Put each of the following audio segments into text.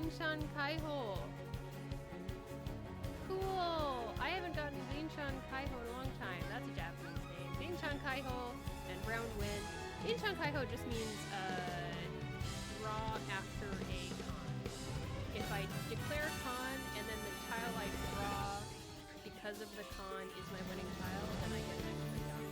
Lingshan Kaiho. Cool. I haven't gotten Lingshan Kaiho in a long time. That's a Japanese name. Lingshan Kaiho and Round Wind. Lingshan Kaiho just means draw after a con. If I declare con and then the tile I draw because of the con is my winning tile, then I get an extra dot.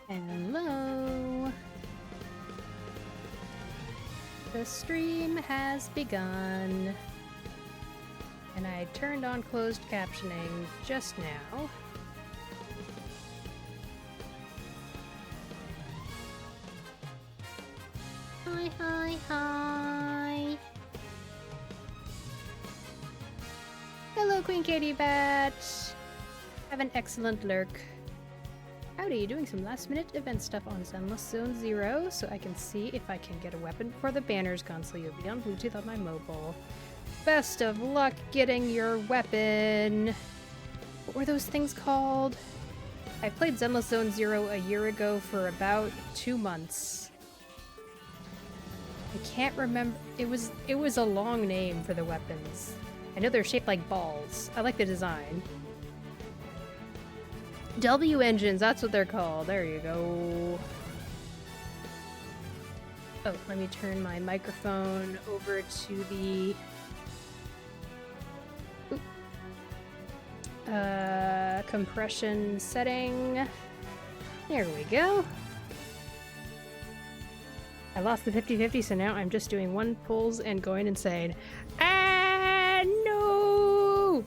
Hello. The stream has begun. And I turned on closed captioning just now. Hi, hi, hi. Hello, Queen Katie Bat. Have an excellent lurk. Howdy, doing some last minute event stuff on Sunless Zone 0 so I can see if I can get a weapon before the banners console. You'll be on Bluetooth on my mobile. best of luck getting your weapon. What were those things called? I played Zenless Zone Zero a year ago for about 2 months. I can't remember. It was a long name for the weapons. I know they're shaped like balls. I like the design. W engines, that's what they're called. There you go. Oh, let me turn my microphone over to the compression setting. There we go. I lost the 50-50, so now I'm just doing one pulls and going insane. Ah, no!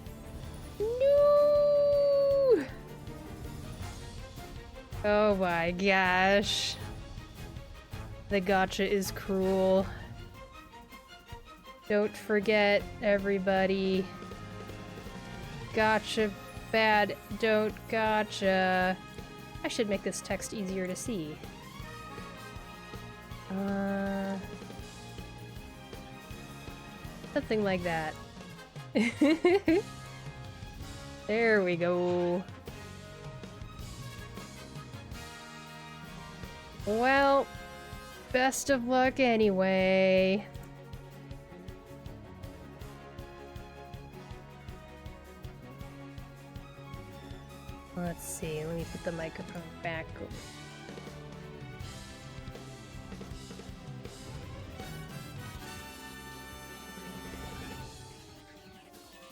No! Oh my gosh. The gacha is cruel. Don't forget, everybody. Gacha bad, don't gacha. I should make this text easier to see. Something like that. There we go. Well, best of luck anyway. Let's see, let me put the microphone back over.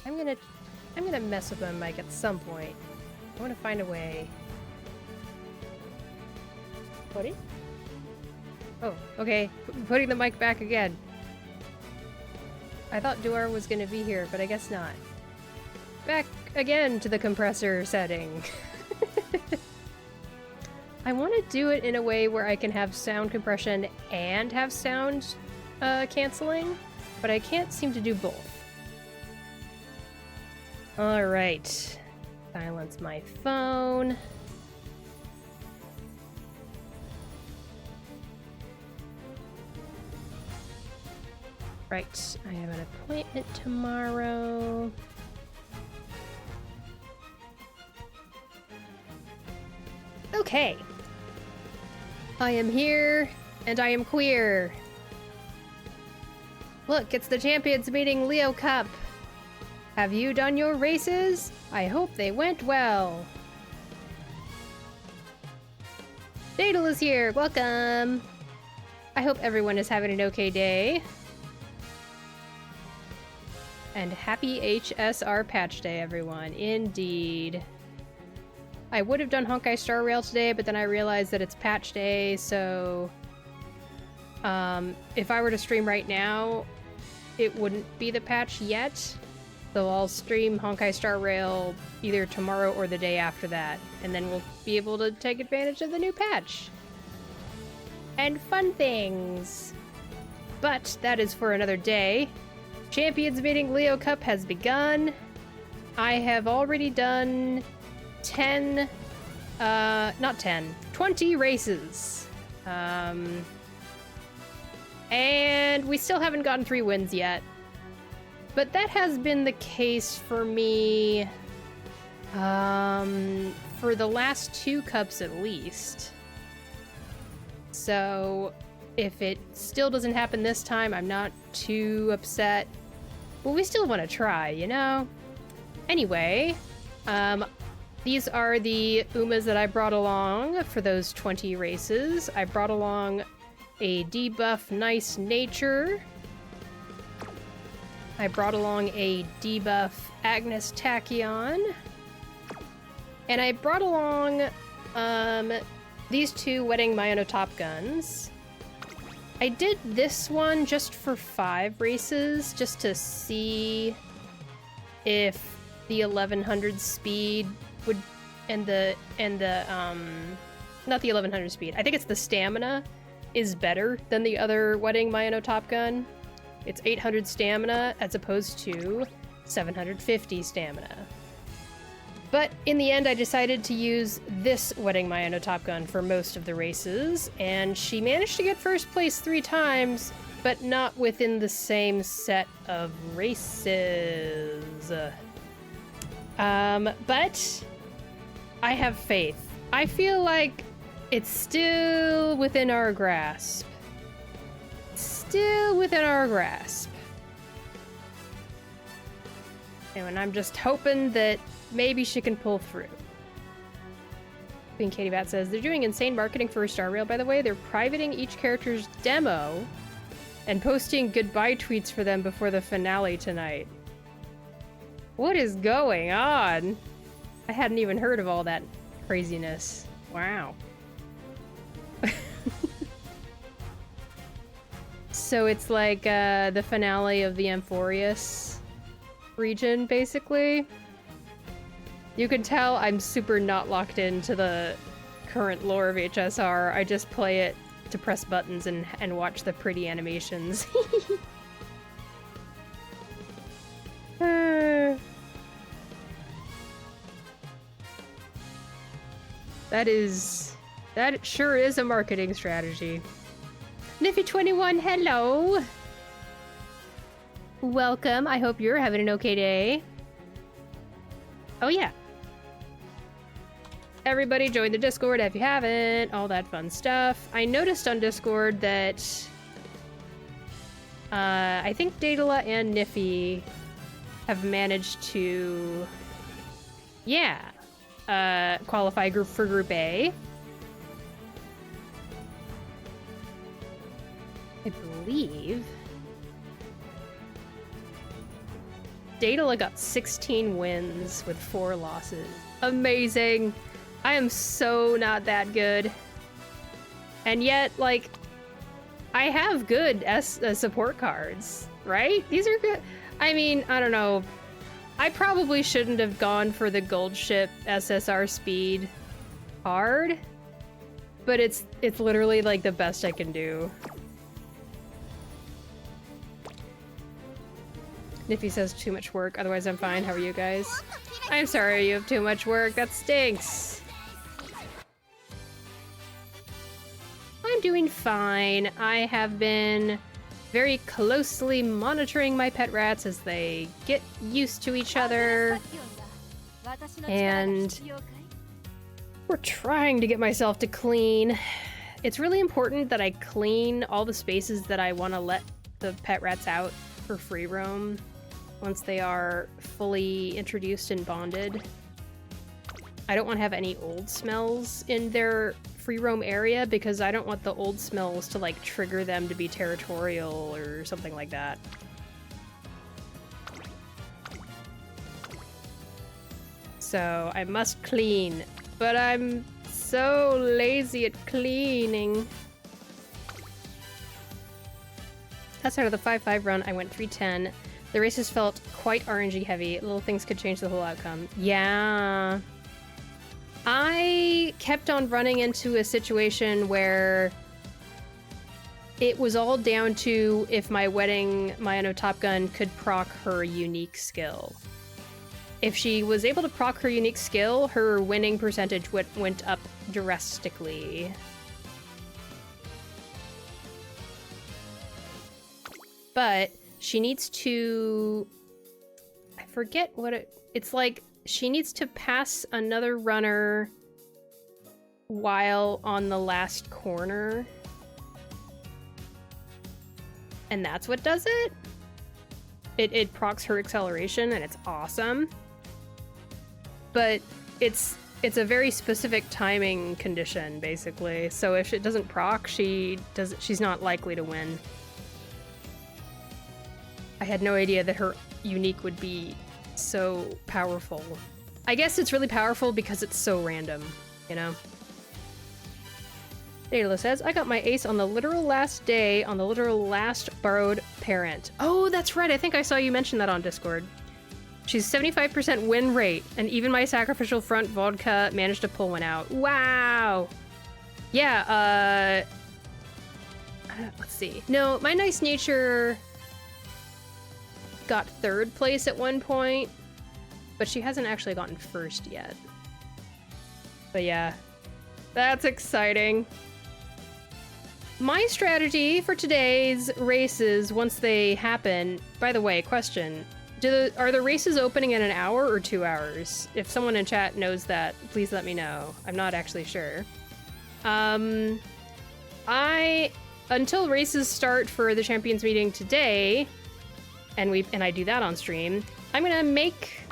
I'm gonna mess with my mic at some point. I want to find a way. What? Oh, okay. Putting the mic back again. I thought Duar was gonna be here, but I guess not. Back again to the compressor setting. I want to do it in a way where I can have sound compression and have sound canceling, but I can't seem to do both. Alright. Silence my phone. Right, I have an appointment tomorrow. Okay. I am here, and I am queer. Look, it's the Champions Meeting Leo Cup. Have you done your races? I hope they went well. Daedal is here, welcome. I hope everyone is having an okay day. And happy HSR Patch Day, everyone. Indeed. I would have done Honkai Star Rail today, but then I realized that it's Patch Day, so... if I were to stream right now, it wouldn't be the patch yet. So I'll stream Honkai Star Rail either tomorrow or the day after that, and then we'll be able to take advantage of the new patch. And fun things! But that is for another day. Champions Meeting Leo Cup has begun. I have already done 20 races. And we still haven't gotten 3 wins yet. But that has been the case for me for the last 2 cups at least. So if it still doesn't happen this time, I'm not too upset. But we still want to try, you know? Anyway, these are the Umas that I brought along for those 20 races. I brought along a debuff Nice Nature. I brought along a debuff Agnes Tachyon. And I brought along these 2 Wedding Mayano Top Guns. I did this one just for 5 races, just to see if the 1100 speed would, not the 1100 speed, I think it's the stamina, is better than the other Wedding Mayano Top Gun. It's 800 stamina as opposed to 750 stamina. But in the end, I decided to use this Wedding Mayano Top Gun for most of the races, and she managed to get first place 3 times, but not within the same set of races. But I have faith. I feel like it's still within our grasp. Still within our grasp. And I'm just hoping that maybe she can pull through. Queen Katie Bat says, they're doing insane marketing for Star Rail, by the way. They're privating each character's demo and posting goodbye tweets for them before the finale tonight. What is going on? I hadn't even heard of all that craziness. Wow. So it's like the finale of the Amphorius region, basically. You can tell I'm super not locked into the current lore of HSR. I just play it to press buttons and watch the pretty animations. That sure is a marketing strategy. Niffy21, hello! Welcome, I hope you're having an okay day. Oh yeah. Everybody join the Discord if you haven't, all that fun stuff. I noticed on Discord that I think Daedala and Niffy have managed to, qualify for Group A. I believe Daedala got 16 wins with 4 losses. Amazing! I am so not that good. And yet, like, I have good support cards, right? These are good. I mean, I don't know. I probably shouldn't have gone for the gold ship SSR speed card, but it's literally like the best I can do. Niffy says too much work, otherwise I'm fine. How are you guys? I'm sorry you have too much work. That stinks. I'm doing fine. I have been very closely monitoring my pet rats as they get used to each other. And we're trying to get myself to clean. It's really important that I clean all the spaces that I want to let the pet rats out for free roam once they are fully introduced and bonded. I don't want to have any old smells in their free roam area because I don't want the old smells to like trigger them to be territorial or something like that. So I must clean, but I'm so lazy at cleaning. Outside of the 5-5 run, I went 310. The races felt quite RNG heavy. Little things could change the whole outcome. Yeah. I kept on running into a situation where it was all down to if my Wedding Mayano Top Gun could proc her unique skill. If she was able to proc her unique skill, her winning percentage went up drastically. But she needs to... I forget what it's like. She needs to pass another runner while on the last corner. And that's what does it? It procs her acceleration and it's awesome. But it's a very specific timing condition, basically. So if it doesn't proc, she's not likely to win. I had no idea that her unique would be so powerful. I guess it's really powerful because it's so random, you know? Daedala says, I got my ace on the literal last day on the literal last borrowed parent. Oh, that's right. I think I saw you mention that on Discord. She's 75% win rate, and even my sacrificial front vodka managed to pull one out. Wow! Yeah, let's see. No, my nice nature got 3rd place at one point, but she hasn't actually gotten 1st yet. But yeah, that's exciting. My strategy for today's races, once they happen... By the way, question. Are the races opening in an hour or 2 hours? If someone in chat knows that, please let me know. I'm not actually sure. Until races start for the Champions meeting today, and I do that on stream, I'm gonna make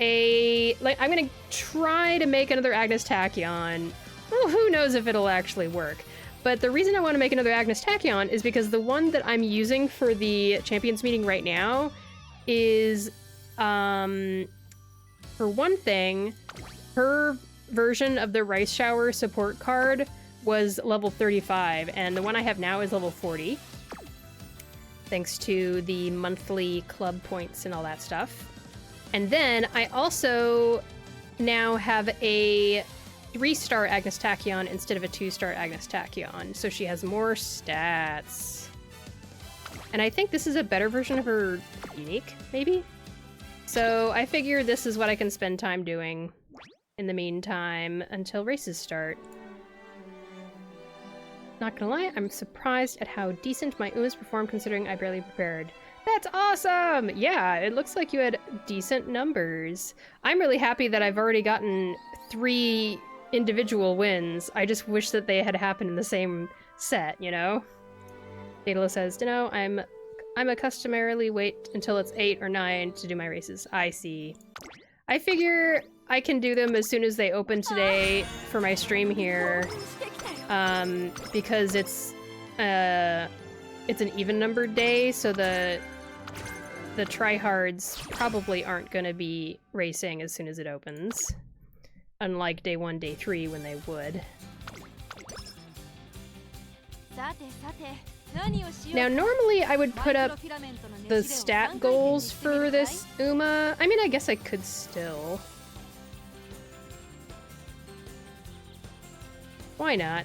I'm gonna try to make another Agnes Tachyon. Well, who knows if it'll actually work. But the reason I want to make another Agnes Tachyon is because the one that I'm using for the Champions meeting right now is, for one thing, her version of the Rice Shower support card was level 35, and the one I have now is level 40. Thanks to the monthly club points and all that stuff. And then I also now have a 3-star Agnes Tachyon instead of a 2-star Agnes Tachyon, so she has more stats. And I think this is a better version of her unique, maybe? So I figure this is what I can spend time doing in the meantime until races start. Not gonna lie, I'm surprised at how decent my Umas performed considering I barely prepared. That's awesome! Yeah, it looks like you had decent numbers. I'm really happy that I've already gotten 3 individual wins. I just wish that they had happened in the same set, you know? Daedalus says, "No, I'm a customarily wait until it's 8 or 9 to do my races." I see. I figure I can do them as soon as they open today for my stream here. Because it's an even-numbered day, so the tryhards probably aren't gonna be racing as soon as it opens. Unlike day 1, day 3, when they would. Now, normally I would put up the stat goals for this Uma. I mean, I guess I could still. Why not?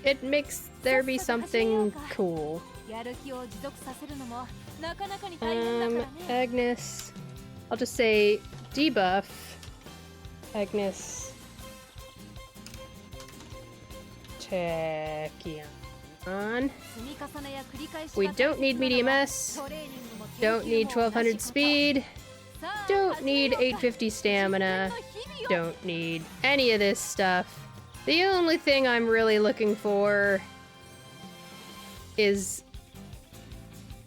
It makes there be something cool. Agnes. I'll just say debuff. Agnes Tachyon. We don't need medium S. Don't need 1200 speed. Don't need 850 stamina. Don't need any of this stuff. The only thing I'm really looking for is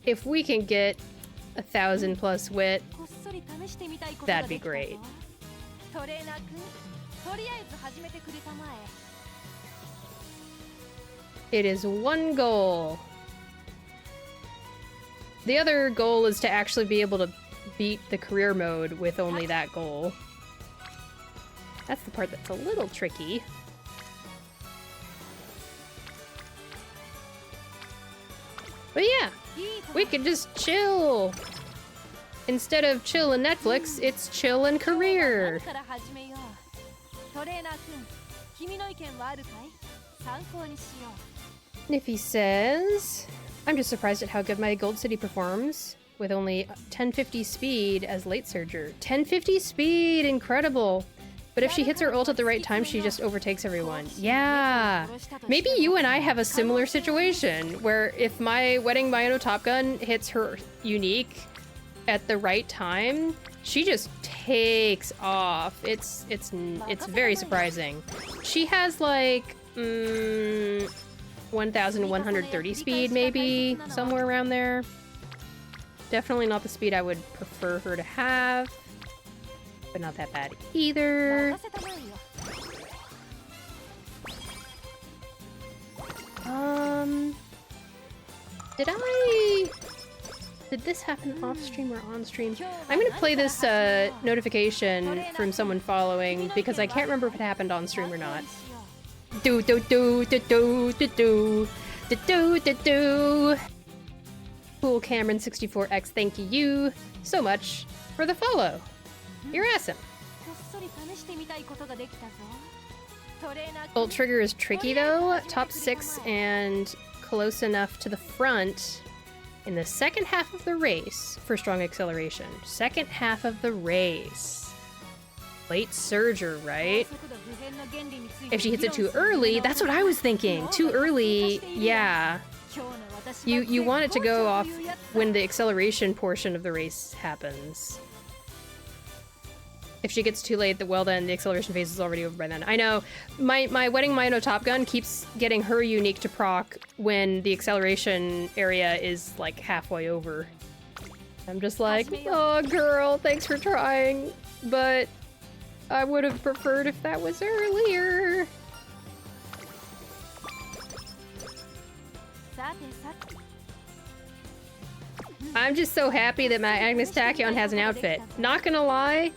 if we can get 1,000+ wit, that'd be great. It is one goal. The other goal is to actually be able to beat the career mode with only that goal. That's the part that's a little tricky. But yeah, we could just chill. Instead of chill and Netflix, it's chill and career. Niffy says, "I'm just surprised at how good my Gold City performs with only 1050 speed as late surger. 1050 speed, incredible. But if she hits her ult at the right time, she just overtakes everyone." Yeah. Maybe you and I have a similar situation, where if my Wedding Mayano Top Gun hits her unique at the right time, she just takes off. It's very surprising. She has like 1130 speed, maybe, somewhere around there. Definitely not the speed I would prefer her to have. But not that bad either. Did this happen off stream or on stream? I'm gonna play this notification from someone following because I can't remember if it happened on stream or not. Do do do do do do do do do do do. Cool Cameron 64X, thank you so much for the follow. You're awesome. Ult trigger is tricky though. Top 6 and close enough to the front in the second half of the race for strong acceleration. Second half of the race. Late surger, right? If she hits it too early, that's what I was thinking. Too early, yeah. You want it to go off when the acceleration portion of the race happens. If she gets too late, well then the acceleration phase is already over by then. I know. My Wedding Mayano Top Gun keeps getting her unique to proc when the acceleration area is like halfway over. I'm just like, oh girl, thanks for trying, but I would have preferred if that was earlier. I'm just so happy that my Agnes Tachyon has an outfit. Not gonna lie,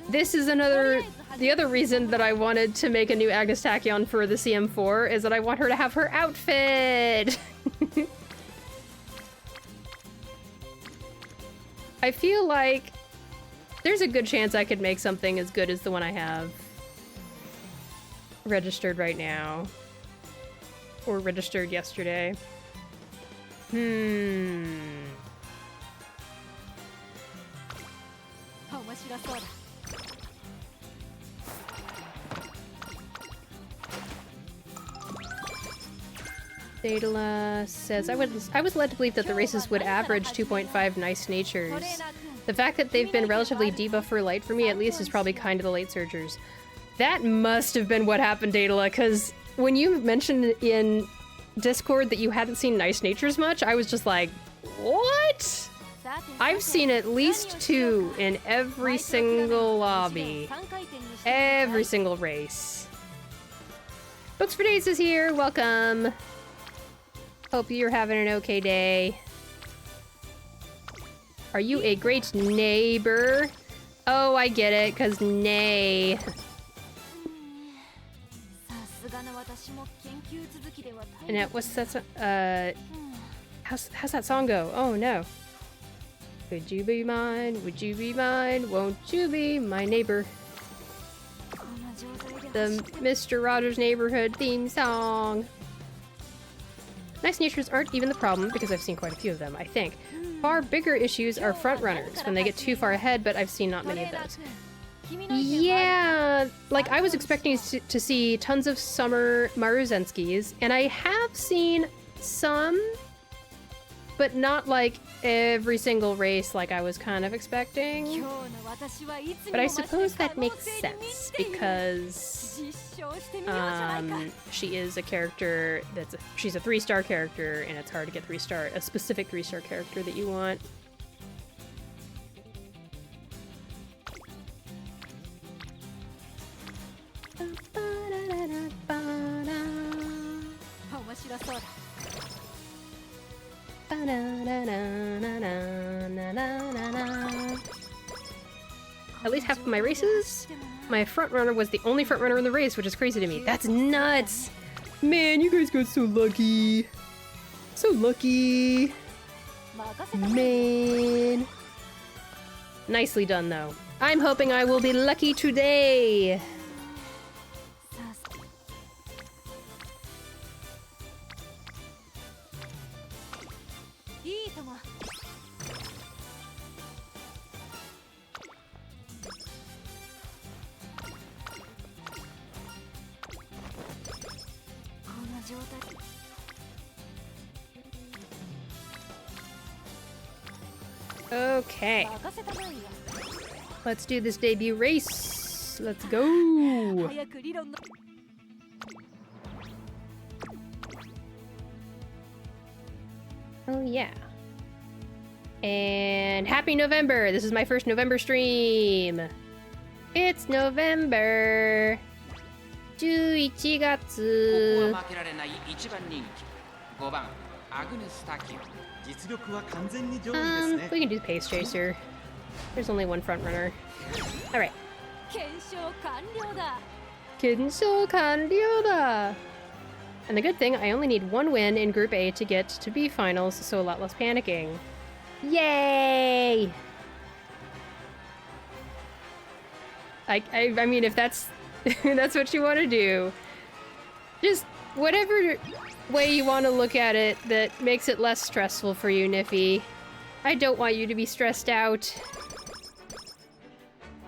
this is the other reason that I wanted to make a new Agnes Tachyon for the CM4 is that I want her to have her outfit. I feel like there's a good chance I could make something as good as the one I have registered right now. Or registered yesterday. Daedala says, I was led to believe that the races would average 2.5 nice natures. The fact that they've been relatively debuffed for light for me at least is probably kind of the late surgers. That must have been what happened, Daedala, because when you mentioned in Discord that you hadn't seen nice natures much, I was just like, what? I've seen at least 2 in every single lobby. Every single race. Books for Days is here, welcome. Hope you're having an okay day. Are you a great neighbor? Oh, I get it, cause nay. And what's that? How's that song go? Oh no. Would you be mine? Would you be mine? Won't you be my neighbor? The Mr. Rogers Neighborhood theme song. Nice natures aren't even the problem because I've seen quite a few of them, I think. Far bigger issues are front runners when they get too far ahead, but I've seen not many of those. Yeah, like I was expecting to see tons of summer Maruzenskis, and I have seen some, but not like every single race like I was kind of expecting. But I suppose that makes sense because she is a character she's a 3-star character, and it's hard to get a specific 3-star character that you want. At least half of my races, my front runner was the only front runner in the race, which is crazy to me. That's nuts! Man, you guys got so lucky. So lucky. Man. Nicely done, though. I'm hoping I will be lucky today. Okay. Let's do this debut race. Let's go. Oh yeah. And happy November. This is my first November stream. It's November. 11月. We can do Pace Chaser. There's only one front runner. Alright. Kensho Kanryo. And the good thing, I only need 1 win in Group A to get to B finals, so a lot less panicking. Yay! I mean, if that's that's what you want to do, just whatever way you want to look at it that makes it less stressful for you, Niffy. I don't want you to be stressed out.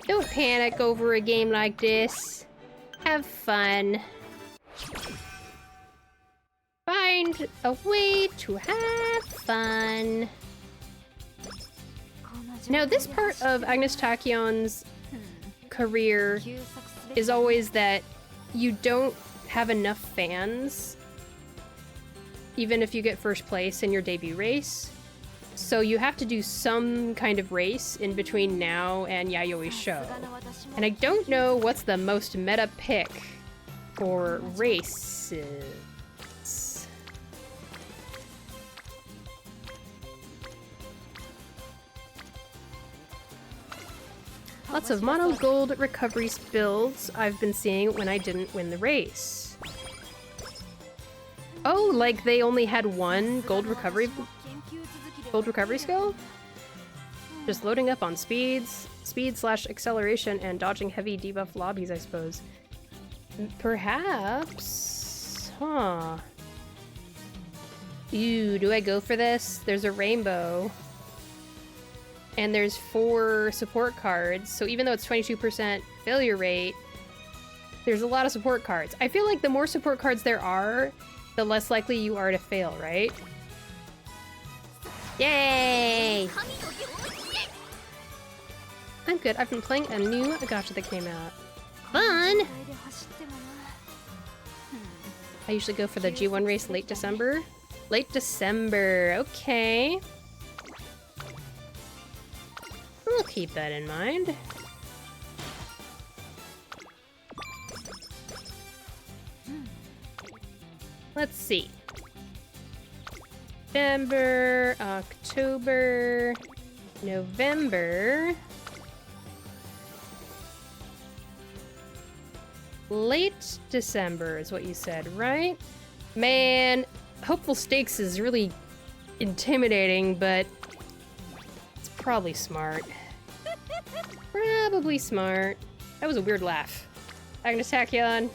Don't panic over a game like this. Have fun. Find a way to have fun. Now, this part of Agnes Tachyon's career is always that you don't have enough fans, even if you get first place in your debut race. So you have to do some kind of race in between now and Yayoi's show. And I don't know what's the most meta pick for races. Lots of mono gold recovery builds I've been seeing when I didn't win the race. Oh, like they only had one gold recovery skill? Just loading up on speed/acceleration and dodging heavy debuff lobbies, I suppose. Perhaps. Huh. Ew, do I go for this? There's a rainbow. And there's 4 support cards, so even though it's 22% failure rate, there's a lot of support cards. I feel like the more support cards there are, the less likely you are to fail, right? Yay! I'm good. I've been playing a new gacha that came out. Fun! I usually go for the G1 race late December. Late December, okay. I'll keep that in mind. Let's see. September, October, November. Late December is what you said, right? Man, Hopeful Stakes is really intimidating, but it's probably smart. Probably smart. That was a weird laugh. Agnes Tachyon,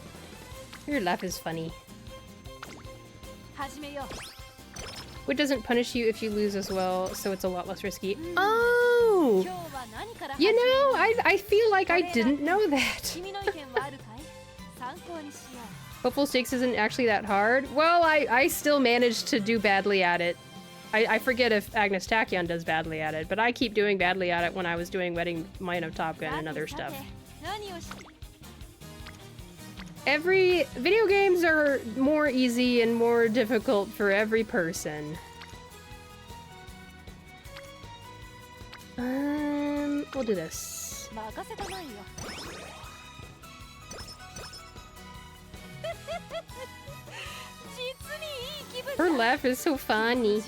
your laugh is funny. Which doesn't punish you if you lose as well, so it's a lot less risky. Oh! You know, I feel like I didn't know that. Hopeful Stakes isn't actually that hard. Well, I still managed to do badly at it. I forget if Agnes Tachyon does badly at it, but I keep doing badly at it when I was doing Wedding Mayano Top Gun and other stuff. Video games are more easy and more difficult for every person. We'll do this. Her laugh is so funny.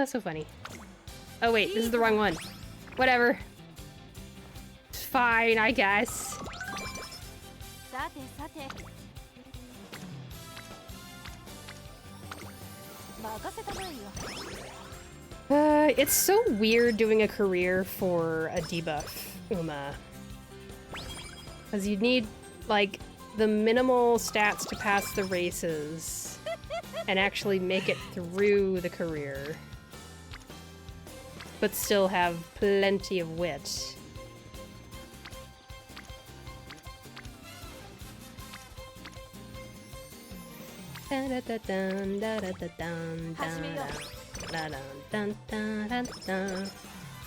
So funny. Oh wait, this is the wrong one. Whatever. It's fine, I guess. It's so weird doing a career for a debuff, Uma. Because you need, like, the minimal stats to pass the races and actually make it through the career. But still have plenty of wit.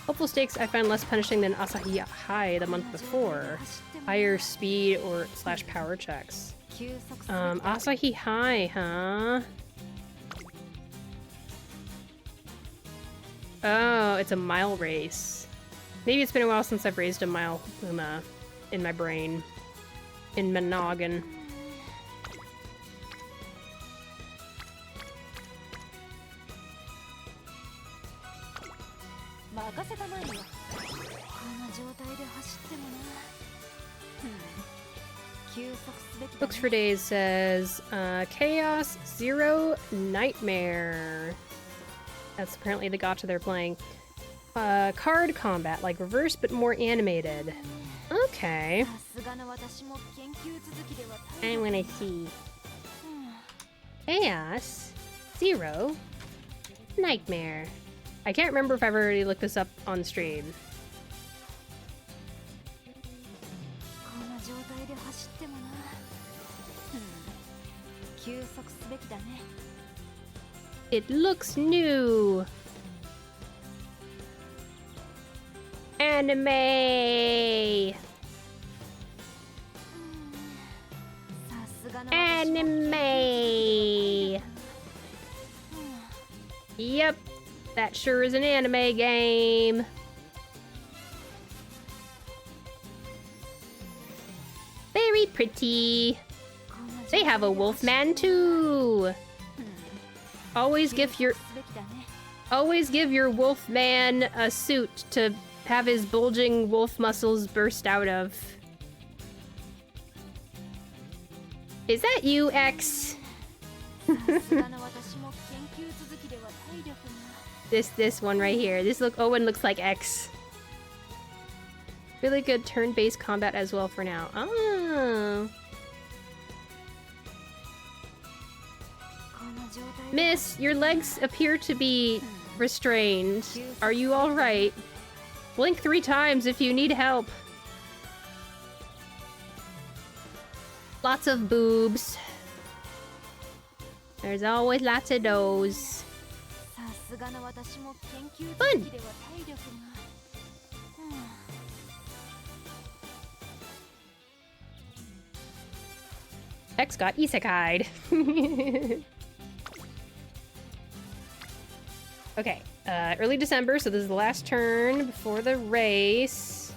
Hopeful Stakes I find less punishing than Asahi High the month before. Higher speed or / power checks. Asahi High, huh? Oh, it's a mile race. Maybe it's been a while since I've raised a mile Uma in my brain. In my noggin. Books for Days says, Chaos Zero Nightmare. That's apparently the gacha they're playing. Card combat, like reverse but more animated. Okay. I wanna see. Chaos. 0. Nightmare. I can't remember if I've already looked this up on stream. It looks new. Anime. Anime. Yep, that sure is an anime game. Very pretty. They have a wolfman too. Always give your wolfman a suit to have his bulging wolf muscles burst out of. Is that you, X? This one right here. Owen looks like X. Really good turn-based combat as well for now. Oh. Miss, your legs appear to be restrained. Are you alright? Blink 3 times if you need help. Lots of boobs. There's always lots of those. Fun! X got isekai'd. Okay, early December, so this is the last turn before the race.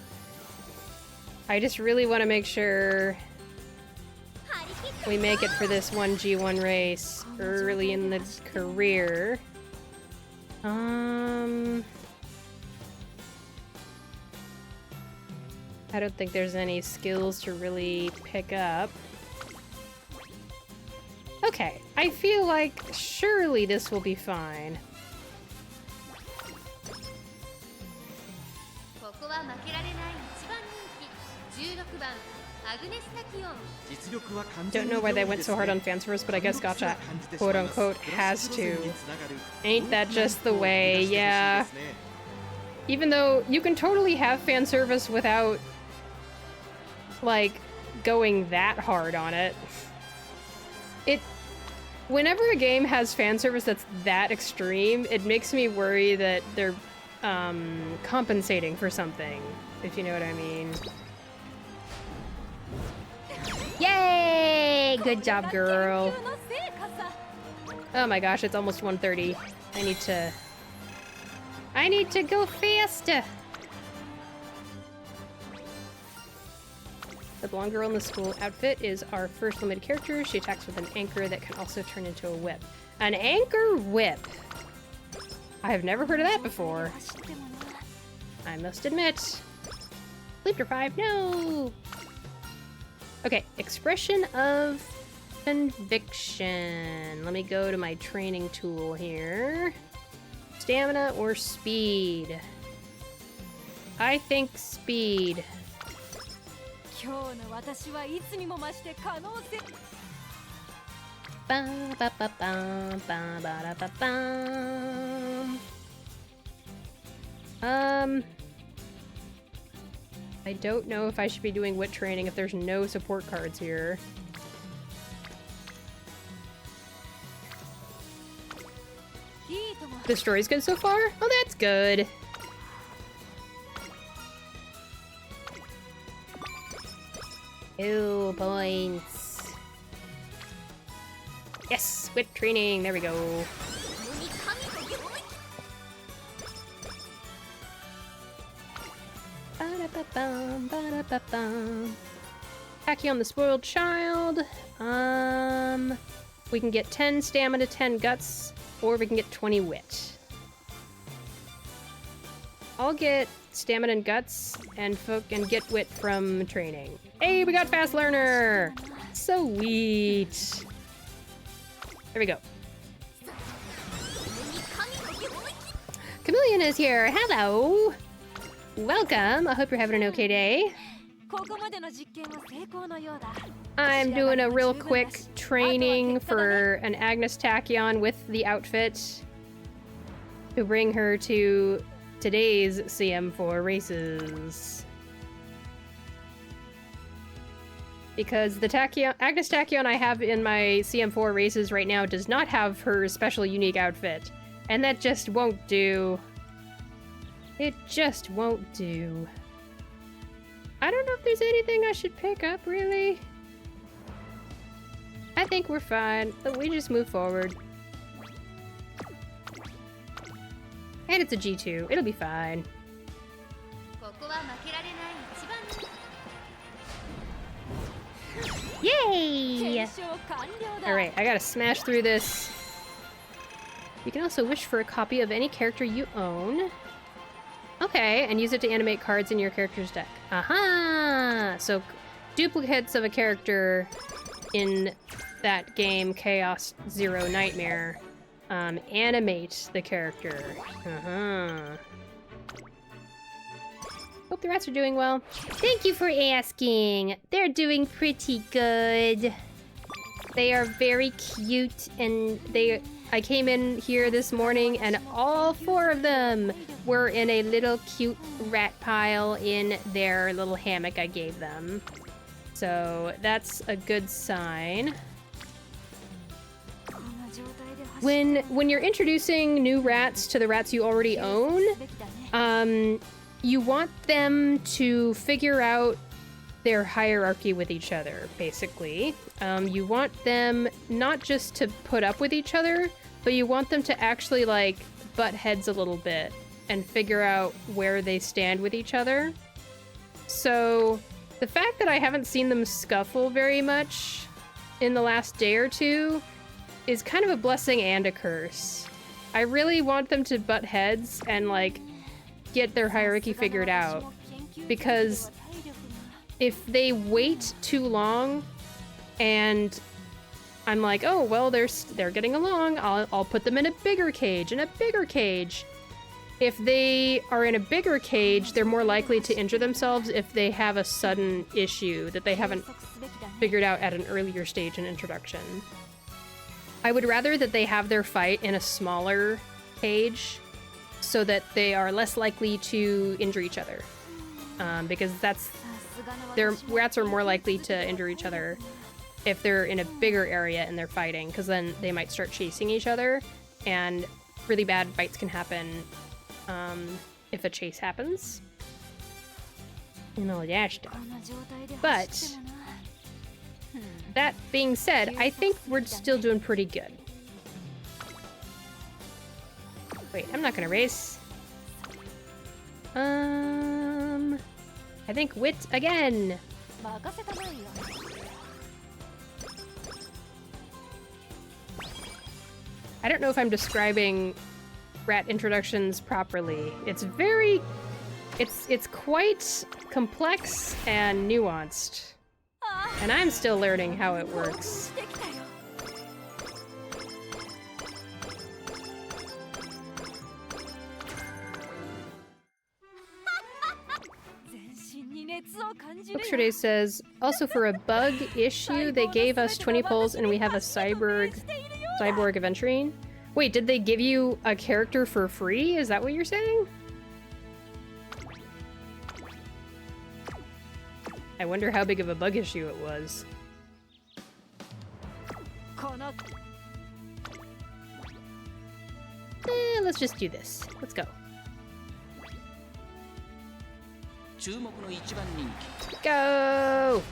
I just really want to make sure we make it for this 1G1 race early in the career. I don't think there's any skills to really pick up. Okay, I feel like surely this will be fine. Don't know why they went so hard on fan service, but I guess Gacha, quote-unquote, has to. Ain't that just the way? Yeah. Even though you can totally have fan service without, like, going that hard on it. Whenever a game has fan service that's that extreme, it makes me worry that they're compensating for something, if you know what I mean. Yay! Good job, girl. Oh my gosh, it's almost 1:30. I need to go faster. The blonde girl in the school outfit is our first limited character. She attacks with an anchor that can also turn into a whip. An anchor whip. I have never heard of that before. I must admit. Sleep deprived, no! Okay, expression of conviction. Let me go to my training tool here. Stamina or speed? I think speed. I don't know if I should be doing wit training if there's no support cards here. The story's good so far? Oh, that's good. Ew, points. Yes, wit training. There we go. Tachyon the spoiled child. We can get 10 stamina, 10 guts, or we can get 20 wit. I'll get stamina and guts and get wit from training. Hey, we got fast learner! Sweet. There we go. Chameleon is here. Hello. Welcome. I hope you're having an okay day. I'm doing a real quick training for an Agnes Tachyon with the outfit to bring her to today's CM4 races. Because the Agnes Tachyon I have in my CM4 races right now does not have her special unique outfit. And that just won't do. It just won't do. I don't know if there's anything I should pick up, really. I think we're fine. We just move forward. And it's a G2. It'll be fine. Yay! Alright, I gotta smash through this. You can also wish for a copy of any character you own. Okay, and use it to animate cards in your character's deck. Aha! So, duplicates of a character in that game, Chaos Zero Nightmare, animate the character. Hope the rats are doing well. Thank you for asking. They're doing pretty good. They are very cute, and I came in here this morning and all 4 of them were in a little cute rat pile in their little hammock I gave them. So that's a good sign. When you're introducing new rats to the rats you already own, you want them to figure out their hierarchy with each other, basically. You want them not just to put up with each other, but you want them to actually, like, butt heads a little bit and figure out where they stand with each other. So, the fact that I haven't seen them scuffle very much in the last day or two is kind of a blessing and a curse. I really want them to butt heads and, like, get their hierarchy figured out. Because if they wait too long and I'm like, oh, well, they're getting along, I'll put them in a bigger cage, If they are in a bigger cage, they're more likely to injure themselves if they have a sudden issue that they haven't figured out at an earlier stage in introduction. I would rather that they have their fight in a smaller cage so that they are less likely to injure each other. Because their rats are more likely to injure each other if they're in a bigger area and they're fighting, because then they might start chasing each other, and really bad fights can happen if a chase happens. And all that stuff. But that being said, I think we're still doing pretty good. Wait, I'm not gonna race. I think wit again. I don't know if I'm describing rat introductions properly. It's quite complex and nuanced. And I'm still learning how it works. Bookshore says, also for a bug issue, they gave us 20 pulls and we have a cyborg aventurine. Wait, did they give you a character for free? Is that what you're saying? I wonder how big of a bug issue it was. Let's just do this. Let's go. Go!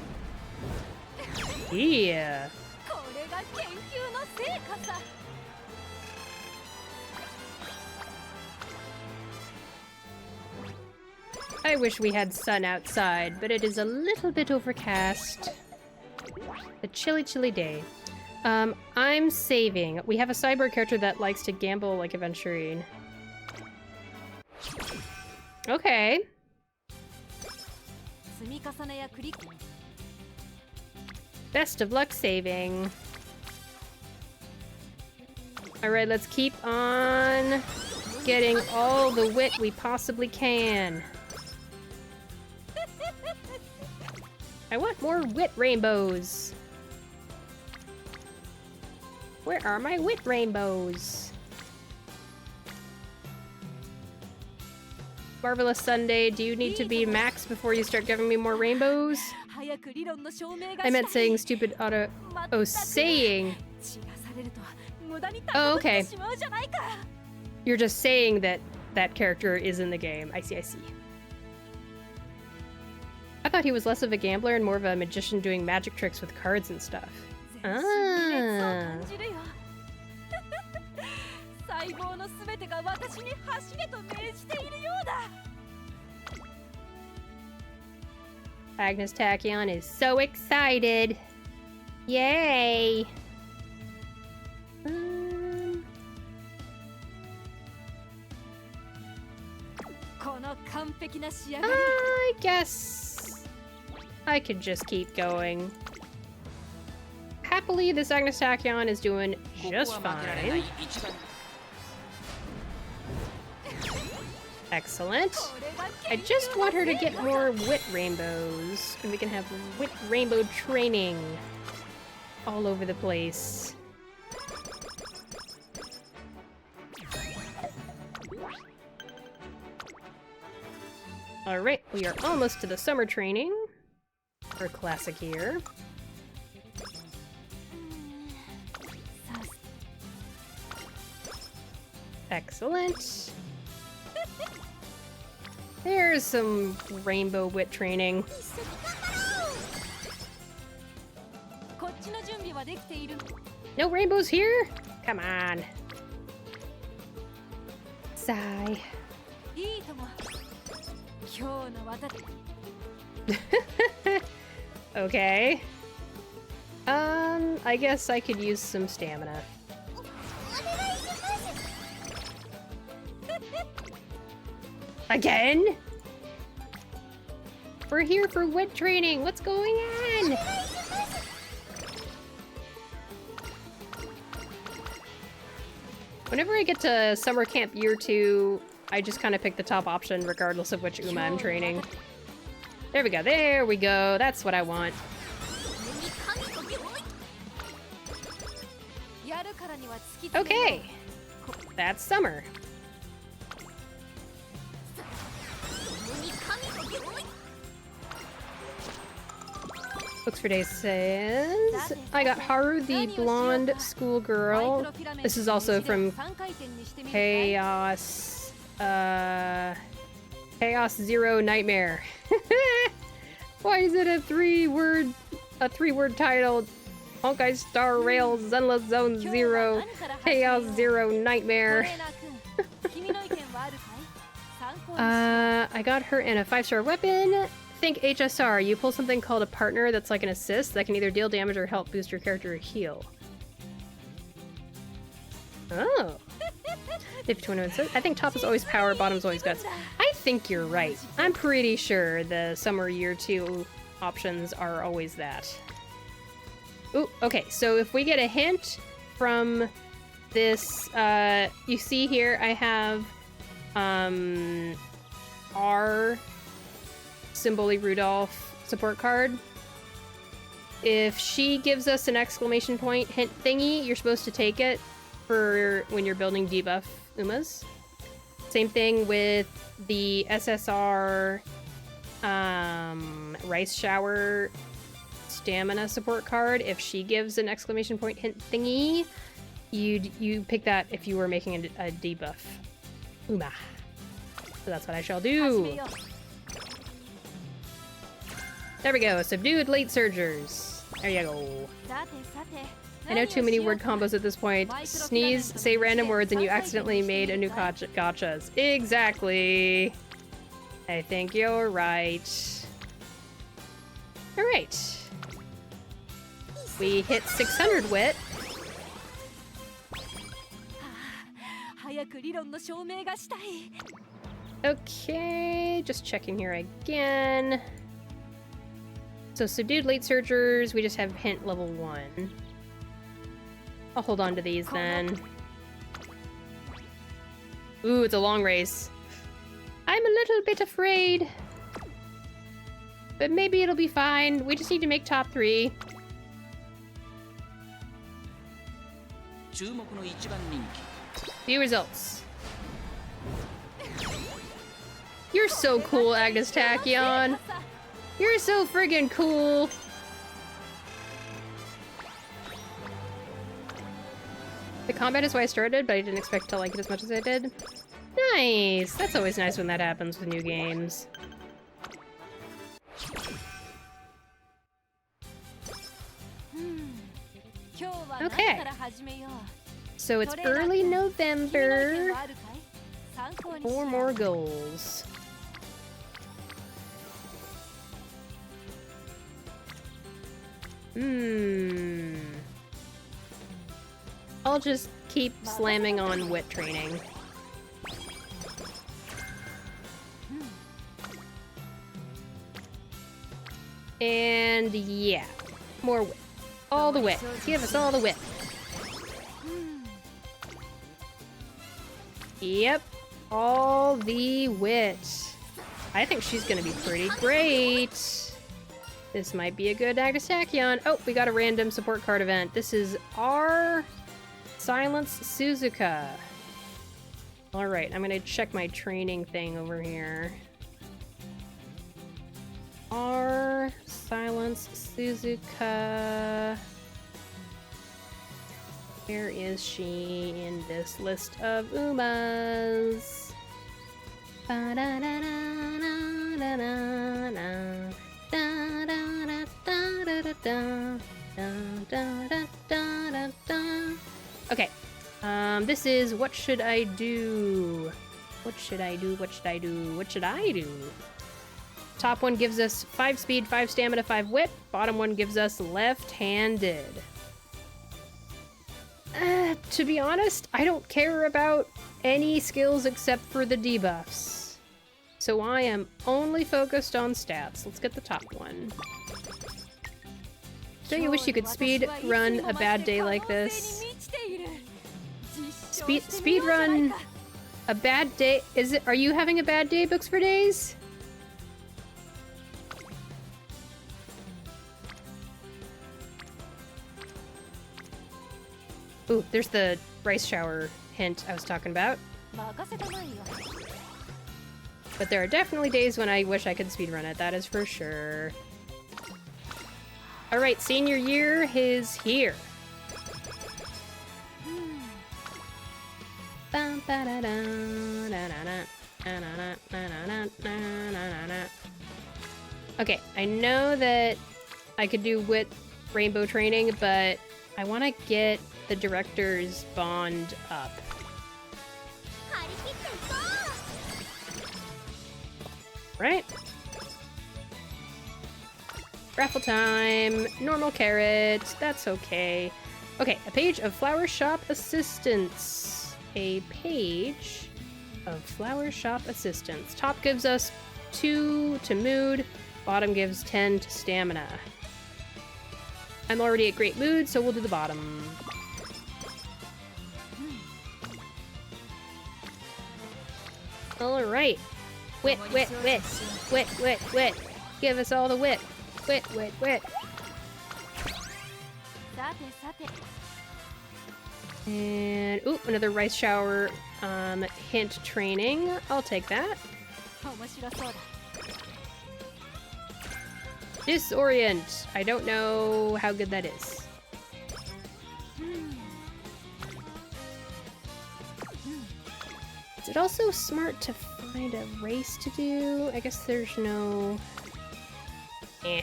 Yeah. I wish we had sun outside, but it is a little bit overcast. A chilly, chilly day. I'm saving. We have a cyborg character that likes to gamble like a Aventurine. Okay. Best of luck saving. Alright, let's keep on getting all the wit we possibly can. I want more wit rainbows. Where are my wit rainbows? Marvelous Sunday, do you need to be max before you start giving me more rainbows? I meant saying stupid auto... Oh, saying... Oh, okay. You're just saying that that character is in the game. I see, I see. I thought he was less of a gambler and more of a magician doing magic tricks with cards and stuff. Ah. Agnes Tachyon is so excited. Yay! I guess I could just keep going. Happily, this Agnes Tachyon is doing just fine. Excellent. I just want her to get more wit rainbows, and we can have wit rainbow training all over the place. Alright, we are almost to the summer training for classic year. Excellent. There's some rainbow wit training. No rainbows here? Come on. Sigh. Okay. I guess I could use some stamina. Again? We're here for wit training. What's going on? Whenever I get to summer camp year 2, I just kind of pick the top option regardless of which Uma I'm training. There we go. There we go. That's what I want. Okay. That's summer. Books for Days says, I got Haru the blonde schoolgirl. This is also from Chaos, Chaos Zero Nightmare. Why is it a three-word title? Honkai Star Rail Zenless Zone Zero Chaos Zero Nightmare. I got her in a 5-star weapon. Think HSR. You pull something called a partner that's like an assist that can either deal damage or help boost your character or heal. Oh. If 21 says, I think top is always power, bottom's always guts. I think you're right. I'm pretty sure the summer year 2 options are always that. Ooh, okay, so if we get a hint from this, you see here I have R Symboli Rudolph support card. If she gives us an exclamation point hint thingy, you're supposed to take it for when you're building debuff Umas. Same thing with the SSR Rice Shower stamina support card. If she gives an exclamation point hint thingy, you pick that if you were making a debuff Uma. So that's what I shall do. There we go, subdued late surgers. There you go. I know too many word combos at this point. Sneeze, say random words, and you accidentally made a new gotchas. Exactly. I think you're right. Alright. We hit 600 wit. Okay, just checking here again. So subdued late surgers, we just have hint level 1. I'll hold on to these then. Ooh, it's a long race. I'm a little bit afraid. But maybe it'll be fine. We just need to make top 3. View results. You're so cool, Agnes Tachyon. You're so friggin' cool. The combat is why I started, but I didn't expect to like it as much as I did. Nice! That's always nice when that happens with new games. Okay. So it's early November. 4 more goals. I'll just keep slamming on wit training. And yeah, more wit. All the wit. Give us all the wit. Yep, all the wit. I think she's gonna be pretty great. This might be a good Agnes Tachyon. Oh, we got a random support card event. This is our Silence Suzuka. Alright, I'm gonna check my training thing over here. Our Silence Suzuka. Where is she in this list of Umas? Okay, this is what should I do? What should I do? What should I do? What should I do? Top one gives us 5 speed, 5 stamina, 5 wit. Bottom one gives us left-handed. To be honest, I don't care about any skills except for the debuffs. So I am only focused on stats. Let's get the top one. Don't you wish you could speed run a bad day like this? Speed run a bad day? Are you having a bad day, Books for Days? Ooh, there's the rice shower hint I was talking about. But there are definitely days when I wish I could speedrun it, that is for sure. Alright, senior year is here. Okay, I know that I could do with rainbow training, but I want to get the director's bond up. Right? Raffle time. Normal carrot. That's okay. Okay, a page of flower shop assistance. A page of flower shop assistance. Top gives us 2 to mood. Bottom gives 10 to stamina. I'm already at great mood, so we'll do the bottom. Alright. Wit, wit, wit. Wit, wit, wit. Give us all the wit. Wit, wit, wit. And, ooh, another rice shower hint training. I'll take that. Disorient. I don't know how good that is. Is it also smart to find a race to do? I guess there's no... Eh.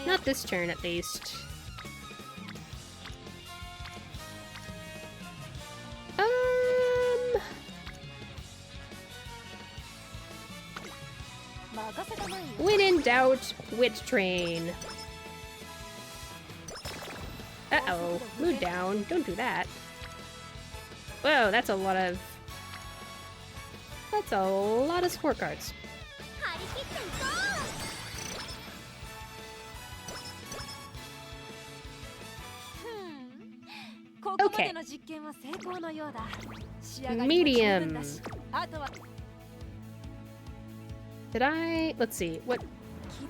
Not this turn, at least. When in doubt, wit train. Uh-oh. Mood down. Don't do that. Whoa, that's a lot of... That's a lot of scorecards. Okay. Medium. Did I... Let's see. What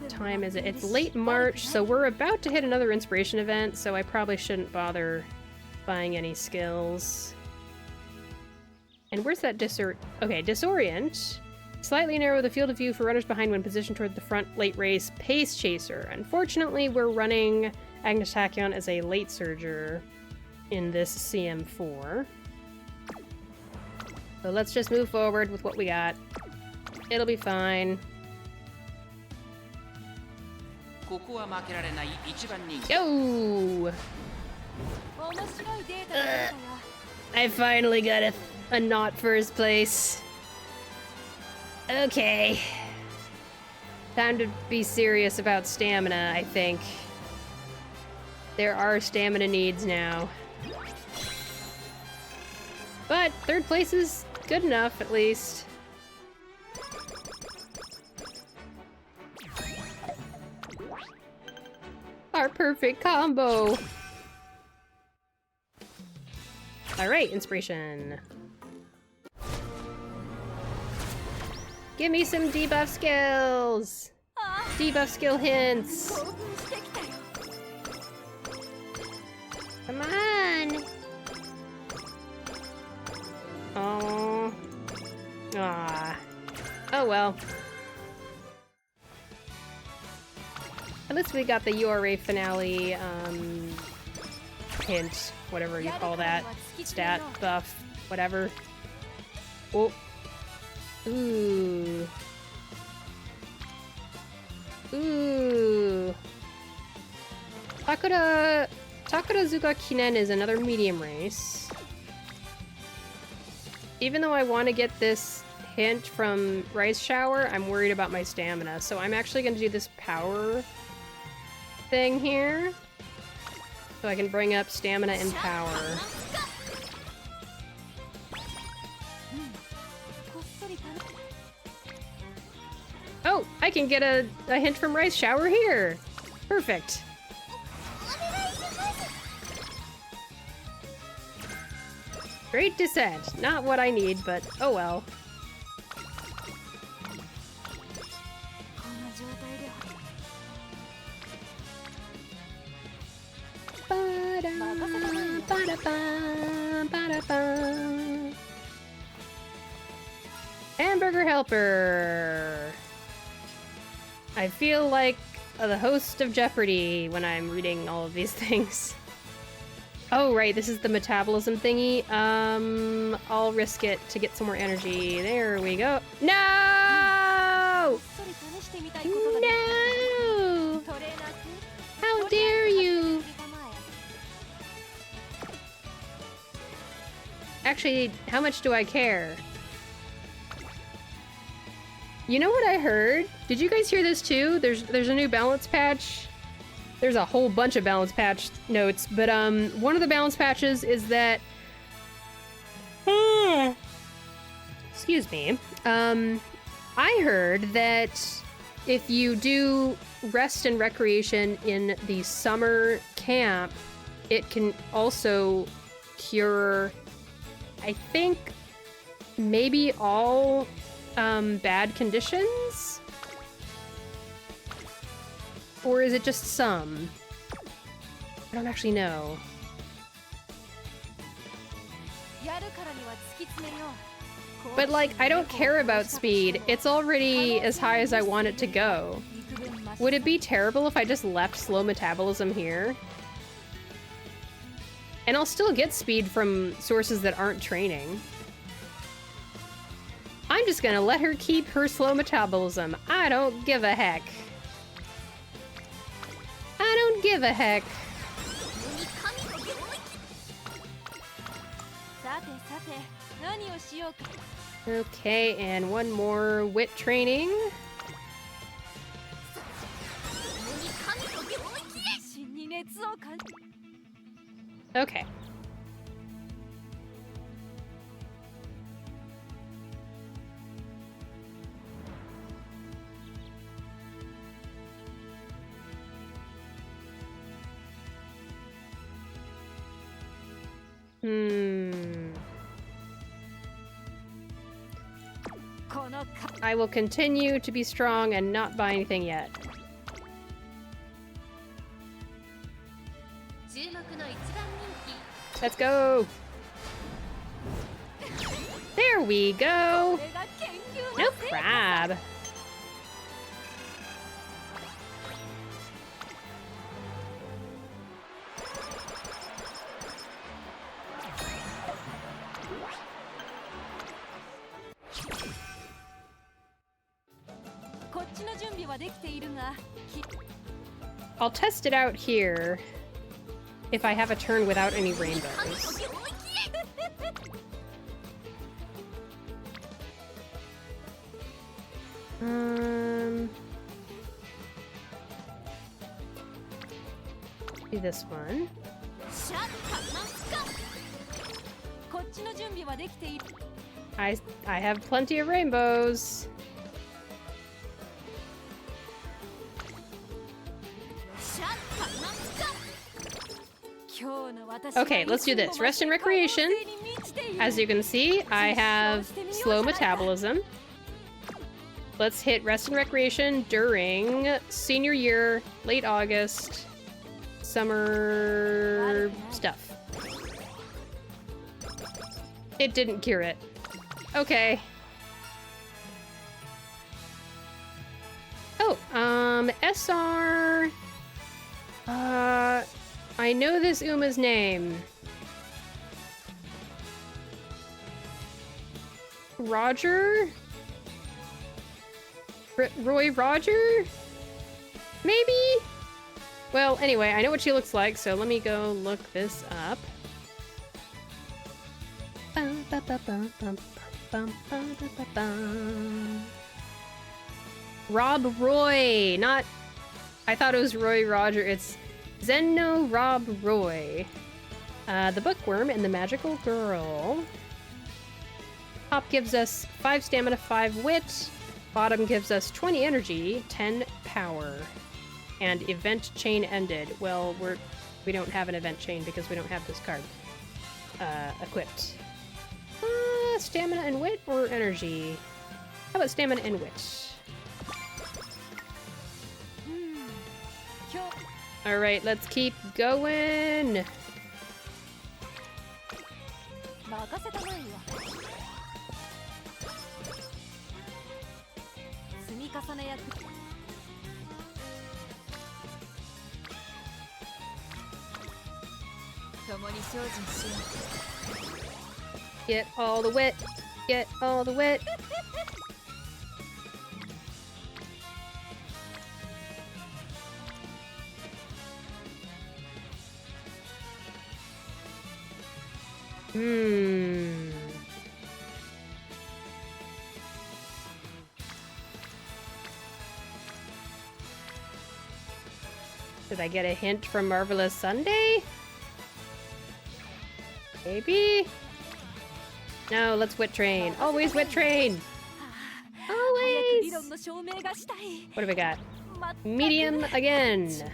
time is it? It's late March, so we're about to hit another inspiration event, so I probably shouldn't bother buying any skills. And where's that Okay, disorient. Slightly narrow the field of view for runners behind when positioned toward the front late race. Pace chaser. Unfortunately, we're running Agnes Tachyon as a late surger in this CM4. So let's just move forward with what we got. It'll be fine. Yo! I finally got a not first place. Okay. Time to be serious about stamina, I think. There are stamina needs now. But third place is good enough, at least. Our perfect combo. Alright, inspiration. Give me some debuff skills! Debuff skill hints! Come on! Oh. Ah. Oh well. At least we got the URA finale, hint, whatever you call that. Stat, buff, whatever. Oh. Ooh. Ooh. Takarazuka Kinen is another medium race. Even though I want to get this hint from Rice Shower, I'm worried about my stamina. So I'm actually going to do this power thing here. So I can bring up stamina and power. Oh, I can get a hint from Rice Shower here. Perfect. Great descent. Not what I need, but oh well. Hamburger helper. I feel like the host of Jeopardy when I'm reading all of these things. Oh, right, this is the metabolism thingy. I'll risk it to get some more energy. There we go. No! No! How dare you! Actually, how much do I care? You know what I heard? Did you guys hear this too? There's a new balance patch. There's a whole bunch of balance patch notes, but one of the balance patches is that excuse me. I heard that if you do rest and recreation in the summer camp, it can also cure, I think, maybe all bad conditions? Or is it just some? I don't actually know. But like, I don't care about speed. It's already as high as I want it to go. Would it be terrible if I just left slow metabolism here? And I'll still get speed from sources that aren't training. I'm just gonna let her keep her slow metabolism. I don't give a heck. I don't give a heck. Okay, and one more wit training. Okay. I will continue to be strong and not buy anything yet. Let's go! There we go! No crab! I'll test it out here if I have a turn without any rainbows. Do this one. I have plenty of rainbows. Okay, let's do this. Rest and recreation. As you can see, I have slow metabolism. Let's hit rest and recreation during senior year, late August, summer stuff. It didn't cure it. Okay. Oh, SR... I know this Uma's name. Roger? Roy Roger? Maybe? Well, anyway, I know what she looks like, so let me go look this up. Rob Roy, not... I thought it was Roy Roger. It's Zenno Rob Roy. The Bookworm and the Magical Girl. Top gives us 5 stamina, 5 wit. Bottom gives us 20 energy, 10 power. And event chain ended. Well, we don't have an event chain because we don't have this card equipped. Stamina and wit or energy? How about stamina and wit? Alright, let's keep going! Get all the wit! Get all the wit! Did I get a hint from Marvelous Sunday? Maybe? No, let's wit train. Always wit train! Always! What do we got? Medium again!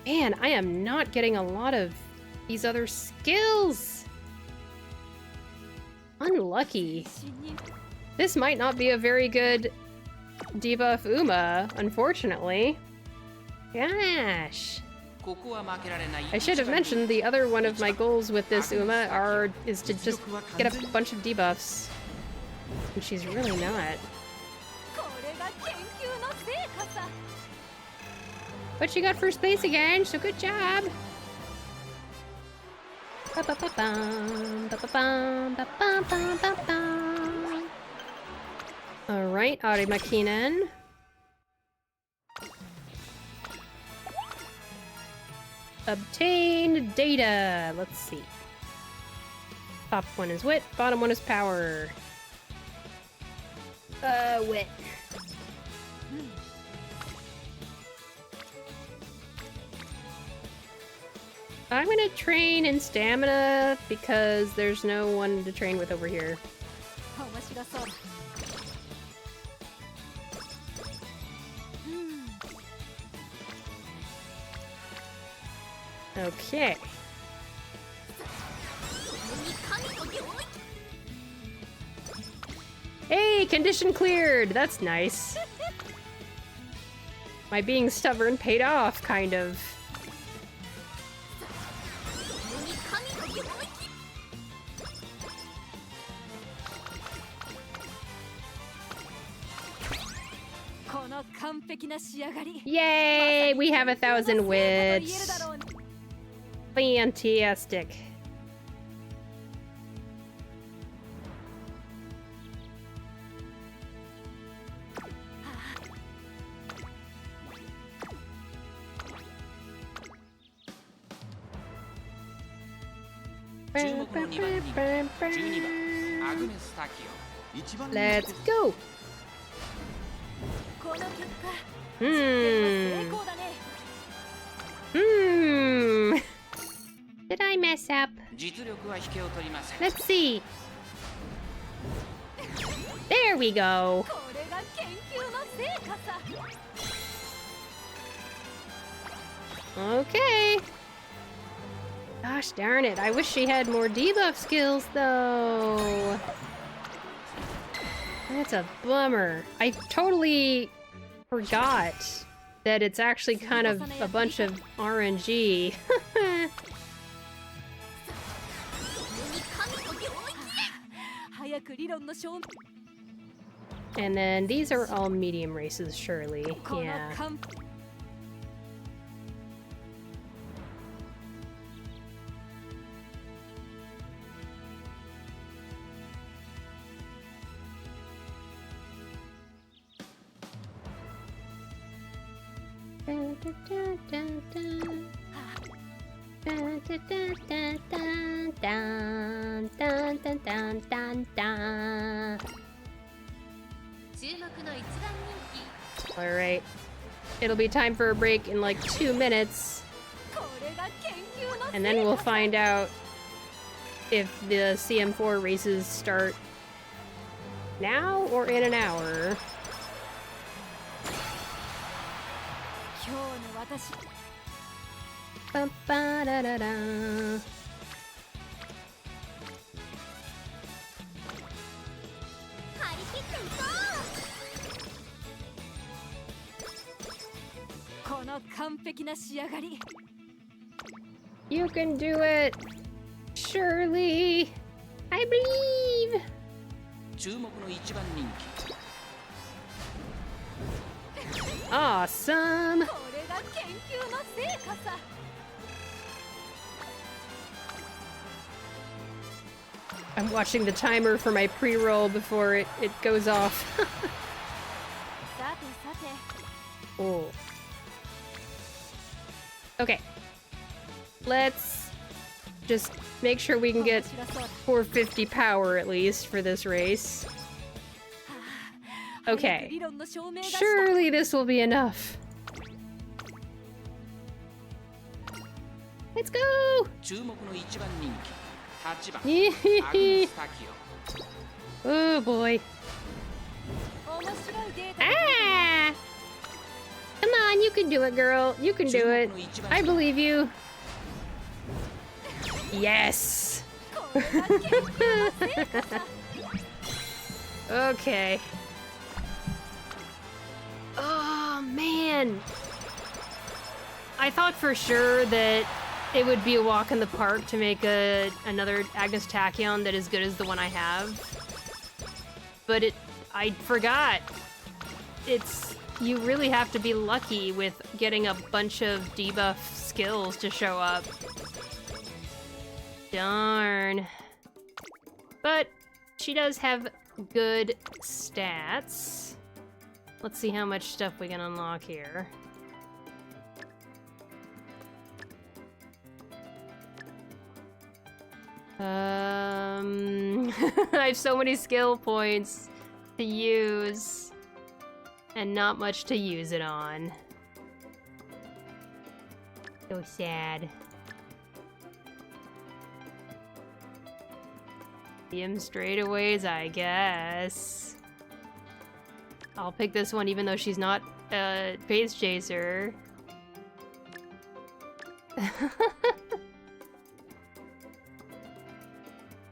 Man, I am not getting a lot of these other skills! Unlucky. This might not be a very good debuff Uma, unfortunately. Gosh. I should have mentioned the other one of my goals with this Uma is to just get a bunch of debuffs. And she's really not. But she got first place again, so good job! Alright, Arimakinen. Obtain data! Let's see. Top one is wit, bottom one is power. Wit. I'm gonna train in stamina because there's no one to train with over here. Okay. Hey, condition cleared! That's nice. My being stubborn paid off, kind of. Yay! We have 1,000 wits. Fantastic. Let's go. Did I mess up? Let's see. There we go. Okay. Gosh darn it, I wish she had more debuff skills, though. That's a bummer. I totally forgot that it's actually kind of a bunch of RNG. And then these are all medium races, surely. Yeah. Alright. It'll be time for a break in like 2 minutes. And then we'll find out if the CM4 races start now or in an hour. Ba-ba-da-da-da. You can do it, Shirley. I believe. Awesome. I'm watching the timer for my pre-roll before it goes off. Oh. Okay. Let's just make sure we can get 450 power at least for this race. Okay. Surely this will be enough. Let's go! Oh boy. Ah! Come on, you can do it, girl. You can do it. I believe you. Yes! Okay. Oh, man. I thought for sure that it would be a walk in the park to make another Agnes Tachyon that is as good as the one I have. But I forgot. You really have to be lucky with getting a bunch of debuff skills to show up. Darn. But she does have good stats. Let's see how much stuff we can unlock here. I have so many skill points to use, and not much to use it on. So sad. DM straightaways, I guess. I'll pick this one even though she's not a Pace Chaser.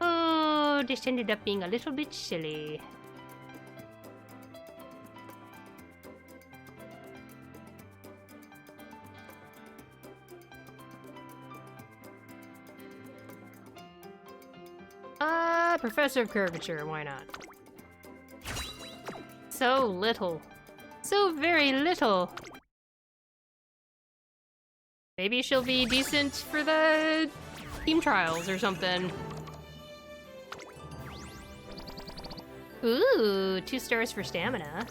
Oh, this ended up being a little bit silly. Professor of Curvature, why not? So little. So very little. Maybe she'll be decent for the team trials or something. Ooh, 2 stars for stamina.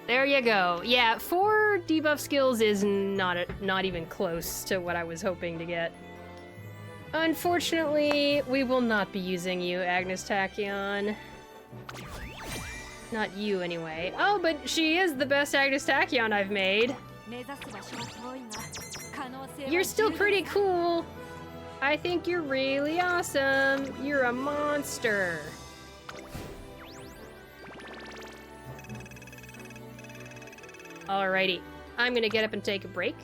There you go. Yeah, 4 debuff skills is not even close to what I was hoping to get. Unfortunately, we will not be using you, Agnes Tachyon. Not you, anyway. Oh, but she is the best Agnes Tachyon I've made. You're still pretty cool. I think you're really awesome. You're a monster. Alrighty, I'm gonna get up and take a break.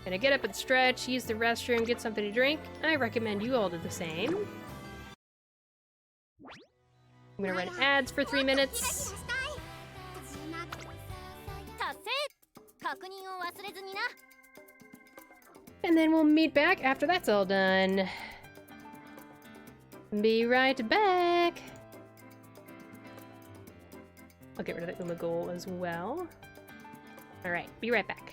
Gonna get up and stretch, use the restroom, get something to drink. I recommend you all do the same. I'm gonna run ads for 3 minutes. And then we'll meet back after that's all done. Be right back. I'll get rid of the Uma goal as well. Alright, be right back.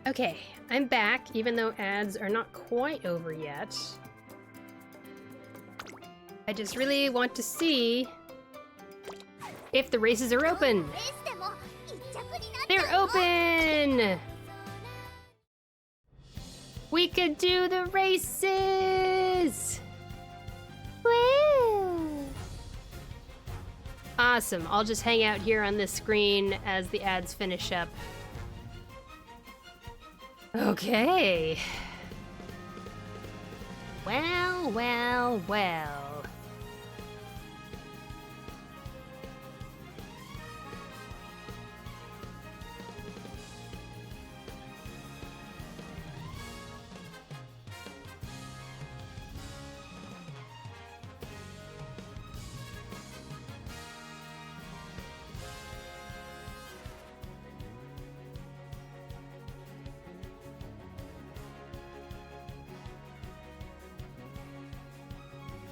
Okay, I'm back, even though ads are not quite over yet. I just really want to see if the races are open. They're open! We could do the races! Woo! Awesome, I'll just hang out here on this screen as the ads finish up. Okay. Well, well, well.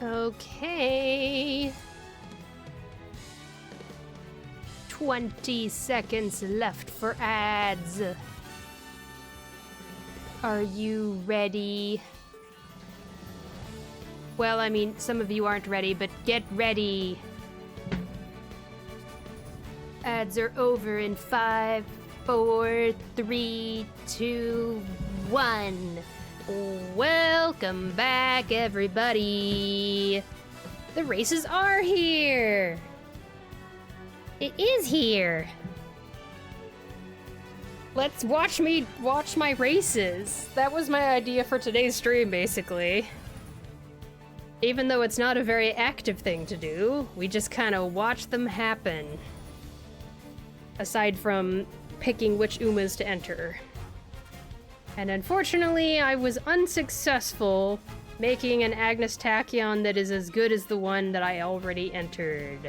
Okay. 20 seconds left for ads. Are you ready? Well, I mean, some of you aren't ready, but get ready. Ads are over in 5, 4, 3, 2, 1. Welcome back, everybody. The races are here. It is here. Let's watch my races. That was my idea for today's stream, basically. Even though it's not a very active thing to do, we just kind of watch them happen. Aside from picking which Umas to enter. And unfortunately, I was unsuccessful making an Agnes Tachyon that is as good as the one that I already entered.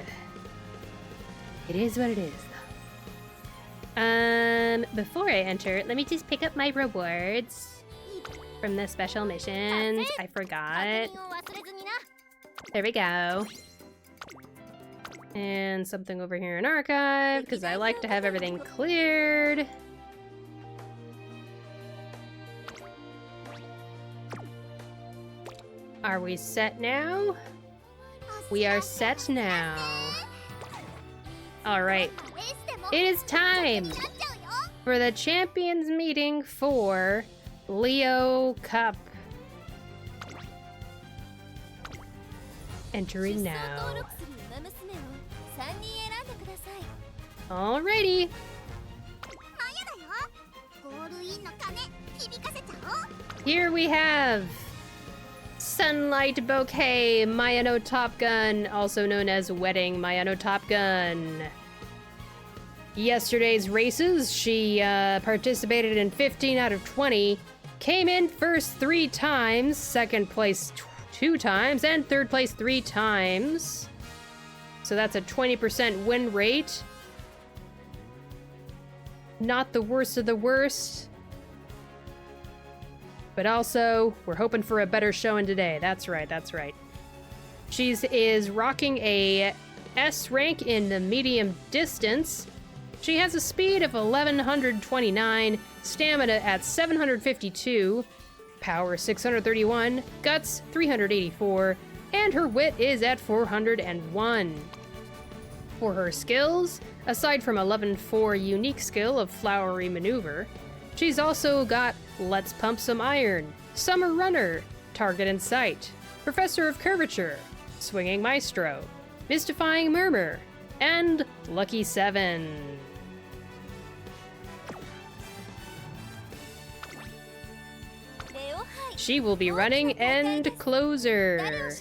It is what it is, though. Before I enter, let me just pick up my rewards from the special missions. I forgot. There we go. And something over here in archive, because I like to have everything cleared. Are we set now? We are set now. Alright. It is time for the champions meeting for Leo Cup. Entering now. Alrighty. Here we have Sunlight Bouquet Mayano Top Gun, also known as Wedding Mayano Top Gun. Yesterday's races, she participated in 15 out of 20, came in first 3 times, second place 2 times, and third place 3 times. So that's a 20% win rate. Not the worst of the worst. But also, we're hoping for a better showing today. That's right, that's right. She is rocking a S rank in the medium distance. She has a speed of 1129, stamina at 752, power 631, guts 384, and her wit is at 401. For her skills, aside from 11.4 unique skill of Flowery Maneuver, she's also got Let's Pump Some Iron, Summer Runner, Target in Sight, Professor of Curvature, Swinging Maestro, Mystifying Murmur, and Lucky 7. She will be running End Closer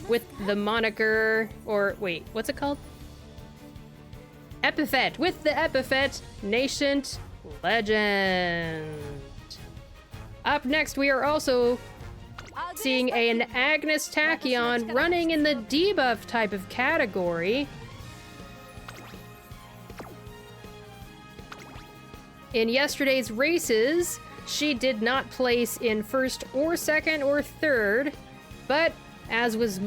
with the moniker, or wait, what's it called? Epithet, with the epithet Nascent Legend. Up next, we are also seeing an Agnes Tachyon running in the debuff type of category. In yesterday's races, she did not place in first or second or third, but as with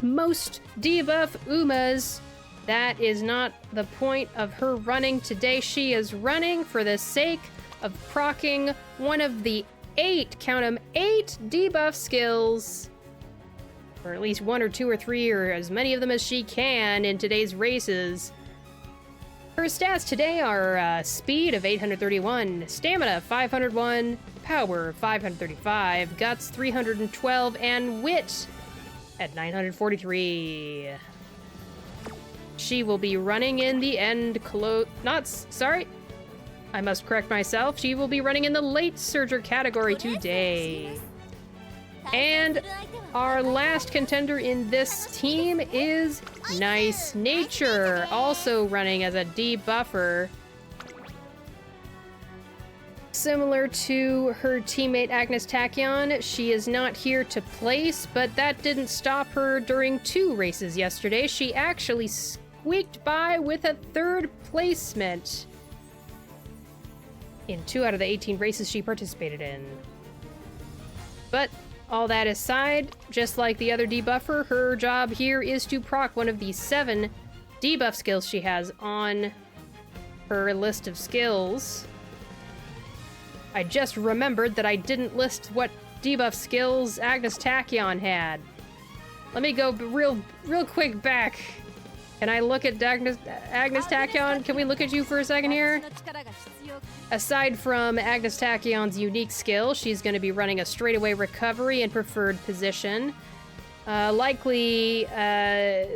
most debuff Umas, that is not the point of her running today. She is running for the sake of proccing one of the 8, count 'em, 8 debuff skills, or at least 1 or 2 or 3 or as many of them as she can in today's races. Her stats today are speed of 831, stamina 501, power 535, guts 312, and wit at 943. She will be running in the I must correct myself. She will be running in the late surger category today. And our last contender in this team is Nice Nature, also running as a debuffer. Similar to her teammate Agnes Tachyon, she is not here to place, but that didn't stop her during 2 races yesterday. She actually squeaked by with a 3rd placement in 2 out of the 18 races she participated in. But all that aside, just like the other debuffer, her job here is to proc one of the 7 debuff skills she has on her list of skills. I just remembered that I didn't list what debuff skills Agnes Tachyon had. Let me go real quick back. Can I look at Agnes Tachyon? Can we look at you for a second here? Aside from Agnes Tachyon's unique skill, she's going to be running a straightaway recovery in preferred position. likely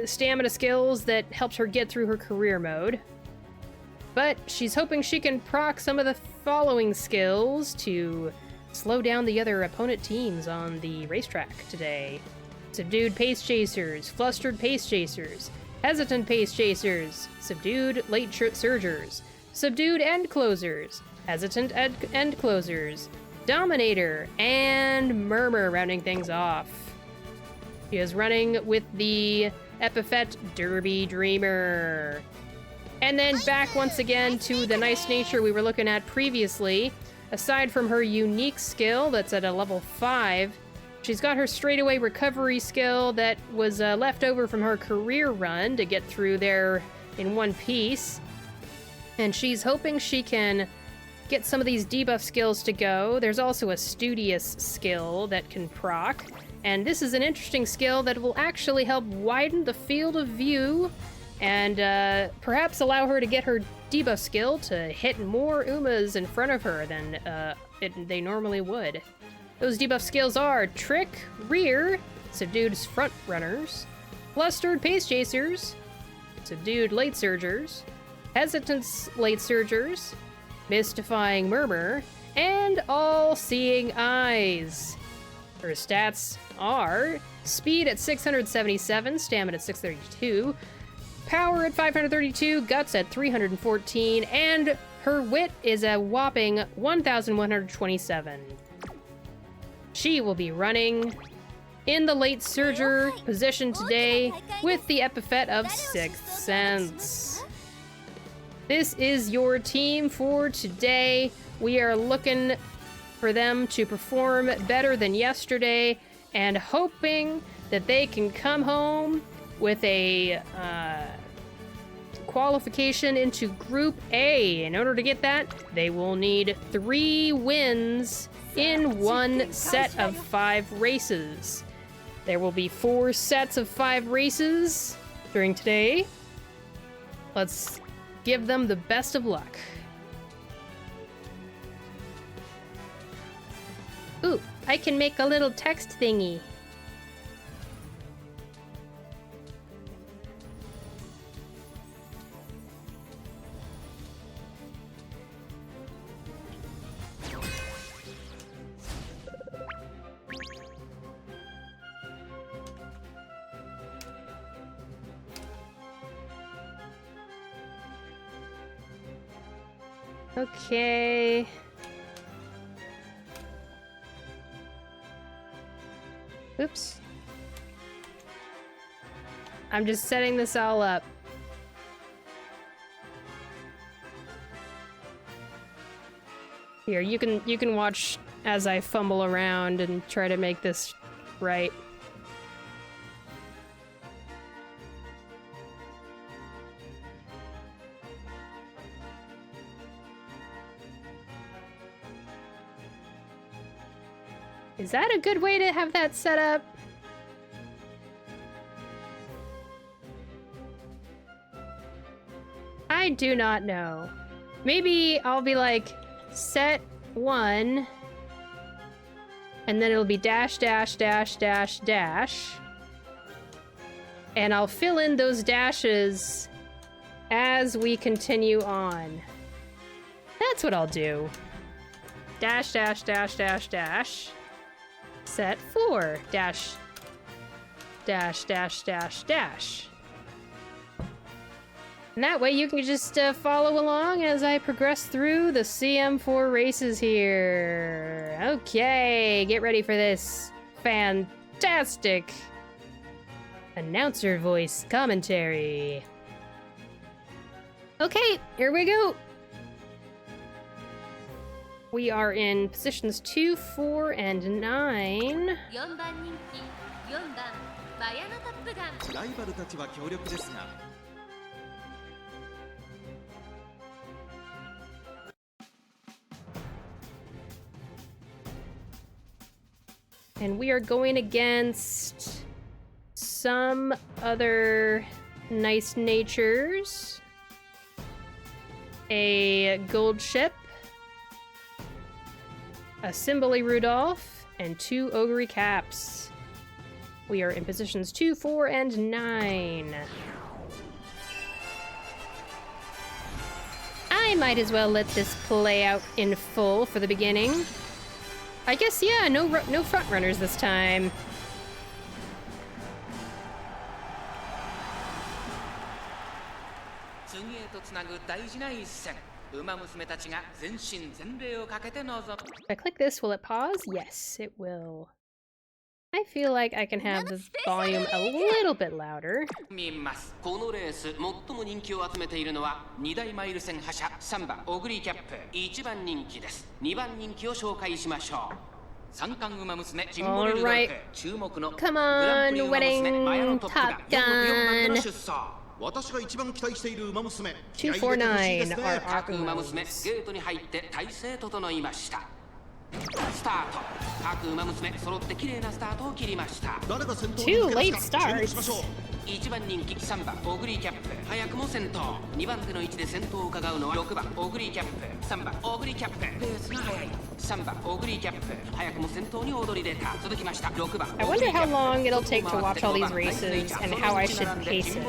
stamina skills that helps her get through her career mode. But she's hoping she can proc some of the following skills to slow down the other opponent teams on the racetrack today. Subdued pace chasers, flustered pace chasers, hesitant pace chasers, subdued late surgers, subdued end closers, hesitant end closers, dominator, and murmur rounding things off. She is running with the epithet Derby Dreamer. And then back once again to the nice nature we were looking at previously. Aside from her unique skill that's at a level 5, she's got her straightaway recovery skill that was left over from her career run to get through there in one piece. And she's hoping she can get some of these debuff skills to go. There's also a studious skill that can proc. And this is an interesting skill that will actually help widen the field of view and perhaps allow her to get her debuff skill to hit more Umas in front of her than they normally would. Those debuff skills are Trick, Rear, Subdued Front Runners, Flustered Pace Chasers, Subdued Late Surgers, Hesitant Late Surgers, Mystifying Murmur, and All-Seeing Eyes. Her stats are Speed at 677, Stamina at 632, Power at 532, Guts at 314, and her Wit is a whopping 1,127. She will be running in the late surger position today with the epithet of Sixth Sense. This is your team for today. We are looking for them to perform better than yesterday and hoping that they can come home with a qualification into Group A. In order to get that, they will need 3 wins in one set of 5 races. There will be 4 sets of 5 races during today. Let's give them the best of luck. Ooh, I can make a little text thingy. Okay. Oops. I'm just setting this all up. Here, you can watch as I fumble around and try to make this right. Is that a good way to have that set up? I do not know. Maybe I'll be like, set 1, and then it'll be dash, dash, dash, dash, dash. And I'll fill in those dashes as we continue on. That's what I'll do. Dash, dash, dash, dash, dash. Set 4, dash, dash, dash, dash, dash. And that way you can just follow along as I progress through the CM4 races here. Okay, get ready for this fantastic announcer voice commentary. Okay, here we go. We are in positions 2, 4, and 9. ライバルたちは強力ですが And we are going against some other nice natures. A gold ship, a Symbole Rudolph, and 2 Ogre Caps. We are in positions 2, 4, and 9. I might as well let this play out in full for the beginning. I guess, yeah, no front runners this time. 次へとつなぐ大事な一戦。馬娘たちが全身全霊をかけて臨む。 If I click this, will it pause? Yes, it will. I feel like I can have the volume a little bit louder. 見ます。このレース、最も人気を集めているのは2大マイル戦覇者3番オグリーキャップ。1番人気です。2番人気を紹介しましょう。三冠馬娘ジンボリルドルフ、注目のグランプリ馬娘マヤノトップガン4番での出走。 私が一番期待している馬娘。249 are 各馬娘ゲートに入って体勢整いました。スタート。各馬娘揃って綺麗なスタートを切りました。 Two late starts. 1番人気3番オグリーキャップ早くも先頭。2番手の位置で先頭を伺うのは6番オグリーキャップ3番オグリーキャップ。ペースが速い。3番オグリーキャップ早くも先頭に躍り出た。続きました6番。 I wonder how long it'll take to watch all these races and how I should pace it.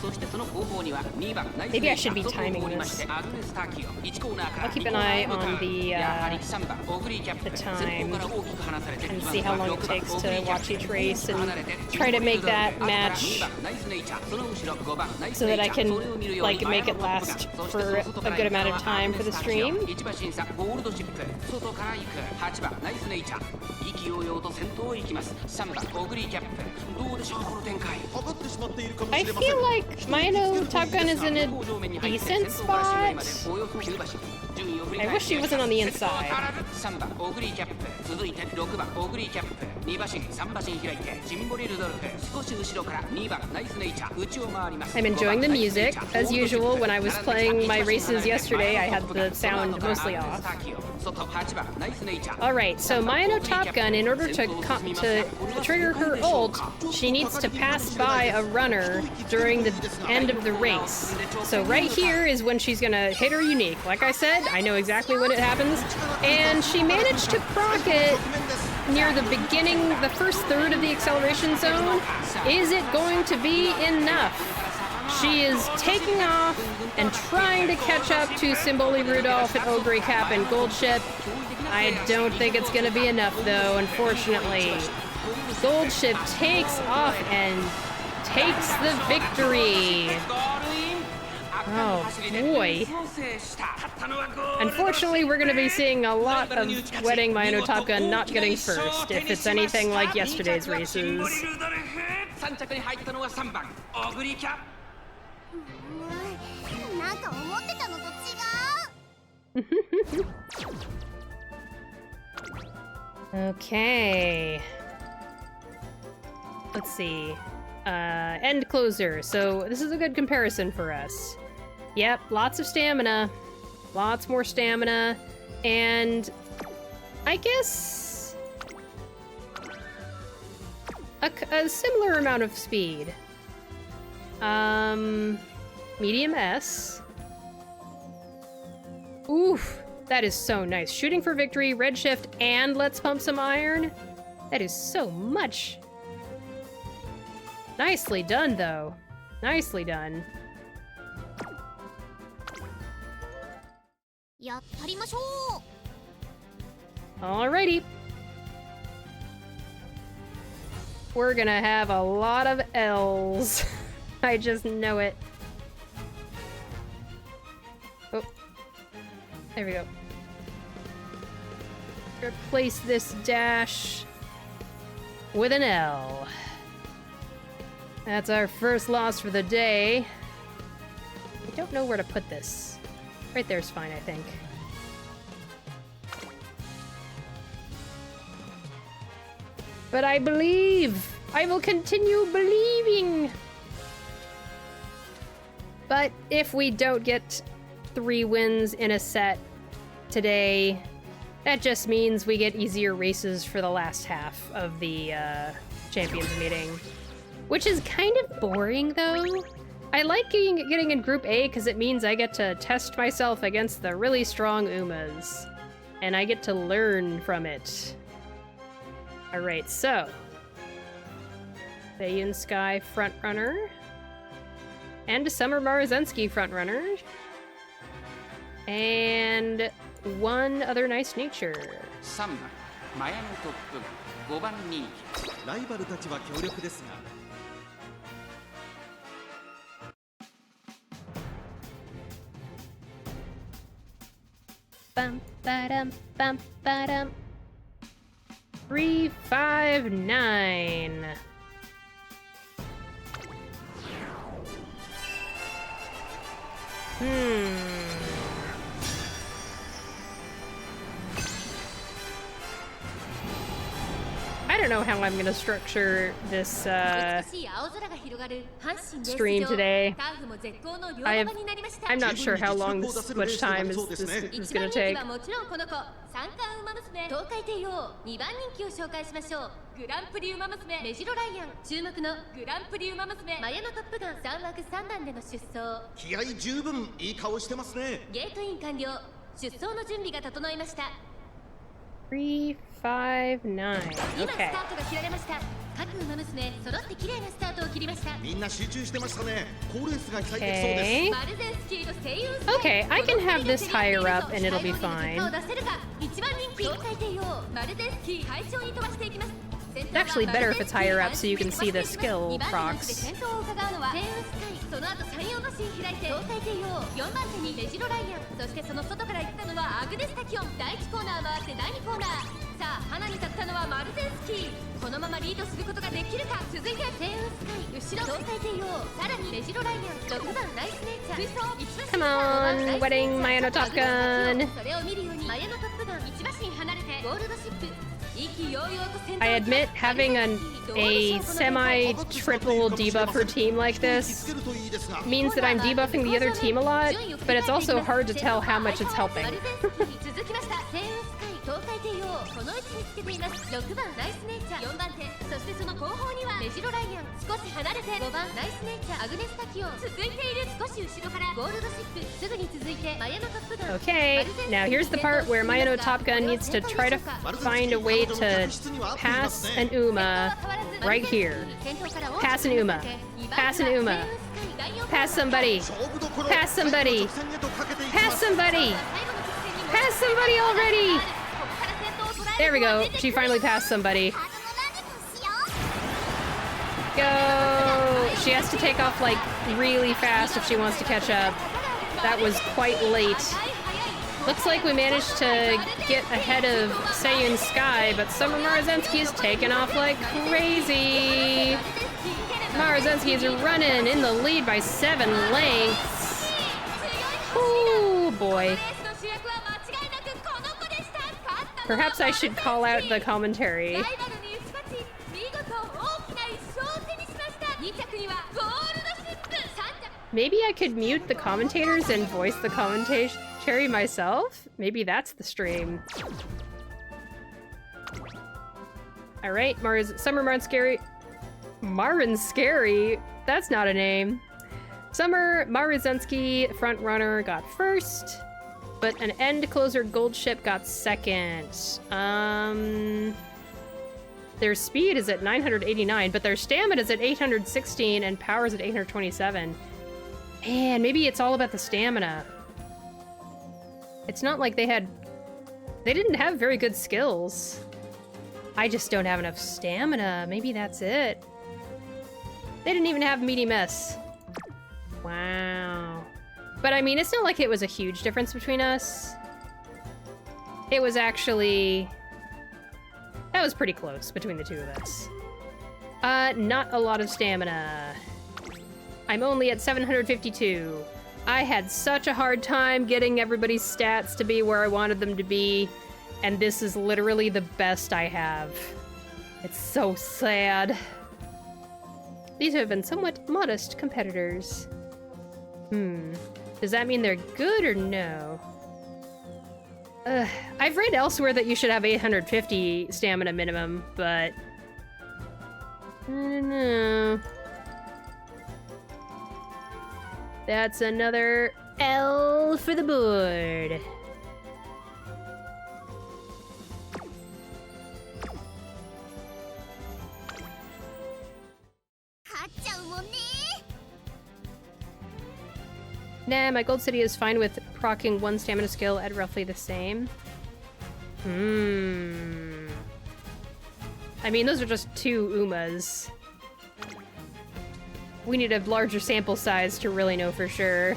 そしてその後方には2番 Maybe I should be timing this. I'll keep an eye on the time and see how long it takes to watch each race and try to make that match so that I can like make it last for a good amount of time for the stream. 8番ナイスネイチャー意気揚々と先頭を行きます3番オグリーキャップどうでしょうこの展開 I feel like Mayano Top Gun is in a decent spot. I wish she wasn't on the inside. 3番オグリーキャップ続いて6番オグリーキャップ2馬身3馬身開いてジンボリルドルフ少し後ろから2番ナイスネイチャー内を回ります I'm enjoying the music. As usual, when I was playing my races yesterday, I had the sound mostly off. Alright, so Mayano Top Gun, in order to trigger her ult, she needs to pass by a runner during the end of the race. So right here is when she's gonna hit her unique. Like I said, I know exactly when it happens. And she managed to proc it near the beginning, the first third of the acceleration zone. Is it going to be enough? She is taking off and trying to catch up to Symboli Rudolph and Ogre Cap and Gold Ship. I don't think it's gonna be enough though, unfortunately. Gold Ship takes off and takes the victory. Oh boy. Unfortunately, we're gonna be seeing a lot of Wedding Mayano Top Gun not getting first, if it's anything like yesterday's races. Okay. Let's see. End closer. So this is a good comparison for us. Yep, lots of stamina. Lots more stamina. And I guess a similar amount of speed. Medium S. Oof, that is so nice. Shooting for victory, red shift, and let's pump some iron. That is so much. Nicely done, though. Nicely done. Alrighty. We're gonna have a lot of L's. I just know it. Oh. There we go. Replace this dash with an L. That's our first loss for the day. I don't know where to put this. Right there's fine, I think. But I believe! I will continue believing! But if we don't get 3 wins in a set today, that just means we get easier races for the last half of the Champions meeting. Which is kind of boring, though. I like getting in Group A because it means I get to test myself against the really strong Umas. And I get to learn from it. Alright, so. Bayun Sky frontrunner. And Summer Marzensky frontrunner. And one other nice nature. 3番マヤノトップ5番人気ライバルたちは強力ですが Bum ba-dum bum ba-dum. 359. I don't know how I'm gonna structure this stream today. I'm not sure how long much time this is gonna take. 三冠馬娘東海帝王2番人気を紹介しましょう。グランプリ馬娘メジロライアン、注目のグランプリ馬娘マヤノトップガン3枠3番での出走。気合十分いい顔してますね。ゲートイン完了。出走の準備が整いました。359. 今ス Okay. タートが切られました。各馬娘揃って綺麗なスタートを切りました。みんな集中してましたね。好レースが期待できそうです。 Okay. マルゼンスキーとセイウンス Okay, I can have this higher up and it'll be fine. 1番人気東海帝王マルゼンスキー快調に飛ばしていきます。 It's actually better if it's higher up so you can see the skill 2番人気で procs. 先頭を伺うのはセイウンスカイ。その後山陽馬身開いて東海帝王4番手にメジロライアン、そしてその外から行ったのはアグネスタキオン。第1コーナー回って第2コーナー。さあ花に立ったのはマルゼンスキー。このままリードすることができるか。続いてセイウンスカイ、後ろ東海帝王、さらにメジロライアン、6番ナイスネイチャー、追走 Come on, Wedding Mayano Top Gun. それを見るようにマヤノトップガン1馬身離れてゴールドシップ。 I admit having a semi-triple debuffer team like this means that I'm debuffing the other team a lot, but it's also hard to tell how much it's helping. 東海帝王この位置につけています。6番ナイスネイチャー4番手、そしてその後方にはメジロライアン、少し離れて5番ナイスネイチャーアグネスタキオン、続いている少し後ろからゴールドシップ、すぐに続いてマヤノトップガン。 Okay, now here's the part where Mayano Top Gun needs to try to find a way to pass an Uma right here. Pass an Uma. Pass an Uma. Pass somebody. Pass somebody. Pass somebody. Pass somebody already. There we go. She finally passed somebody. Go! She has to take off like really fast if she wants to catch up. That was quite late. Looks like we managed to get ahead of Seiyun Sky, but Summer Marzensky is taking off like crazy. Marzensky is running in the lead by 7 lengths. Oh boy. Perhaps I should call out the commentary. Maybe I could mute the commentators and voice the commentary myself? Maybe that's the stream. Alright, Summer Marzensky. Scary? That's not a name. Summer Marzensky frontrunner got first. But an end closer gold ship got second. Their speed is at 989, but their stamina is at 816 and power is at 827. Man, maybe it's all about the stamina. It's not like they didn't have very good skills. I just don't have enough stamina. Maybe that's it. They didn't even have medium S. Wow. But I mean, it's not like it was a huge difference between us. It was actually... That was pretty close between the two of us. Not a lot of stamina. I'm only at 752. I had such a hard time getting everybody's stats to be where I wanted them to be, and this is literally the best I have. It's so sad. These have been somewhat modest competitors. Does that mean they're good or no? I've read elsewhere that you should have 850 stamina minimum, but... I don't know. That's another L for the board. Nah, my Gold City is fine with proccing one stamina skill at roughly the same. I mean, those are just 2 Umas. We need a larger sample size to really know for sure.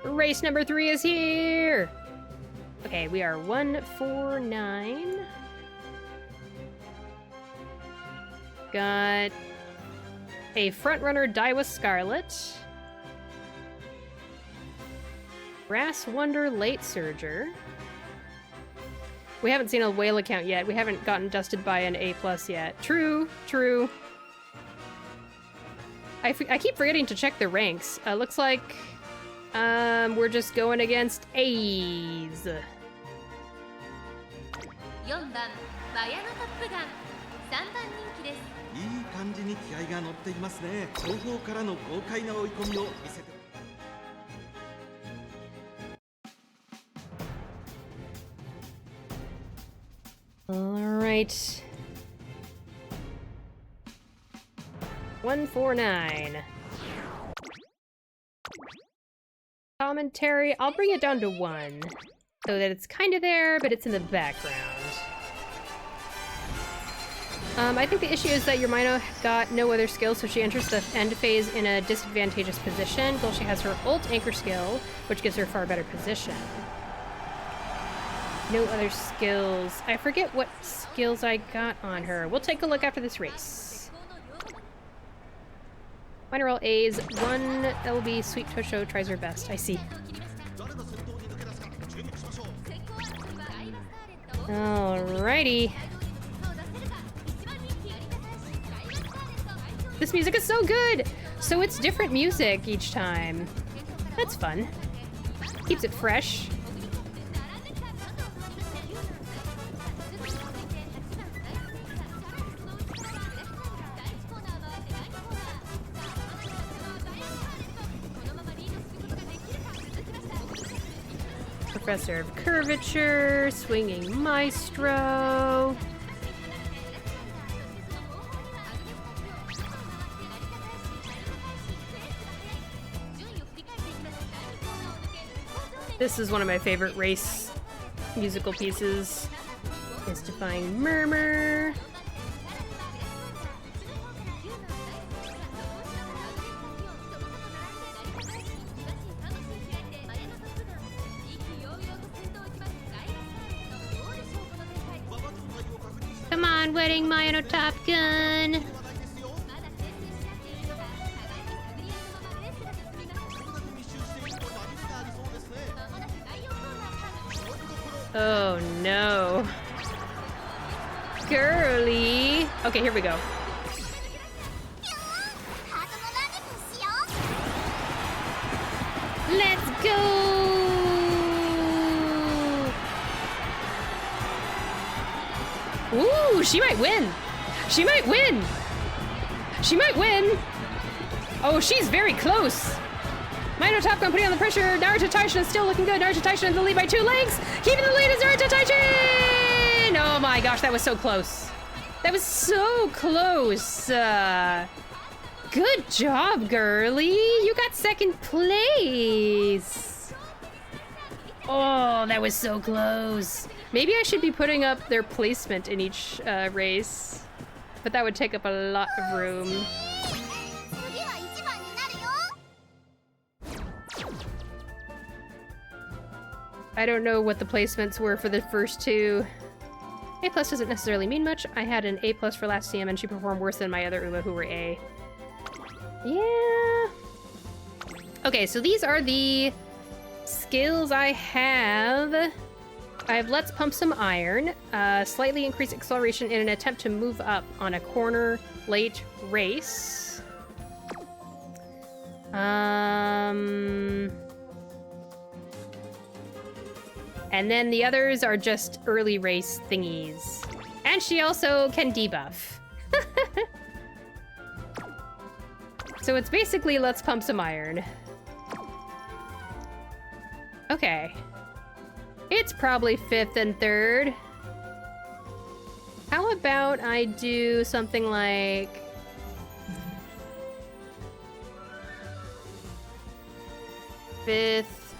Race number 3 is here! Okay, we are 149. Got a frontrunner Daiwa Scarlet. Brass Wonder Late Surger. We haven't seen a whale account yet. We haven't gotten dusted by an A+ yet. True, true. I keep forgetting to check the ranks. Looks like we're just going against A's. 4番マヤノトップガン3番人気です。いい感じに気合が乗っていますね。後方からの豪快な追い込みを見せて。Alright. 149. Commentary, I'll bring it down to 1. So that it's kind of there, but it's in the background. I think the issue is that your Mino got no other skills, so she enters the end phase in a disadvantageous position, while she has her ult anchor skill, which gives her far better position. No other skills. I forget what skills I got on her. We'll take a look after this race. Minor roll A's. 1 LB Sweet Tosho tries her best. I see. Alrighty. This music is so good! So it's different music each time. That's fun. Keeps it fresh. Professor of Curvature, Swinging Maestro. This is one of my favorite race musical pieces. Mystifying Murmur. Come on, Wedding Mayano Top Gun! Oh no. Girly! Okay, here we go. Let's go! Ooh, she might win! She might win! She might win! Oh, she's very close! Mayano Top Gun putting on the pressure. Naruto Taishin is still looking good. Naruto Taishin in the lead by 2 lengths. Keeping the lead is Naruto Taishin! Oh my gosh, that was so close. That was so close. Good job, girly. You got 2nd place. Oh, that was so close. Maybe I should be putting up their placement in each race. But that would take up a lot of room. I don't know what the placements were for the first 2. A+ doesn't necessarily mean much. I had an A+ for last CM and she performed worse than my other Uma who were A. Yeah. Okay, so these are the skills I have. I have Let's Pump Some Iron. Slightly increase acceleration in an attempt to move up on a corner late race. And then the others are just early race thingies. And she also can debuff. So it's basically Let's Pump Some Iron. Okay. It's probably 5th and 3rd. How about I do something like... fifth,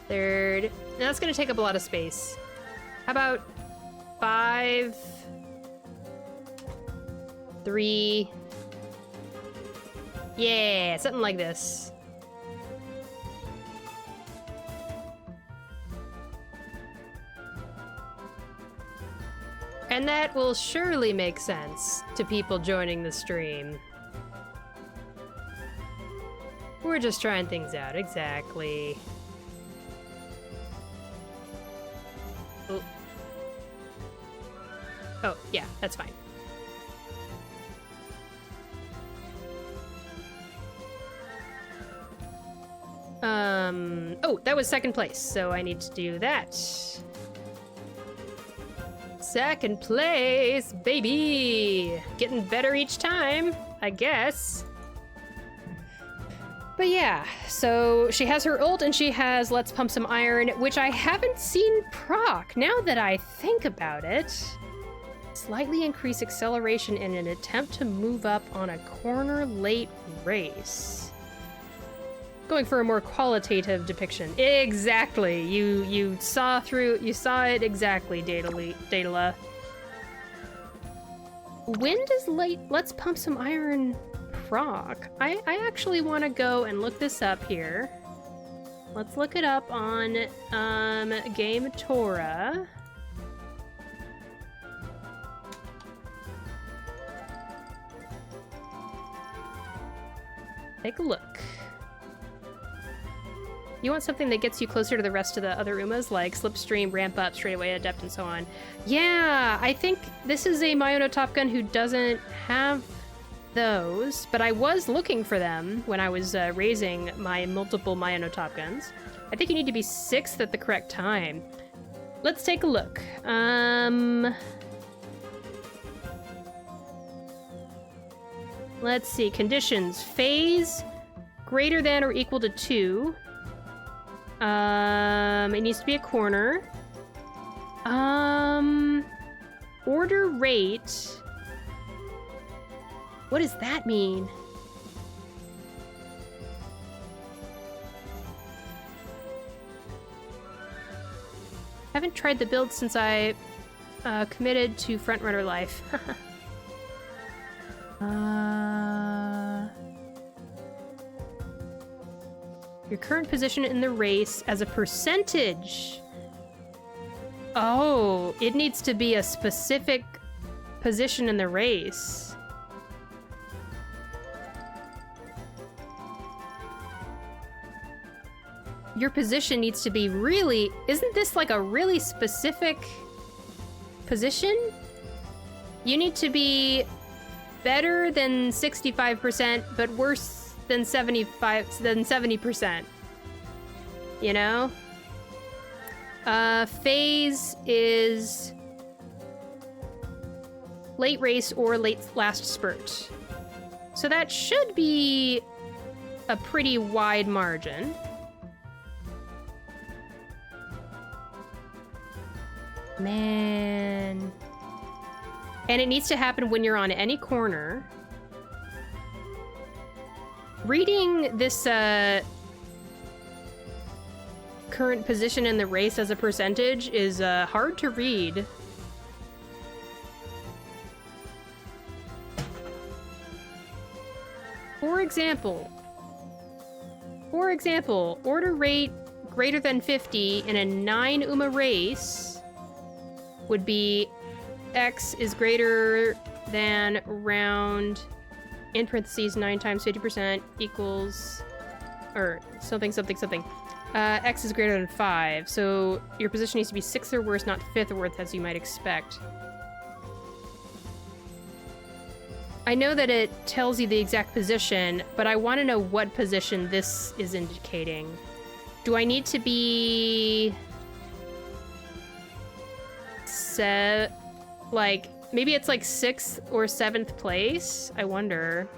third... Now that's gonna take up a lot of space. How about 5, 3... Yeah, something like this. And that will surely make sense to people joining the stream. We're just trying things out, exactly. Oh. Oh, yeah, that's fine. Oh, that was second place, so I need to do that. Second place, baby! Getting better each time, I guess. But yeah, so she has her ult and she has Let's Pump Some Iron, which I haven't seen proc, now that I think about it. Slightly increase acceleration in an attempt to move up on a corner late race. Going for a more qualitative depiction. Exactly. You saw it exactly, Datala. When does Let's Pump Some Iron proc? I actually want to go and look this up here. Let's look it up on Game Torah. Take a look. You want something that gets you closer to the rest of the other Umas, like Slipstream, Ramp Up, Straightaway, Adept, and so on. Yeah, I think this is a Mayano Top Gun who doesn't have those, but I was looking for them when I was raising my multiple Mayano Top Guns. I think you need to be 6th at the correct time. Let's take a look. Let's see, conditions. Phase greater than or equal to 2. It needs to be a corner. Order rate. What does that mean? Haven't tried the build since I committed to frontrunner life. Your current position in the race as a percentage. Oh, it needs to be a specific position in the race. Your position needs to be really... Isn't this like a really specific position? You need to be better than 65%, but worse than 70%. You know? Phase is late race or late last spurt. So that should be a pretty wide margin. Man. And it needs to happen when you're on any corner. Reading this current position in the race as a percentage is hard to read. For example, order rate greater than 50 in a 9 Uma race would be X is greater than round in parentheses 9 times 50% equals, or something. X is greater than 5, so your position needs to be 6th or worse, not 5th or worse, as you might expect. I know that it tells you the exact position, but I want to know what position this is indicating. Do I need to be... like, maybe it's like 6th or 7th place? I wonder.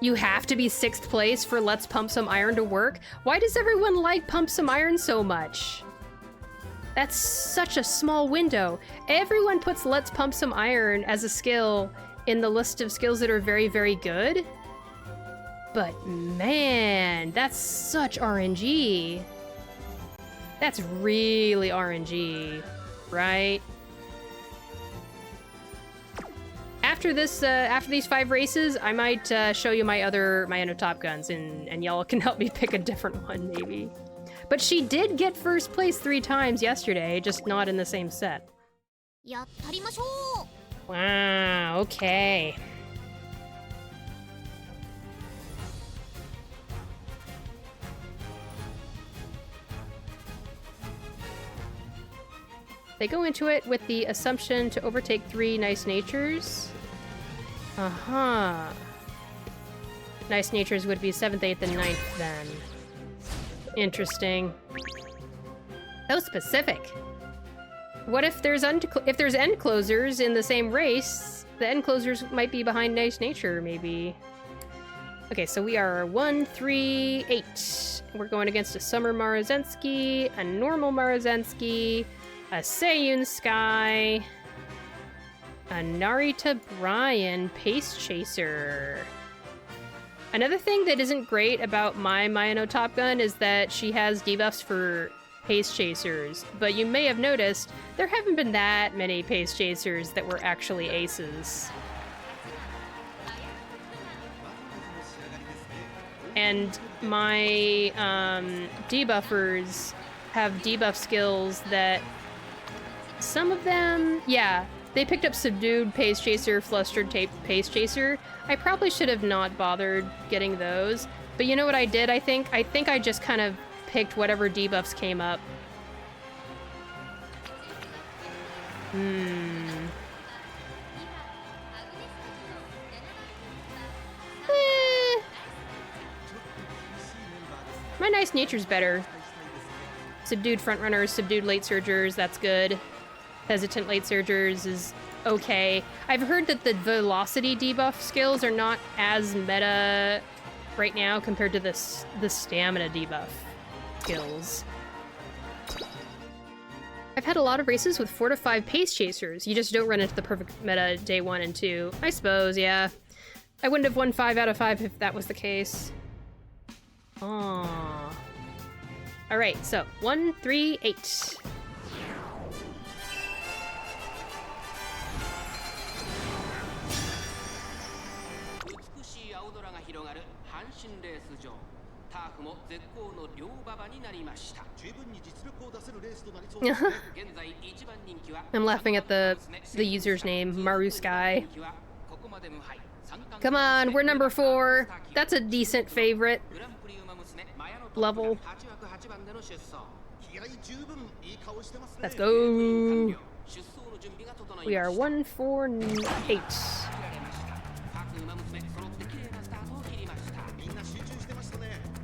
You have to be 6th place for Let's Pump Some Iron to work? Why does everyone like Pump Some Iron so much? That's such a small window. Everyone puts Let's Pump Some Iron as a skill in the list of skills that are very, very good. But man, that's such RNG. That's really RNG, right? After this, after these 5 races, I might show you my other Mayano Top Guns, and y'all can help me pick a different one, maybe. But she did get first place 3 times yesterday, just not in the same set. Wow, okay. They go into it with the assumption to overtake 3 nice natures. Uh-huh. Nice natures would be 7th, 8th, and 9th then. Interesting. So specific. What if there's end closers in the same race? The end closers might be behind nice nature, maybe. Okay, so we are 1, 3, 8. We're going against a Summer Marazensky, a normal Marazensky, a Seiyun Sky, a Narita Brian Pace Chaser. Another thing that isn't great about my Mayano Top Gun is that she has debuffs for Pace Chasers, but you may have noticed there haven't been that many Pace Chasers that were actually aces. And my debuffers have debuff skills that some of them, yeah, they picked up Subdued Pace Chaser, Flustered Pace Chaser. I probably should have not bothered getting those, but you know what I did, I think? I think I just kind of picked whatever debuffs came up. My nice nature's better. Subdued frontrunners, subdued late surgers, that's good. Hesitant late surgers is okay. I've heard that the velocity debuff skills are not as meta right now compared to the stamina debuff skills. I've had a lot of races with 4 to 5 pace chasers. You just don't run into the perfect meta day 1 and 2. I suppose, yeah. I wouldn't have won 5 out of 5 if that was the case. Aww. Alright, so 1, 3, 8. I'm laughing at the user's name, Maru Sky. Come on, we're number 4. That's a decent favorite level. Let's go. We are 1, 4, 8.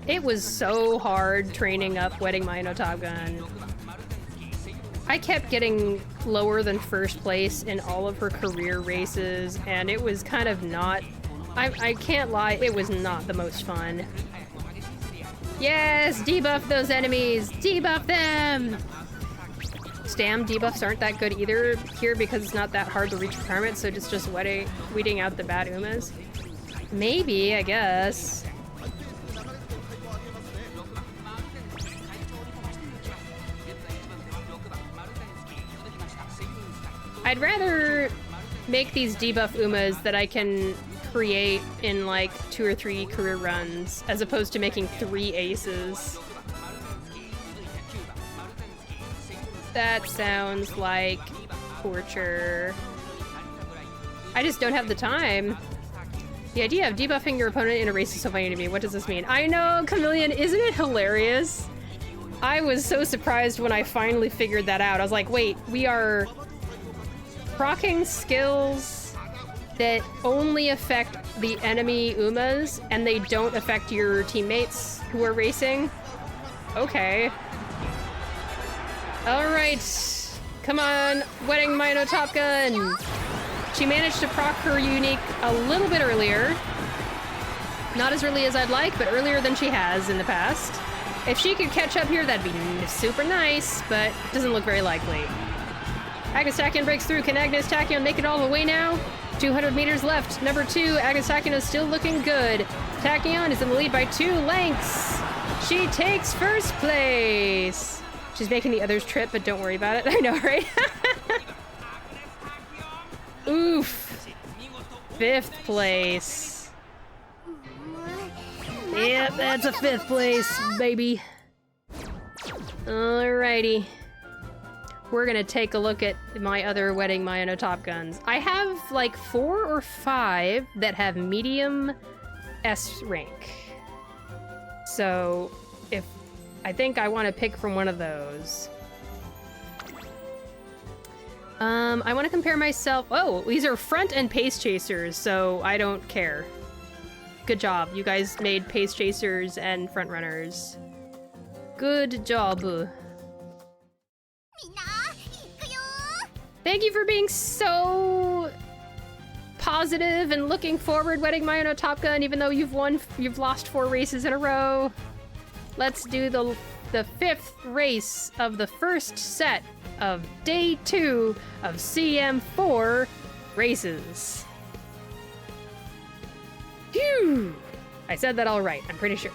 It was so hard training up Wedding Mayano Top Gun. I kept getting lower than first place in all of her career races, and it was kind of not... I can't lie, it was not the most fun. Yes! Debuff those enemies! Debuff them! Stam debuffs aren't that good either here because it's not that hard to reach requirements, so it's just weeding out the bad Umas. Maybe, I guess. I'd rather make these debuff Umas that I can create in like 2 or 3 career runs, as opposed to making 3 aces. That sounds like torture. I just don't have the time. The idea of debuffing your opponent in a race is so funny to me. What does this mean? I know, Chameleon, isn't it hilarious? I was so surprised when I finally figured that out. I was like, wait, we are proccing skills that only affect the enemy Umas, and they don't affect your teammates who are racing? Okay. Alright. Come on, Wedding Mayano Top Gun! She managed to proc her unique a little bit earlier. Not as early as I'd like, but earlier than she has in the past. If she could catch up here, that'd be super nice, but doesn't look very likely. Agnes Tachyon breaks through. Can Agnes Tachyon make it all the way now? 200 meters left. Number 2, Agnes Tachyon is still looking good. Tachyon is in the lead by 2 lengths. She takes first place. She's making the others trip, but don't worry about it. I know, right? Oof. 5th place. Yep, that's a 5th place, baby. Alrighty. We're gonna take a look at my other Wedding Mayano Top Guns. I have like 4 or 5 that have medium S rank. So if I think I want to pick from one of those. I want to compare myself. Oh, these are front and pace chasers, so I don't care. Good job. You guys made pace chasers and front runners. Good job. Thank you for being so positive and looking forward, Wedding Mayano Top Gun, even though you've lost 4 races in a row. Let's do the 5th race of the first set of day 2 of CM4 races. Phew! I said that all right, I'm pretty sure.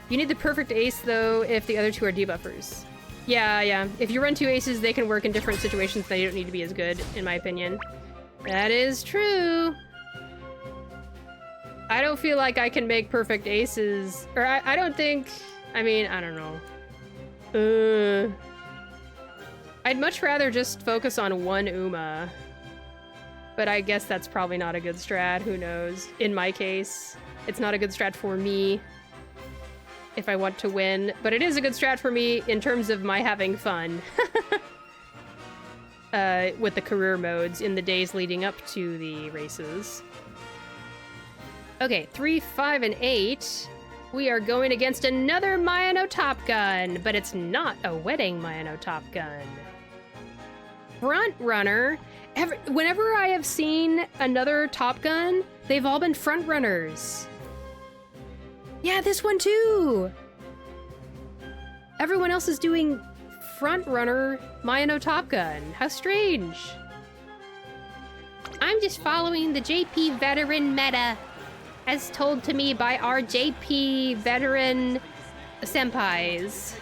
You need the perfect ace, though, if the other 2 are debuffers. Yeah. If you run 2 aces, they can work in different situations. They don't need to be as good, in my opinion. That is true. I don't feel like I can make perfect aces. Or I don't think... I mean, I don't know. I'd much rather just focus on one Uma. But I guess that's probably not a good strat. Who knows? In my case, it's not a good strat for me if I want to win. But it is a good strat for me in terms of my having fun. With the career modes in the days leading up to the races. Okay, 3, 5, and 8. We are going against another Mayano Top Gun, but it's not a Wedding Mayano Top Gun. Front runner. Whenever I have seen another Top Gun, they've all been front runners. Yeah, this one too. Everyone else is doing front runner Mayano Top Gun. How strange. I'm just following the JP veteran meta, as told to me by our JP veteran senpais.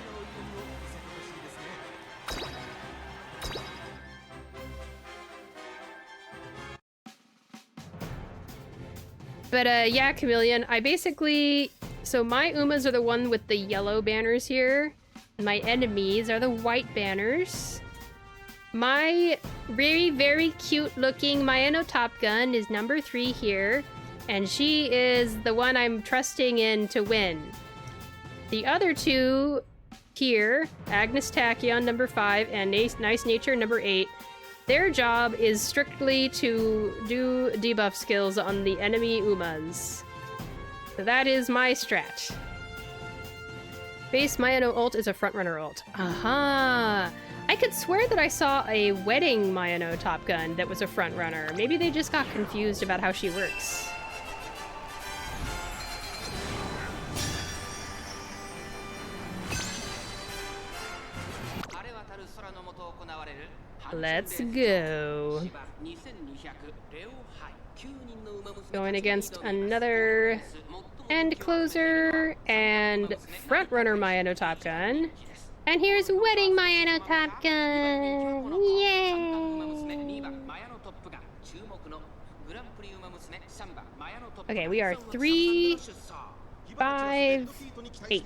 But yeah, Chameleon, I basically... So my Umas are the one with the yellow banners here. My enemies are the white banners. My very, very cute looking Mayano Top Gun is number 3 here. And she is the one I'm trusting in to win. The other 2 here, Agnes Tachyon, number 5, and Nice Nature, number 8, their job is strictly to do debuff skills on the enemy Umas. So that is my strat. Base Mayano ult is a frontrunner ult. Aha! I could swear that I saw a Wedding Mayano Top Gun that was a frontrunner. Maybe they just got confused about how she works. Let's go. Going against another end closer and front runner Mayano Top Gun. And here's Wedding Mayano Top Gun. Yay! Okay, we are 3, 5, 8.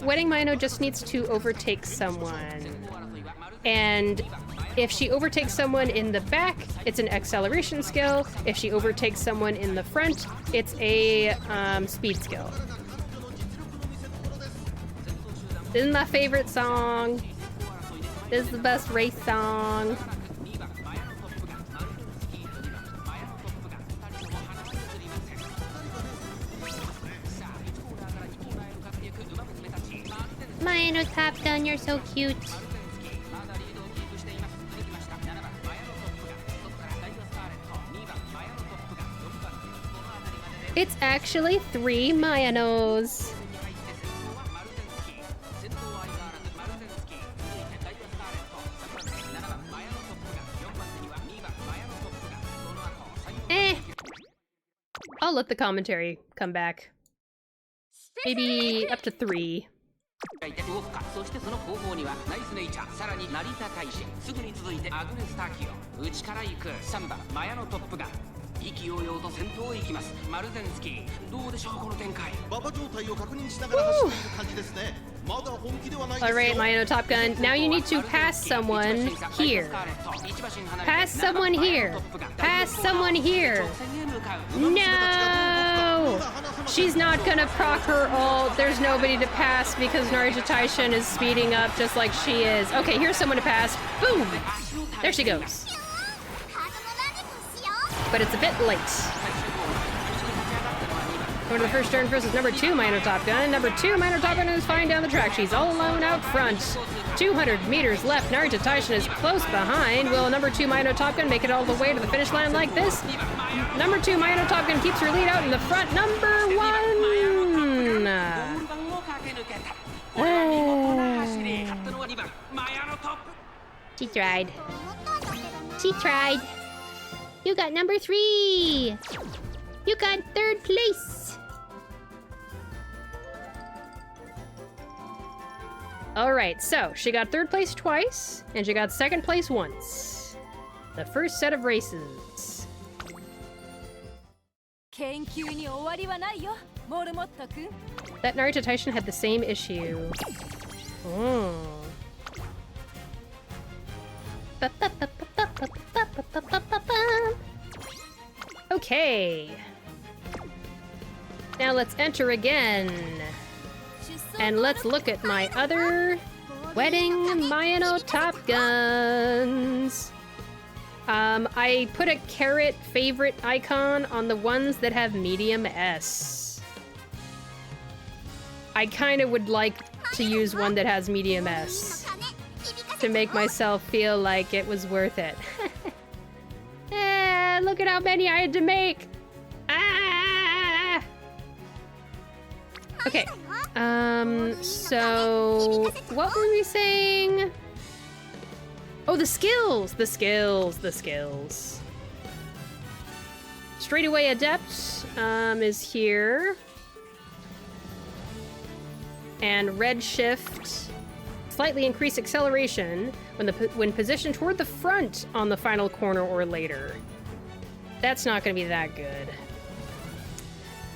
Wedding Mayano just needs to overtake someone. And if she overtakes someone in the back, it's an acceleration skill. If she overtakes someone in the front, it's a speed skill. This is my favorite song. This is the best race song. Mayano Top Gun, you're so cute. It's actually 3 Mayanos. Eh. I'll let the commentary come back. Maybe up to 3. そしてその後方にはナイスネイチャー、さらに成田大使、すぐに続いてアグネス・ターキオ、内から行く3番マヤノトップガン、意気揚々と先頭へ行きますマルゼンスキー。どうでしょうこの展開。馬場状態を確認しながら走っている感じですね。まだ本気ではないですよ。 Alright, Mayano Top Gun. Now you need to pass someone here. Pass someone here. Pass someone here. No! She's not gonna proc her ult. There's nobody to pass because Narita Taishin is speeding up just like she is. Okay, here's someone to pass. Boom! There she goes. But it's a bit late. Going to the first turn versus number 2 Mayano Top Gun. Number 2 Mayano Top Gun is flying down the track. She's all alone out front. 200 meters left. Narita Taishin is close behind. Will number 2 Mayano Top Gun make it all the way to the finish line like this? Number 2 Mayano Top Gun keeps her lead out in the front. Number 1! She tried. She tried. You got number 3! You got 3rd place! Alright, so she got 3rd place twice, and she got 2nd place once. The first set of races. That Narita Taishin had the same issue. Oh. Okay. Now let's enter again. And let's look at my other Wedding Mayano Top Guns. I put a carrot favorite icon on the ones that have medium S. I kind of would like to use one that has medium S to make myself feel like it was worth it. Look at how many I had to make. Ah! Okay. So what were we saying? Oh, the skills! The skills. Straightaway Adept is here. And Red Shift. Slightly increase acceleration when positioned toward the front on the final corner or later. That's not going to be that good.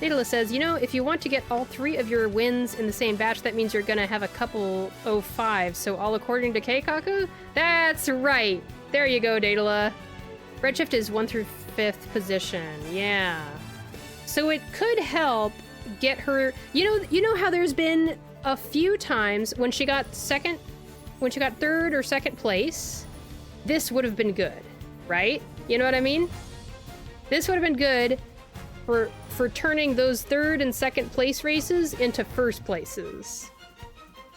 Daedalus says, you know, if you want to get all 3 of your wins in the same batch, that means you're going to have a couple 05, so all according to Keikaku? That's right! There you go, Daedala. Redshift is 1 through 5th position, yeah. So it could help get her... You know how there's been a few times when she got 3rd or 2nd place, this would have been good, right? You know what I mean? This would have been good for turning those 3rd and 2nd place races into 1st places,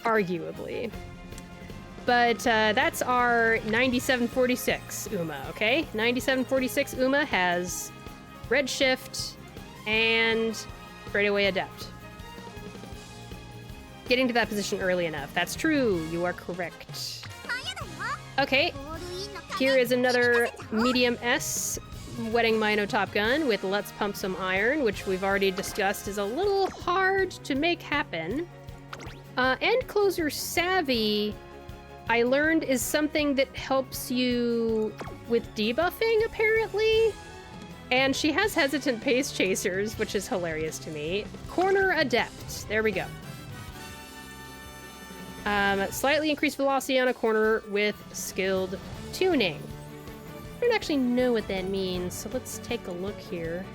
arguably. But that's our 9746 Uma, okay? 9746 Uma has Red Shift and Straightaway Adept. Getting to that position early enough. That's true. You are correct. Okay. Here is another medium S Wedding Mayano Top Gun with Let's Pump Some Iron, which we've already discussed is a little hard to make happen. End Closer Savvy, I learned, is something that helps you with debuffing, apparently. And she has Hesitant Pace Chasers, which is hilarious to me. Corner Adept. There we go. Slightly increased velocity on a corner with skilled tuning. I don't actually know what that means, so let's take a look here.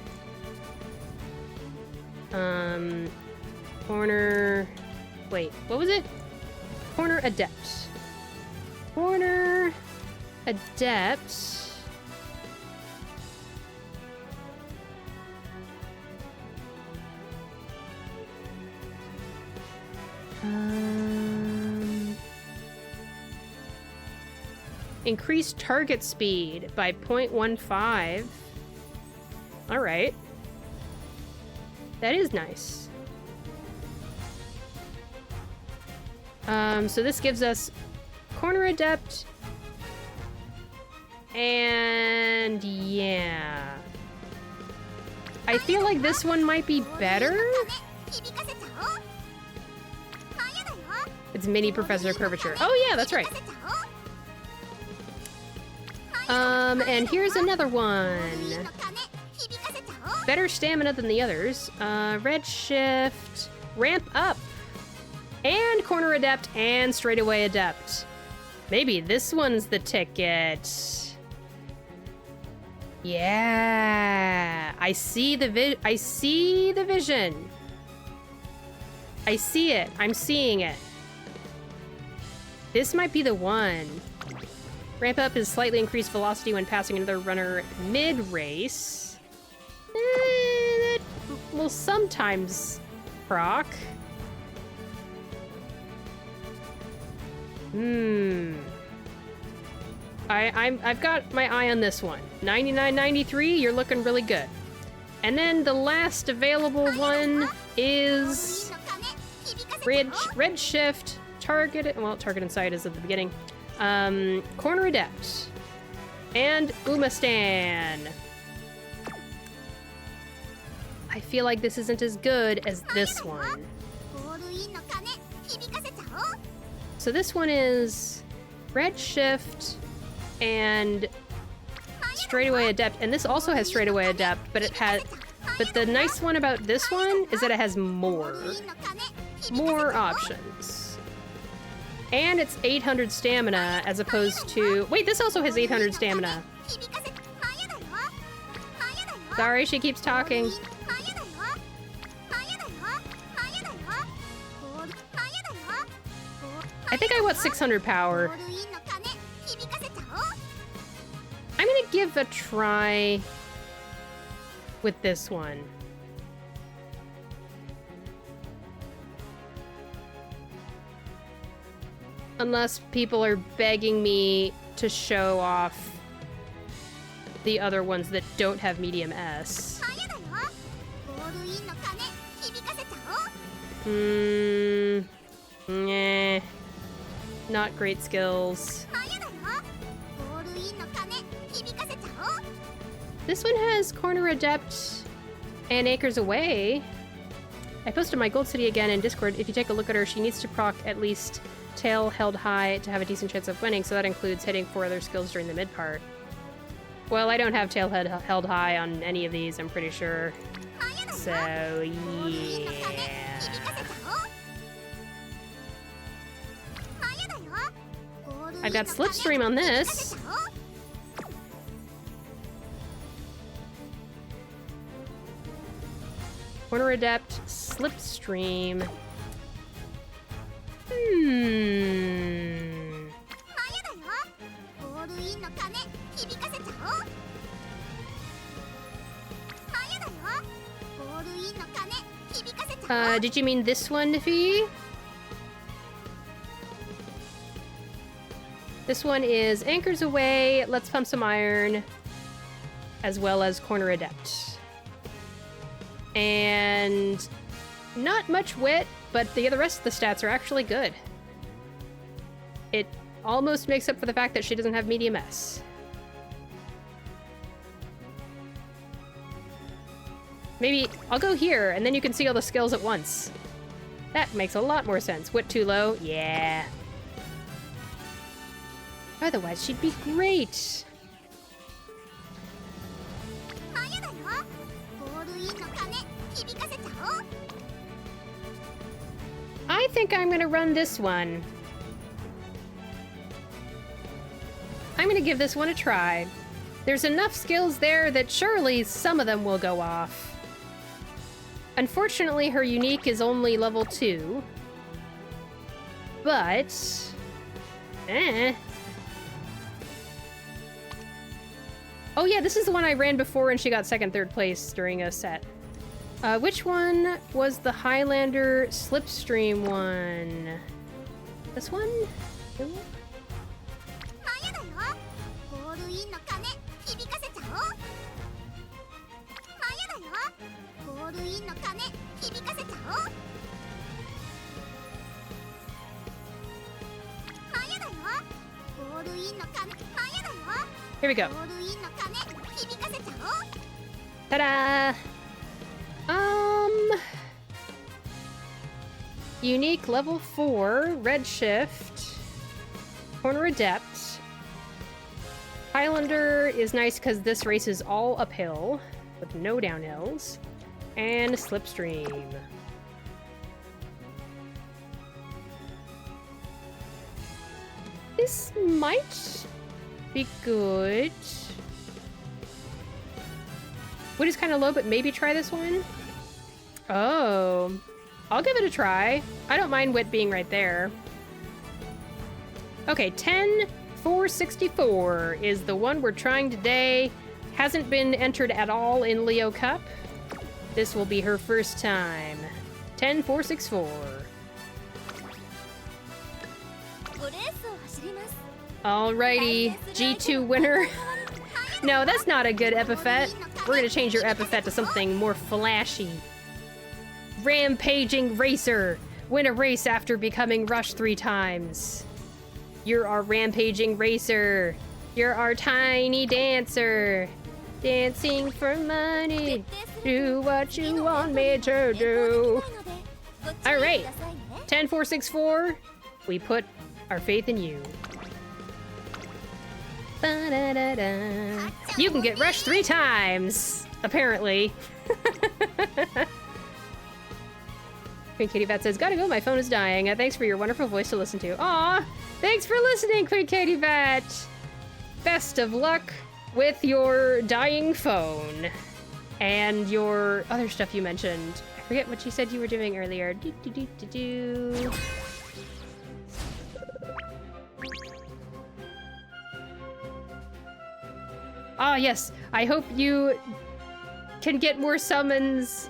Corner... Wait, what was it? Corner Adept. Corner Adept... Increase target speed by 0.15. Alright. That is nice. So this gives us Corner Adept. And yeah. I feel like this one might be better. It's Mini Professor Curvature. Oh yeah, that's right. And here's another one. Better stamina than the others. Red Shift, Ramp Up, and Corner Adept, and Straightaway Adept. Maybe this one's the ticket. Yeah, I see the vision. I see it. I'm seeing it. This might be the one. Ramp Up is slightly increased velocity when passing another runner mid-race. That will sometimes proc. I've got my eye on this one. 99.93, you're looking really good. And then the last available one is Red Shift, Target and Sight is at the beginning. Corner Adept, and Umastan. I feel like this isn't as good as this one. So this one is Red Shift and Straightaway Adept, and this also has Straightaway Adept, but the nice one about this one is that it has more options. And it's 800 stamina as opposed to... Wait, this also has 800 stamina. Sorry, she keeps talking. I think I want 600 power. I'm gonna give a try with this one. Unless people are begging me to show off the other ones that don't have medium S. Nah. Not great skills. This one has Corner Adept and Acres Away. I posted my Gold City again in Discord. If you take a look at her, she needs to proc at least Tail held high to have a decent chance of winning, so that includes hitting 4 other skills during the mid part. Well, I don't have Tail held high on any of these, I'm pretty sure. So, yeah. I've got Slipstream on this. Corner Adept, Slipstream. Did you mean this one, Niffy? This one is Anchors Away, Let's Pump Some Iron, as well as Corner Adept. And not much wit, but the rest of the stats are actually good. It almost makes up for the fact that she doesn't have medium S. Maybe I'll go here, and then you can see all the skills at once. That makes a lot more sense. Wit too low? Yeah. Otherwise, she'd be great. I think I'm gonna run this one. I'm gonna give this one a try. There's enough skills there that surely some of them will go off. Unfortunately, her unique is only level 2. But... Oh yeah, this is the one I ran before and she got 2nd, 3rd place during a set. Which one was the Highlander Slipstream one? This one? Here we go. Ta-da! Unique level 4, Red Shift, Corner Adept. Highlander is nice because this race is all uphill with no downhills. And Slipstream. This might be good. Wood is kind of low, but maybe try this one. Oh, I'll give it a try. I don't mind Wit being right there. Okay, 10,464 is the one we're trying today. Hasn't been entered at all in Leo Cup. This will be her first time. 10,464. Alrighty, G2 winner. No, that's not a good epithet. We're gonna change your epithet to something more flashy. Rampaging Racer. Win a race after becoming rushed 3 times. You're our Rampaging Racer. You're our tiny dancer. Dancing for money. Do what you want me to do. Alright. 10,464. We put our faith in you. Ba-da-da-da. You can get rushed 3 times, apparently. Queen Katie Vat says, gotta go, my phone is dying. Thanks for your wonderful voice to listen to. Aw, thanks for listening, Queen Katie Vat. Best of luck with your dying phone. And your other stuff you mentioned. I forget what you said you were doing earlier. Do. Ah, yes. I hope you can get more summons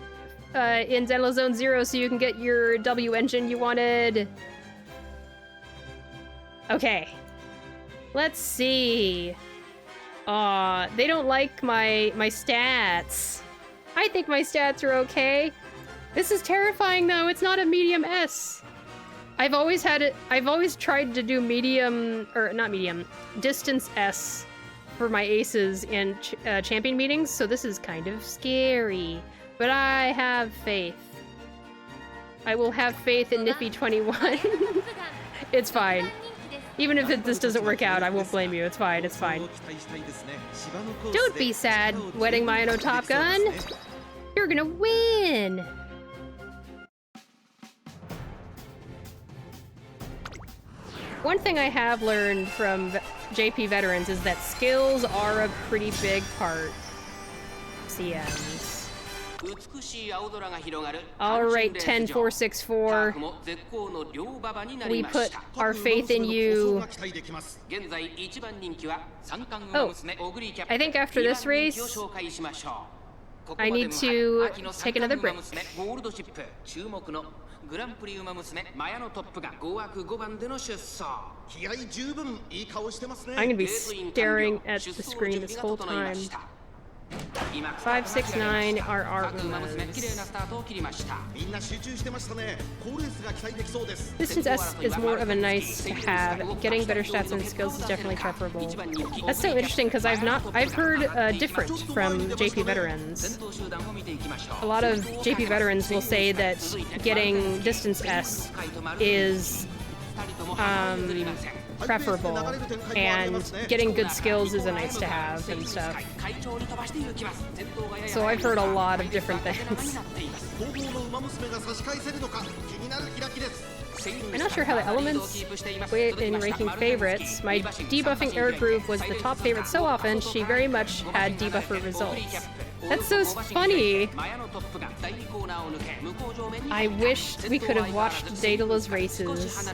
in Zenlo Zone 0 so you can get your W engine you wanted. Okay. Let's see. They don't like my stats. I think my stats are okay. This is terrifying though. It's not a medium S. I've always tried to do medium, or not medium, distance S for my aces in champion meetings, so this is kind of scary. But I have faith. I will have faith in Nippy21. It's fine. Even if this doesn't work out, I won't blame you. It's fine, it's fine. Don't be sad, Wedding Mayano Top Gun. You're gonna win! One thing I have learned from JP veterans is that skills are a pretty big part. CMs. Alright, 10,464. We put our faith in you. Oh, I think after this race, I need to take another break. I'm gonna be staring at the screen this whole time. 569 are our Umas. Distance S is more of a nice to have. Getting better stats and skills is definitely preferable. That's so interesting because I've heard different from JP veterans. A lot of JP veterans will say that getting distance S is preferable, and getting good skills is a nice to have and stuff. So I've heard a lot of different things. I'm not sure how the elements weigh in ranking favorites. My debuffing air groove was the top favorite so often, she very much had debuffer results. That's so funny. I wish we could have watched Daedalus races.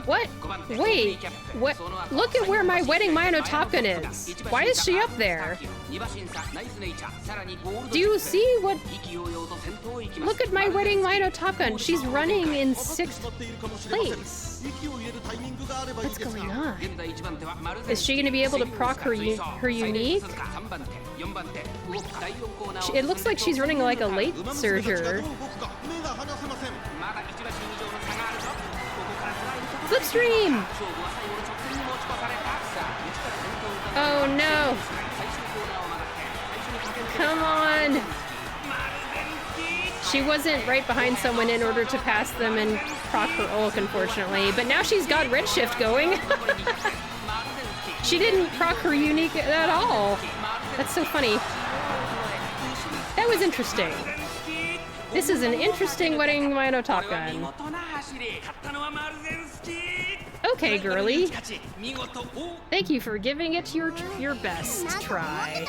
What? Wait. What? Look at where my Wedding Mayano Top Gun is. Why is she up there? Do you see what? Look at my Wedding Mayano Top Gun. She's running in 6th place. What's going on? Is she going to be able to proc her unique. It looks like she's running like a late surger. Slipstream! Oh no! Come on! She wasn't right behind someone in order to pass them and proc her ult, unfortunately. But now she's got Redshift going. She didn't proc her unique at all. That's so funny. That was interesting. This is an interesting Wedding Mayano Top Gun. Okay, girly. Thank you for giving it your best try.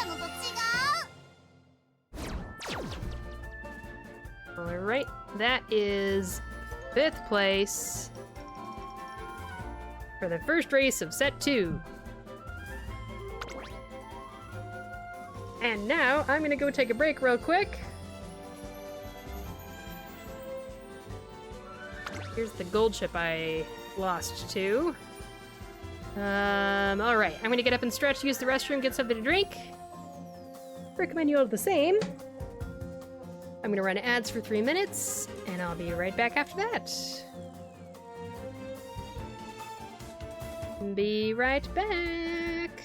Alright, that is 5th place for the first race of set 2. And now I'm gonna go take a break real quick. Here's the gold chip I lost to. Alright, I'm gonna get up and stretch, use the restroom, get something to drink. Recommend you all the same. I'm gonna run ads for 3 minutes, and I'll be right back after that. Be right back.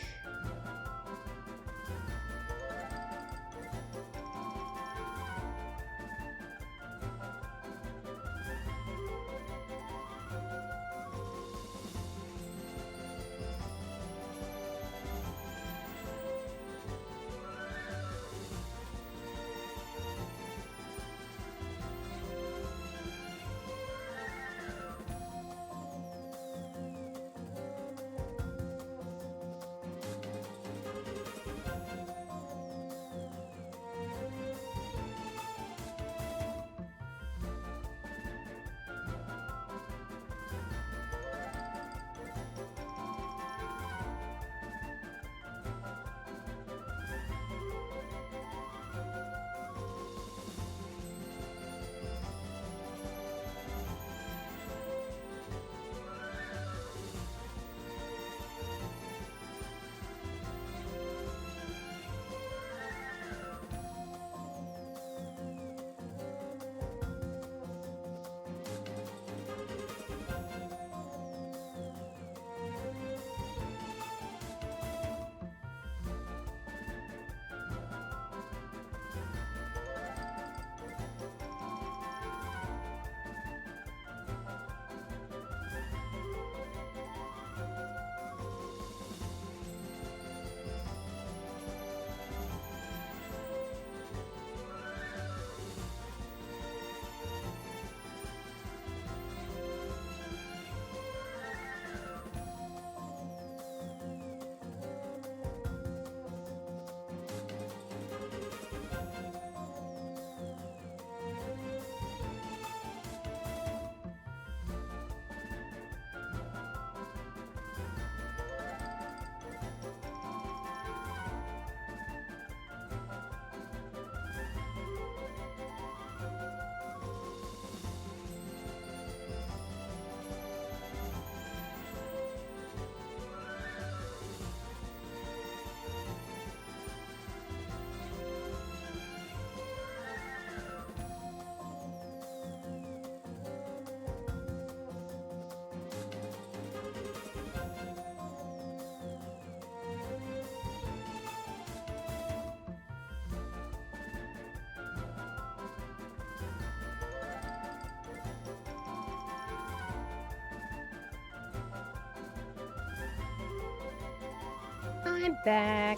I'm back.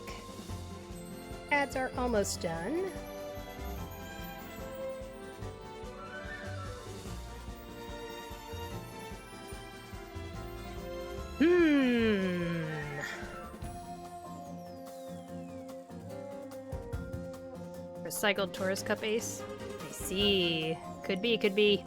Ads are almost done. Recycled Tourist Cup ace. I see. Could be, could be.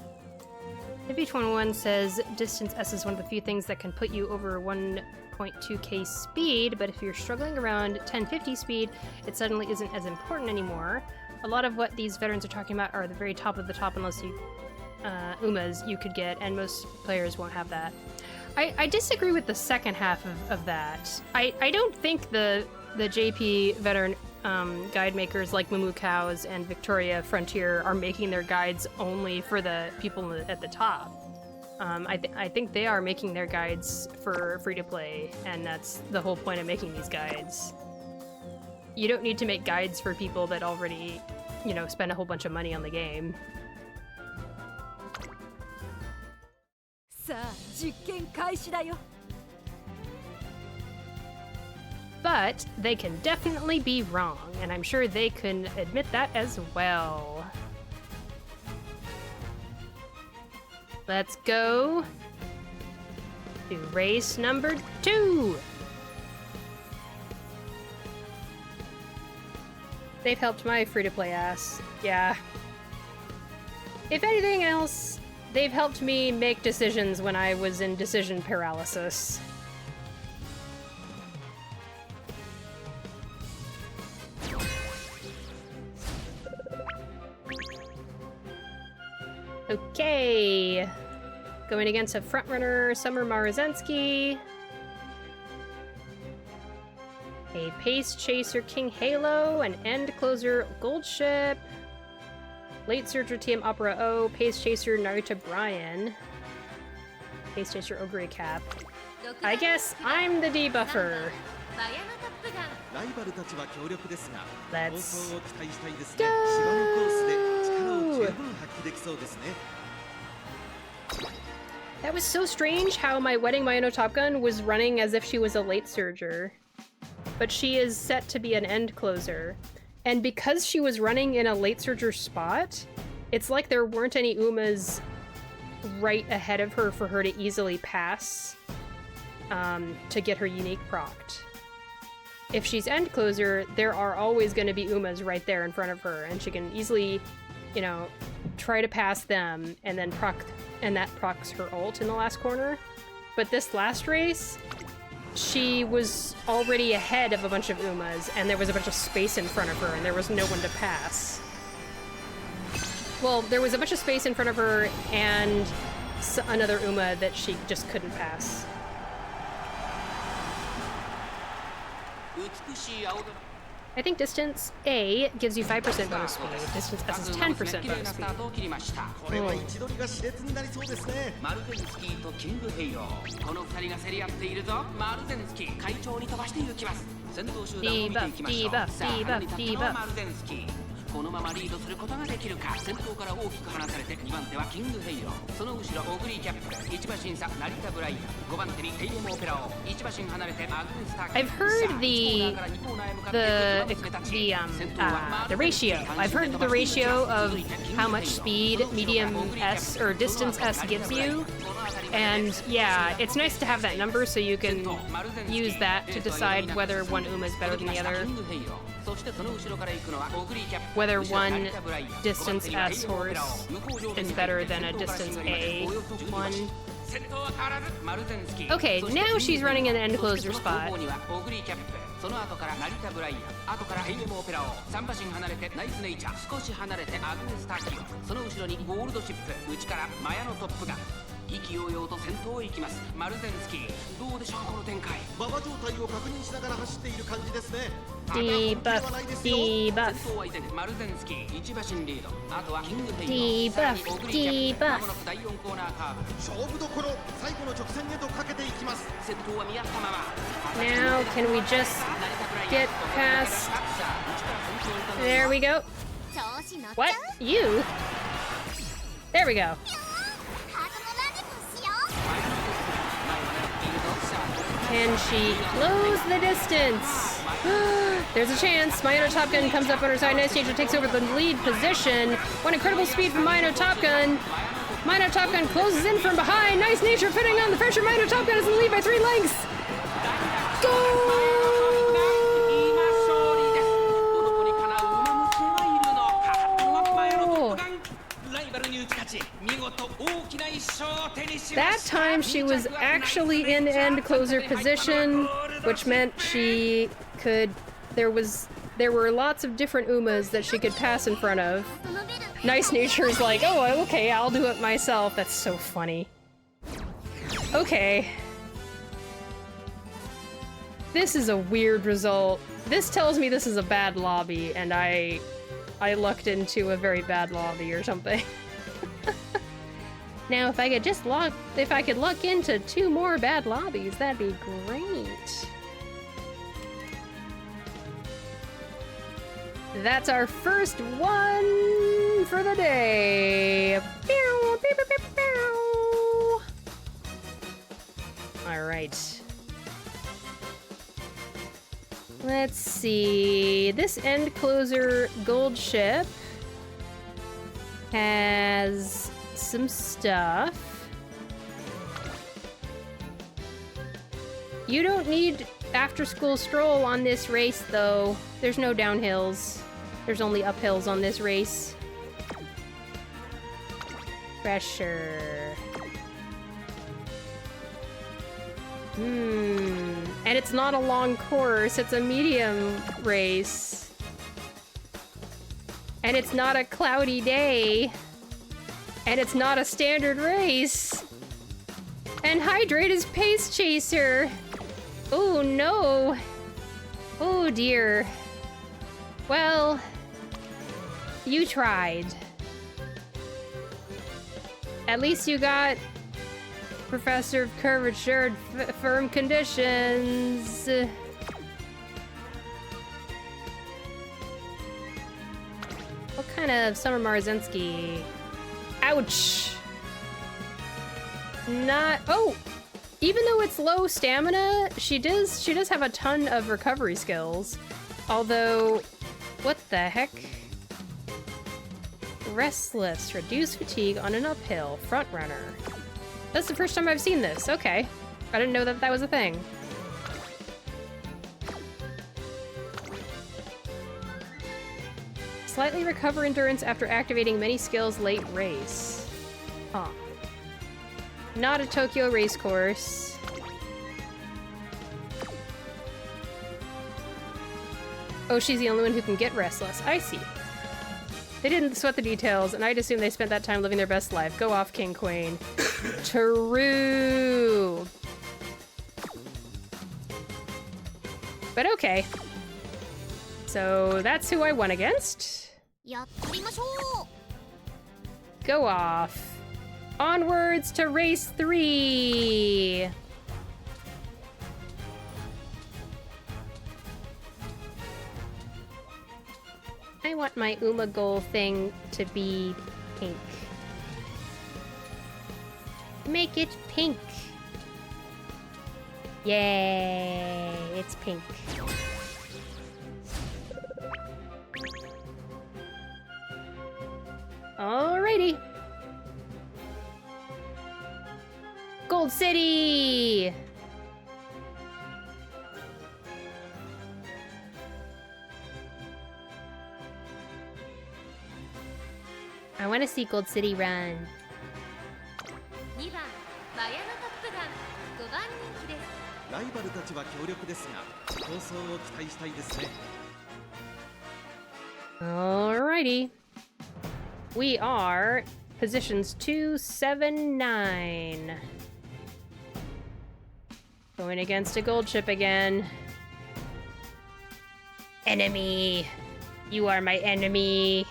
Maybe21 says distance S is one of the few things that can put you over 1.2k speed, but if you're struggling around 1050 speed, it suddenly isn't as important anymore. A lot of what these veterans are talking about are the very top of the top, unless you Umas you could get, and most players won't have that. I disagree with the second half of that. I don't think the the JP veteran guide makers like Moo Cows and Victoria Frontier are making their guides only for the people at the top. I think they are making their guides for free-to-play, and that's the whole point of making these guides. You don't need to make guides for people that already, you know, spend a whole bunch of money on the game. But they can definitely be wrong, and I'm sure they can admit that as well. Let's go to race number 2. They've helped my free-to-play ass. Yeah. If anything else, they've helped me make decisions when I was in decision paralysis. Okay. Going against a frontrunner, Summer Maruzensky. A Pace Chaser King Halo, an End Closer Gold Ship, Late Surger TM Opera O, Pace Chaser Narita Brian, Pace Chaser Ogre Cap. I guess I'm the debuffer. Let's go! That was so strange how my Wedding Mayano Top Gun was running as if she was a Late Surger. But she is set to be an End Closer. And because she was running in a Late Surger spot, it's like there weren't any Umas right ahead of her for her to easily pass to get her unique procced. If she's End Closer, there are always going to be Umas right there in front of her, and she can easily, you know, try to pass them and then that procs her ult in the last corner. But this last race, she was already ahead of a bunch of Umas, and there was a bunch of space in front of her, and there was no one to pass. Well, there was a bunch of space in front of her, and another Uma that she just couldn't pass. I think distance A gives you 5% bonus speed, distance S is 10% bonus speed. これは位置取りが熾烈になりそうですね。マルゼンスキーとキングヘイロー、この2人が競り合っているぞ。マルゼンスキー会長に飛ばしていきます。先頭集団を見ていきましょう。さあ、春に立ったのはマルゼンスキー。このままリードすることができるか。先頭から大きく離されて2番手はキングヘイロー、その後ろオグリーキャップ、1馬身差成田ブライアン、5番手にヘイレムオペラオ、1馬身離れてアグネスターキー。 I've heard the ratio. I've heard the ratio of how much speed medium S or distance S gives you. And yeah, it's nice to have that number so you can use that to decide whether one Uma is better than the other. Whether one distance S horse is better than a distance A one. Okay, now she's running in the End Closer spot. その後から成田ブライアン、後からヘイレムオペラを3馬身離れてナイスネイチャー、少し離れてアグネスターキオ、その後ろにゴールドシップ、内からマヤのトップガン、意気揚々と先頭を行きます。マルゼンスキー、どうでしょうこの展開。馬場状態を確認しながら走っている感じですね。デバフ、デバフ。先頭は依然マルゼンスキー、1馬身リード。あとはキングヘイロー、デバフ、デバフ。第4コーナーカーブ。勝負どころ、最後の直線へとかけていきます。先頭は見合ったまま。Now can we just get past? There we go. What? You? There we go. Can she close the distance? There's a chance. Mayano Top Gun comes up on her side. Nice Changer takes over the lead position. One incredible speed from Mayano Top Gun. Mayano Top Gun closes in from behind. Nice Nature putting on the pressure. Mayano Top Gun is in the lead by 3 lengths. Go! That time she was actually in End Closer position, which meant she could... There were lots of different Umas that she could pass in front of. Nice Nature's like, oh, okay, I'll do it myself. That's so funny. Okay. This is a weird result. This tells me this is a bad lobby, and I lucked into a very bad lobby or something. Now, if I could luck into 2 more bad lobbies, that'd be great. That's our first one for the day. All right. Let's see. This end closer gold ship has some stuff. You don't need after school stroll on this race though. There's no downhills. There's only uphills on this race. Pressure. And it's not a long course, it's a medium race. And it's not a cloudy day. And it's not a standard race. And Hydrate is Pace Chaser. Oh no. Oh dear. Well, you tried. At least you got Professor of Curvature Firm Conditions. What kind of Summer Marzensky? Ouch! Not... Oh! Even though it's low stamina, she does have a ton of recovery skills. Although... What the heck? Restless. Reduce fatigue on an uphill. Front runner. That's the first time I've seen this. Okay. I didn't know that that was a thing. Slightly recover endurance after activating many skills late race. Huh. Not a Tokyo race course. Oh, she's the only one who can get restless. I see. They didn't sweat the details, and I'd assume they spent that time living their best life. Go off, King Queen. True. But okay. So that's who I won against. Go off. Onwards to race 3. I want my Umagol thing to be pink. Make it pink. Yay, it's pink. Alrighty. Gold City! I want to see Gold City run. 2番マヤノトップガン5番人気です。ライバルたちは強力ですが、競争を期待したいですね。Alrighty. We are positions 2, 7, 9. Going against a gold ship again. Enemy. You are my enemy.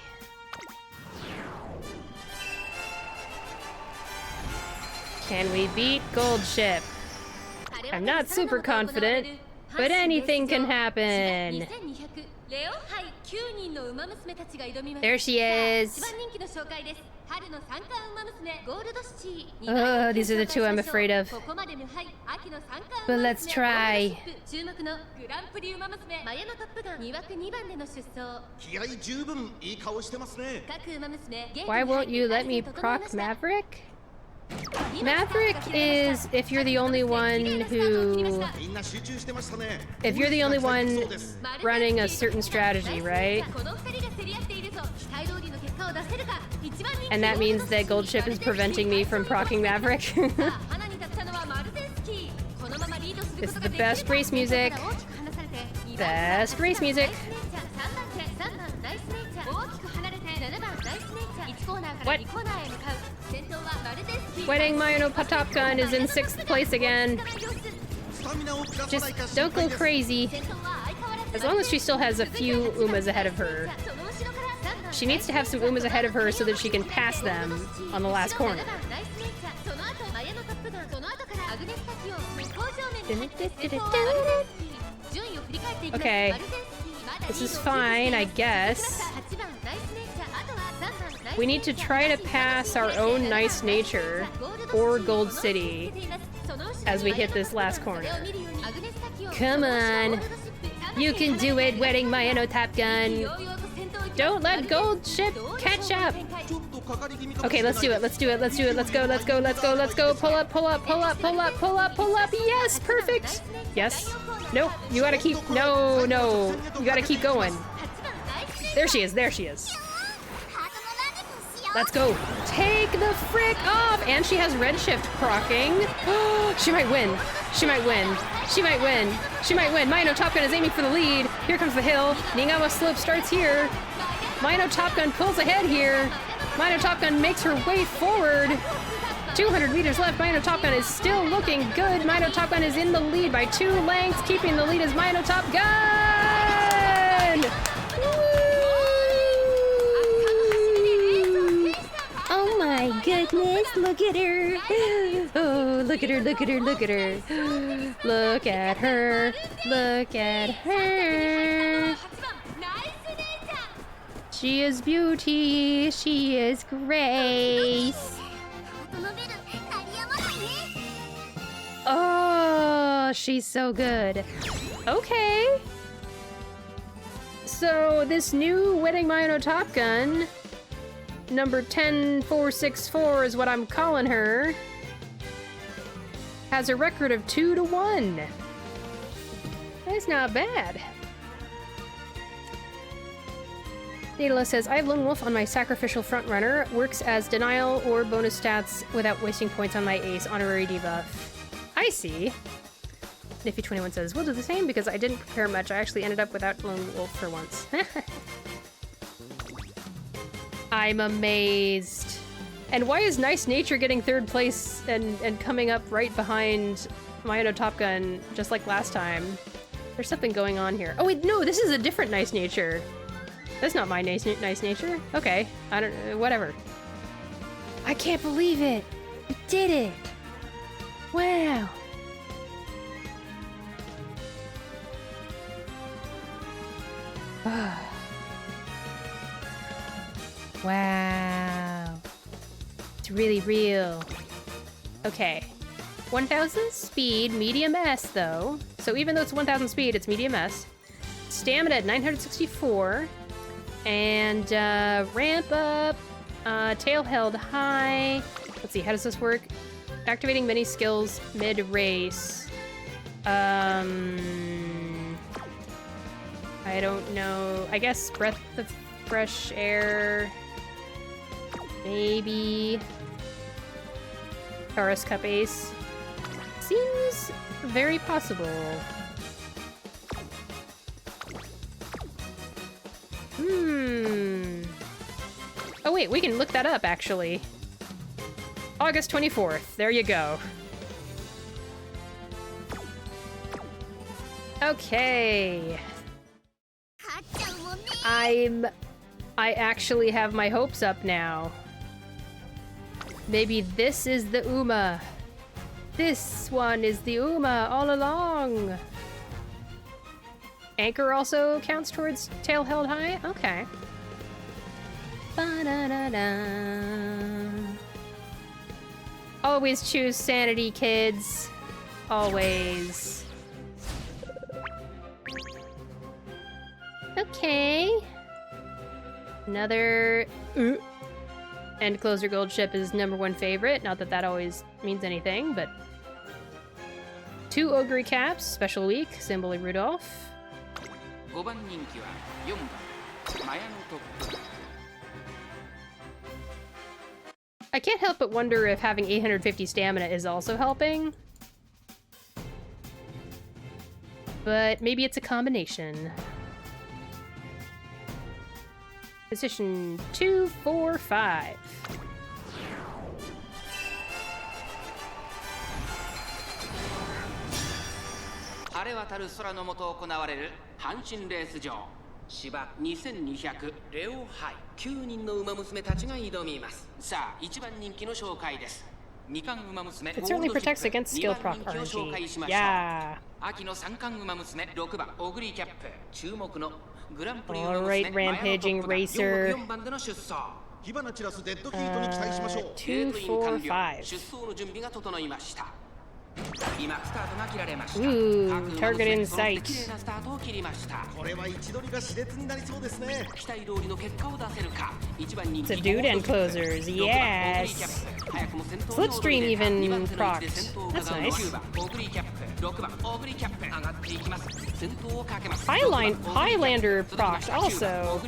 Can we beat Gold Ship? I'm not super confident, but anything can happen. There she is. Oh, these are the two I'm afraid of. But let's try. Why won't you let me proc Maverick? Maverick is if you're the only one who... If you're the only one running a certain strategy, right? And that means that Gold Ship is preventing me from proccing Maverick. This is the best race music. Best race music. What? Wedding Mayano Top Gun is in 6th place again. Just don't go crazy. As long as she still has a few Umas ahead of her. She needs to have some Umas ahead of her so that she can pass them on the last corner. Okay. This is fine, I guess. We need to try to pass our own Nice Nature or Gold City as we hit this last corner. Come on. You can do it, Wedding Mayano Top Gun. Don't let Gold Ship catch up. Okay, let's do it. Let's do it. Let's do it. Let's go. Let's go. Let's go. Let's go. Pull up. Pull up. Pull up. Pull up. Pull up. Pull up. Yes, perfect. Yes. Nope. You gotta keep. No, no. You gotta keep going. There she is. There she is. Let's go. Take the frick off. And she has redshift proccing. She might win. She might win. She might win. She might win. Mayano Top Gun is aiming for the lead. Here comes the hill. Ningawa slope starts here. Mayano Top Gun pulls ahead here. Mayano Top Gun makes her way forward. 200 meters left. Mayano Top Gun is still looking good. Mayano Top Gun is in the lead by 2 lengths. Keeping the lead is Mayano Top Gun! Woo! Oh my goodness, look at her. Oh, look at her, look at her, look at her. Look at her. Look at her. She is beauty. She is grace. Oh, she's so good. Okay. So this new Wedding Mayano Top Gun, number 10464 is what I'm calling her, has a record of 2-1. That's not bad. Nadala says, I have Lone Wolf on my sacrificial frontrunner. Works as denial or bonus stats without wasting points on my ace honorary debuff. I see. Niffy21 says, we'll do the same because I didn't prepare much. I actually ended up without Lone Wolf for once. I'm amazed. And why is Nice Nature getting 3rd place and coming up right behind Mayano Top Gun just like last time? There's something going on here. Oh wait, no, this is a different Nice Nature. That's not my nice nature. Okay, I don't know, whatever. I can't believe it! We did it! Wow! Wow. It's really real. Okay. 1000 speed, medium S though. So even though it's 1000 speed, it's medium S. Stamina at 964. And ramp up, tail held high. Let's see, how does this work? Activating many skills mid-race. I don't know. I guess breath of fresh air. Maybe. Taurus Cup Ace. Seems very possible. Oh wait, we can look that up actually. August 24th, there you go. Okay. I actually have my hopes up now. Maybe this is the Uma. This one is the Uma all along. Anchor also counts towards tail held high? Okay. Ba-da-da-da. Always choose sanity, kids. Always. Okay. Another... End closer gold ship is #1 favorite. Not that that always means anything, but... 2 Ogre caps, special week, symbol Rudolph. 5番人気は4番マヤノトップ。 I can't help but wonder if having 850 stamina is also helping. But maybe it's a combination. Position 2, 4, 5. 晴れ渡る空の下行われる阪神レース場芝2200レオハイ9人の馬娘たちが挑みます。さあ1番人気の紹介です。2冠馬娘 It certainly protects against skill proc RNG. Yeah. 秋の3冠馬娘6番オグリーキャップ注目のグランプリ Alright, rampaging racer. 4番での出走。火花散らすデッドヒートに期待しましょう。2, 4, 5. 出走の準備が整いました。今スタートが切られました。Ooh, target in sight. 綺麗なスタートを切りました。これは位置取りが熾烈になりそうですね。期待通りの結果を出せるか。1番人気 Subdued and closers, yes. Slipstream even procced. That's nice. Highlander procced also.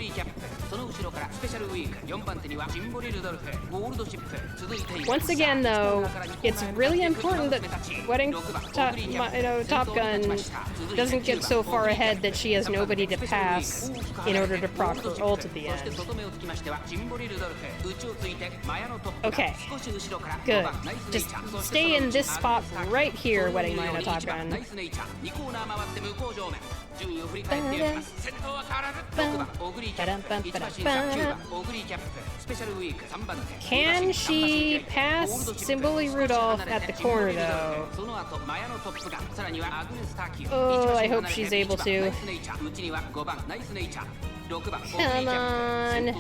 その後ろからスペシャルウィーク4番手にはジンボリルドルフゴールドシップ続いている。 Once again, though, it's really important that Wedding Top Gun doesn't get so far ahead that she has nobody to pass in order to proc her ult at the end. Okay, good. Just stay in this spot right here, Wedding Mayano Top Gun. Can she pass Simboli Rudolph at the corner, though? Oh, I hope she's able to. Come on.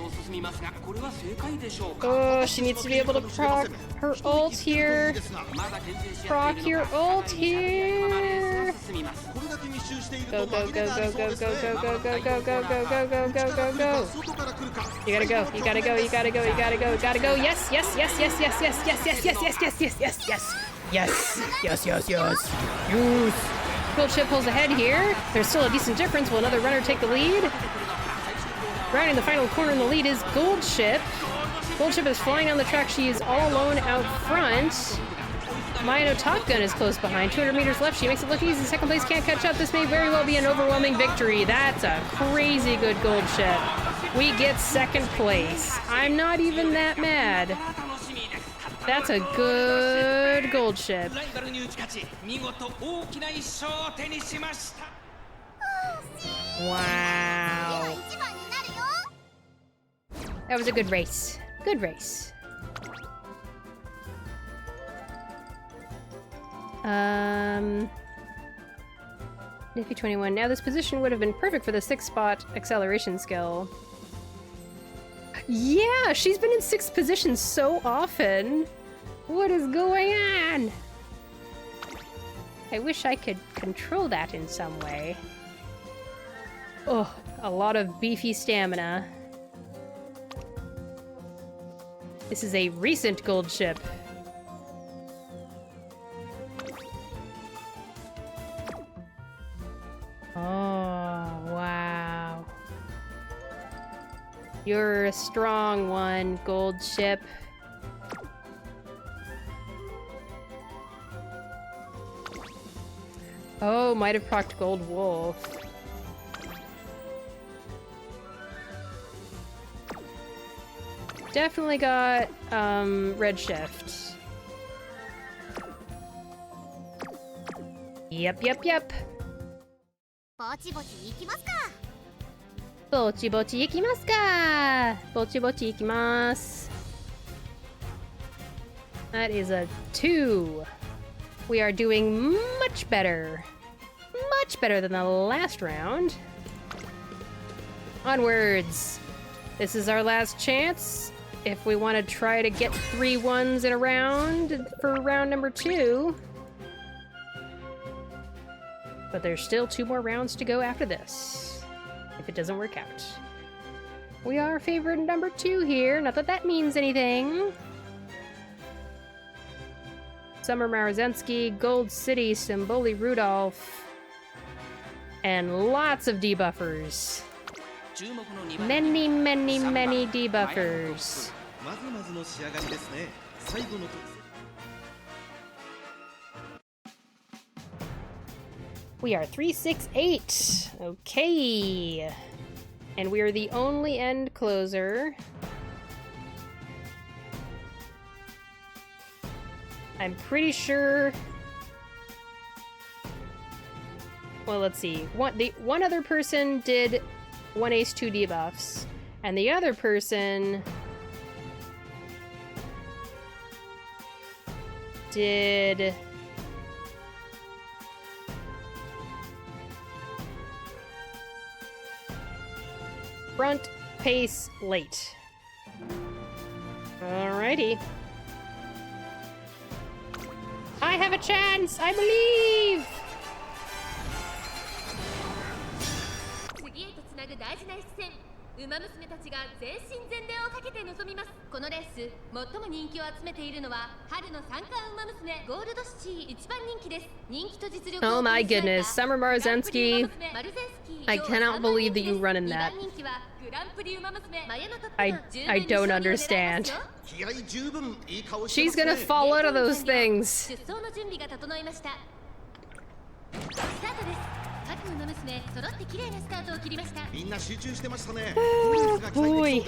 Oh, she needs to be able to proc her ult here. Proc your ult here. Go, go, go, go, go, go, go, go, go, go, go, go, go, go, go, go, go. You gotta go, you gotta go, you gotta go, you gotta go, you gotta go. Yes, yes, yes, yes, yes, yes, yes, yes, yes, yes, yes, yes, yes, yes. Yes, yes, yes, yes. Yes. Gold Chip pulls ahead here. There's still a decent difference. Will another runner take the lead? Rounding the final corner in the lead is Gold Chip. Gold Chip is flying down the track. She is all alone out front. Mayano Top Gun is close behind. 200 meters left. She makes it look easy. Second place can't catch up. This may very well be an overwhelming victory. That's a crazy good Gold Chip. We get second place. I'm not even that mad. That's a good Gold Chip. Wow. That was a good race. Good race. Nifty 21. Now this position would have been perfect for the 6th spot acceleration skill. Yeah, she's been in 6th position so often. What is going on? I wish I could control that in some way. Oh, a lot of beefy stamina. This is a recent Gold Chip. Oh, wow. You're a strong one, Gold Chip. Oh, might have procced Gold Wolf. Definitely got, Redshift. Yep, yep, yep. ぼちぼち行きますか。ぼちぼち行きますか。ぼちぼち行きます。That is a 2. We are doing much better. Much better than the last round. Onwards. This is our last chance. If we want to try to get 3 1s in a round for round number 2. But there's still 2 more rounds to go after this, if it doesn't work out. We are favorite number 2 here, not that that means anything. Summer Marzensky, Gold City, Simboli Rudolph, and lots of debuffers. Many, many, many debuffers. We are 368. Okay. And we are the only end closer. I'm pretty sure well, let's see. One other person did 1 ace 2 debuffs, and the other person did front pace late. Alrighty. I have a chance! I believe! 次へとつなぐ大事な一戦。ウマ娘たちが全身全霊をかけて臨みます。このレース、最も人気を集めているのは春の三冠ウマ娘ゴールドシティ一番人気です。人気と実力を Oh my goodness, Summer Marzensky. I cannot believe that you run in that. I don't understand. She's gonna fall out of those things. Boy.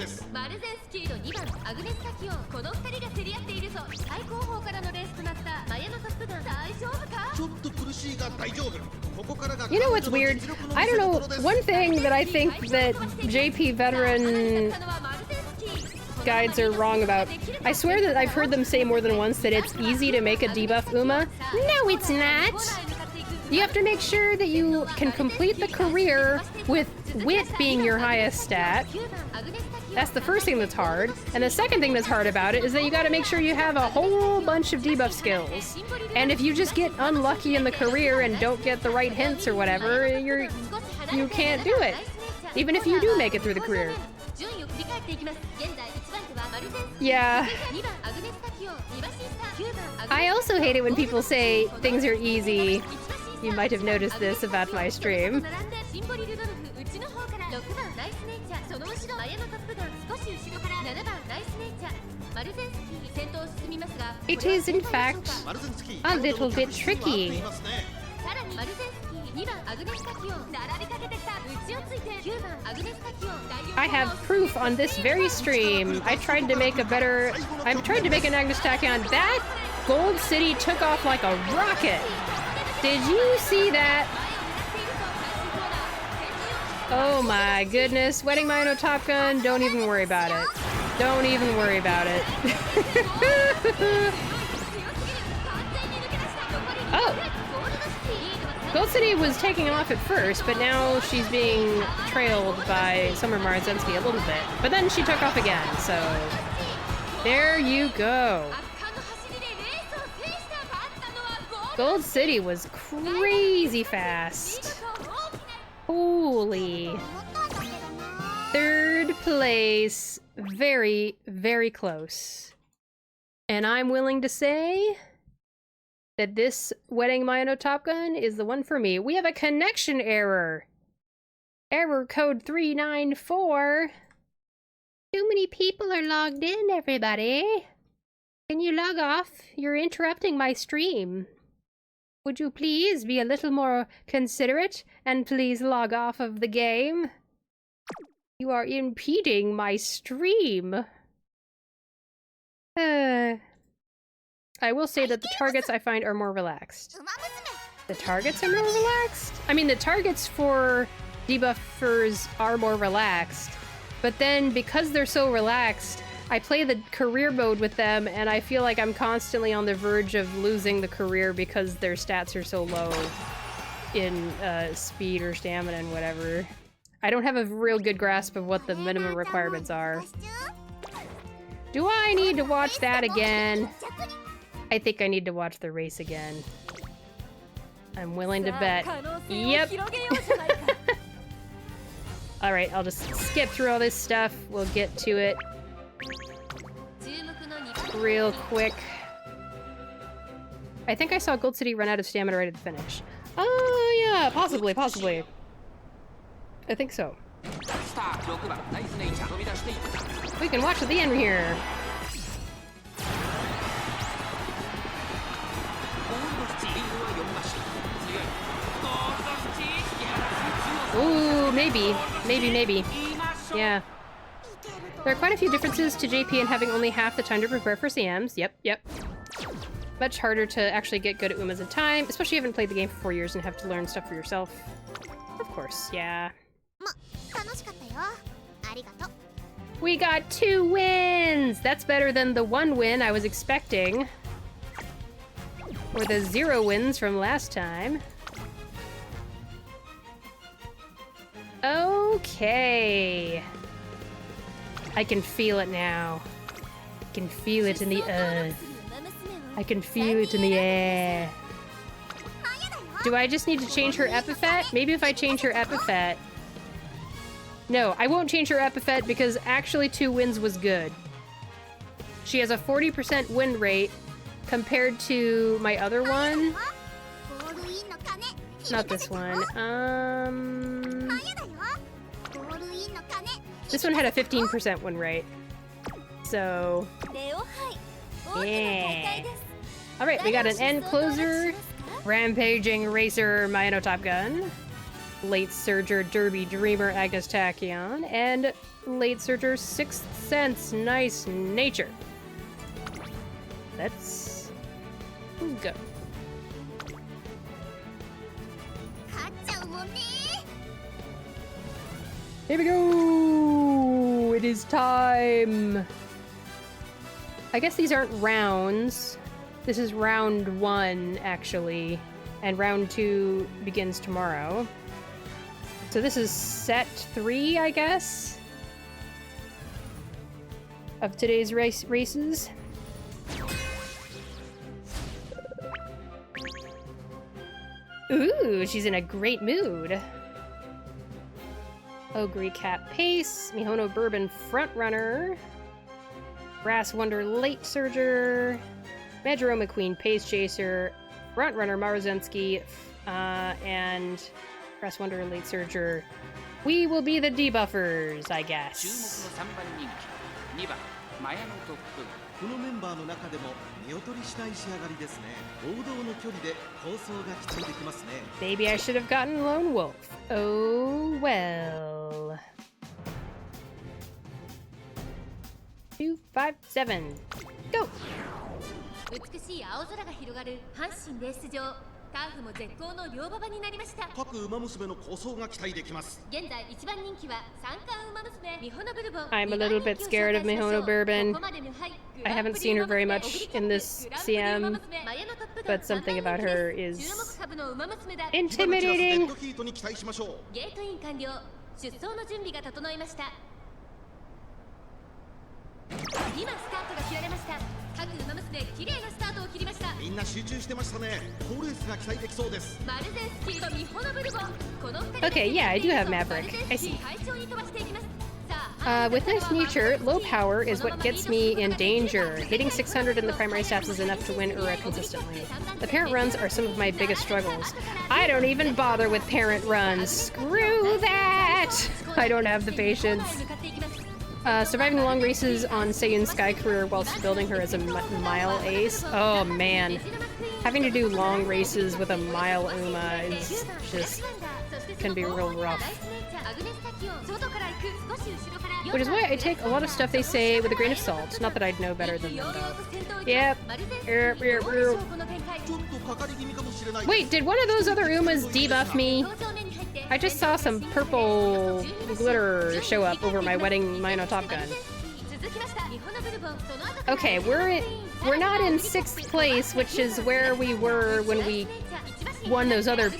You know what's weird? I don't know, one thing that I think that JP veteran guides are wrong about. I swear that I've heard them say more than once that it's easy to make a debuff Uma. No, it's not! You have to make sure that you can complete the career with wit being your highest stat. That's the first thing that's hard. And the second thing that's hard about it is that you gotta make sure you have a whole bunch of debuff skills. And if you just get unlucky in the career and don't get the right hints or whatever, you can't do it. Even if you do make it through the career. Yeah. I also hate it when people say things are easy. You might have noticed this about my stream. It is, in fact, a little bit tricky. I have proof on this very stream. I'm trying to make an Agnes Tachyon. That Gold City took off like a rocket. Did you see that? Oh my goodness. Wedding Mayano Top Gun, don't even worry about it. Don't even worry about it. Oh! Gold City was taking off at first, but now she's being trailed by Summer Marzensky a little bit. But then she took off again, so... There you go. Gold City was crazy fast. Holy. Third place. Very, very close. And I'm willing to say that this Wedding Mayano Top Gun is the one for me. We have a connection error. Error code 394. Too many people are logged in, everybody. Can you log off? You're interrupting my stream. Would you please be a little more considerate and please log off of the game? You are impeding my stream. I will say that the targets I find are more relaxed. The targets are more relaxed? I mean, the targets for debuffers are more relaxed, but then because they're so relaxed, I play the career mode with them, and I feel like I'm constantly on the verge of losing the career because their stats are so low in speed or stamina and whatever. I don't have a real good grasp of what the minimum requirements are. Do I need to watch that again? I think I need to watch the race again. I'm willing to bet. Yep. Alright, I'll just skip through all this stuff. We'll get to it real quick. I think I saw Gold City run out of stamina right at the finish. Oh yeah, possibly. I think so. We can watch at the end here. Ooh, maybe. Yeah. There are quite a few differences to JP in having only half the time to prepare for CMs. Yep. Much harder to actually get good at Umas in time, especially if you haven't played the game for 4 years and have to learn stuff for yourself. Of course, yeah. We got 2 wins! That's better than the 1 win I was expecting. Or the 0 wins from last time. Okay. I can feel it now. I can feel it in the earth. I can feel it in the air. Do I just need to change her epithet? Maybe if I change her epithet. No, I won't change her epithet because actually 2 wins was good. She has a 40% win rate compared to my other one. Not this one. This one had a 15% win rate. So, yeah. Alright, we got an end closer, Rampaging Racer Mayano Top Gun, Late Surger Derby Dreamer Agnes Tachyon, and Late Surger Sixth Sense Nice Nature. Let's go. Here we go! It is time! I guess these aren't rounds. This is round 1, actually. And round 2 begins tomorrow. So this is set 3, I guess? Of today's races. Ooh, she's in a great mood. Ogre Cat Pace, Mihono Bourbon Frontrunner, Brass Wonder Late Surger, Majoroma Queen Pace Chaser, Frontrunner Maruzensky, and Brass Wonder Late Surger. We will be the debuffers, I guess. このメンバーの中でも見劣りしない仕上がりですね。王道の距離で構想が期待できますね。 Maybe I should have gotten Lone Wolf. Oh well. 257. Go! 美しい青空が広がる阪神レース場。ターフも絶好の両馬場になりました。各馬娘の構想が期待できます。現在一番人気は三冠馬娘ミホノブルボン。 I'm a little bit scared of Mihono Bourbon. I haven't seen her very much in this CM, but something about her is intimidating. ゲートに期待しましょう。ゲートイン完了。出走の準備が整いました。今スタートが切られました。各馬娘綺麗なスタートを切りました。みんな集中してましたね。好レースが期待できそうです。マルゼンスキーとミホノブルボン。この2人 Okay, yeah, I do have Maverick. I see. With Nice Nature, low power is what gets me in danger. Hitting 600 in the primary stats is enough to win Ura consistently. The parent runs are some of my biggest struggles. I don't even bother with parent runs. Screw that! I don't have the patience. Surviving long races on Seiyun's Sky Career whilst building her as a mile ace. Oh man. Having to do long races with a mile Uma is just can be real rough. Which is why I take a lot of stuff they say with a grain of salt. Not that I'd know better than them though. Yep. Wait, did one of those other Umas debuff me? I just saw some purple glitter show up over my Wedding Mayano Top Gun. Okay, we're not in 6th place, which is where we were when we won those other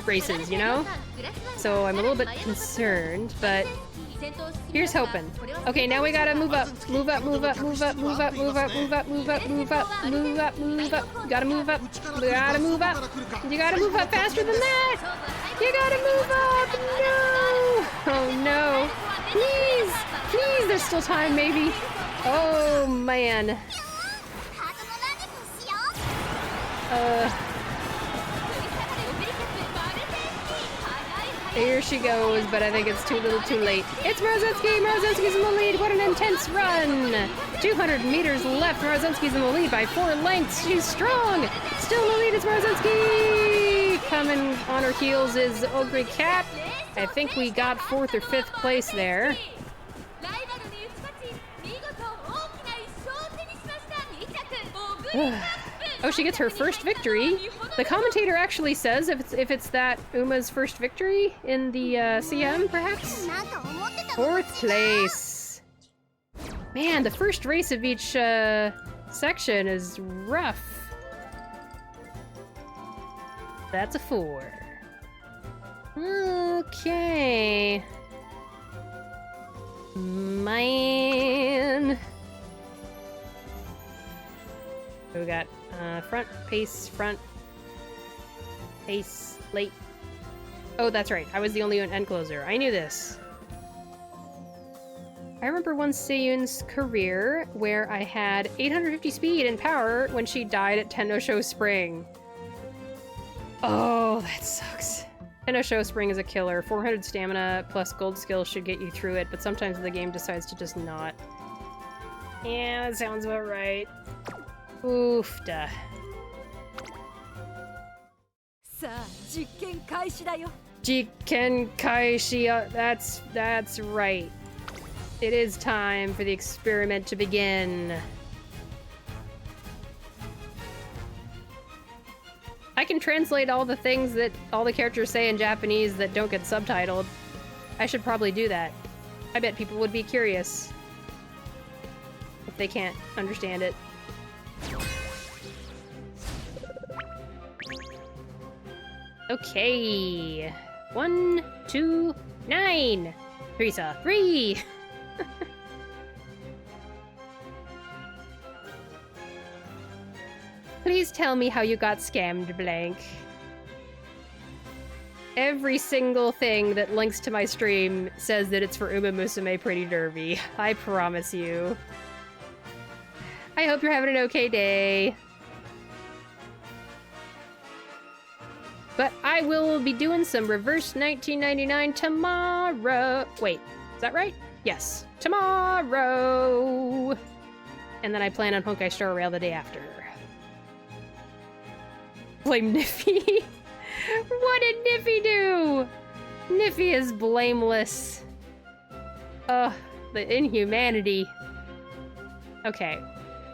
races, you know? So I'm a little bit concerned, but here's hoping. Okay, now we gotta move up. Move up, move up, move up, move up, move up, move up, move up, move up, move up, move up. You gotta move up. You gotta move up. You gotta move up faster than that. You gotta move up. No. Oh no. Please. Please, there's still time, maybe. Oh man. Here she goes, but I think it's too little too late. It's Maruzensky! Maruzensky's in the lead! What an intense run! 200 meters left. Maruzensky's in the lead by 4 lengths. She's strong! Still in the lead is Maruzensky! Coming on her heels is Ogre Cat. I think we got 4th or 5th place there. Oh, she gets her first victory. The commentator actually says if it's that Uma's first victory in the CM, perhaps? 4th place. Man, the first race of each section is rough. That's a 4. Okay. Man. We got front, pace, late. Oh, that's right. I was the only end closer. I knew this. I remember one Seiyun's career where I had 850 speed and power when she died at Tennosho Spring. Oh, that sucks. Tennosho Spring is a killer. 400 stamina plus gold skills should get you through it, but sometimes the game decides to just not. Yeah, that sounds about right. Oof, duh. Jiken Kaishi, that's right. It is time for the experiment to begin. I can translate all the things that all the characters say in Japanese that don't get subtitled. I should probably do that. I bet people would be curious if they can't understand it. Okay. 1, 2, 9. Teresa, 3. Please tell me how you got scammed, Blank. Every single thing that links to my stream says that it's for Umamusume Pretty Derby. I promise you. I hope you're having an okay day. But I will be doing some reverse 1999 tomorrow. Wait, is that right? Yes, tomorrow. And then I plan on Honkai Star Rail the day after. Blame Niffy. What did Niffy do? Niffy is blameless. Ugh, the inhumanity. Okay.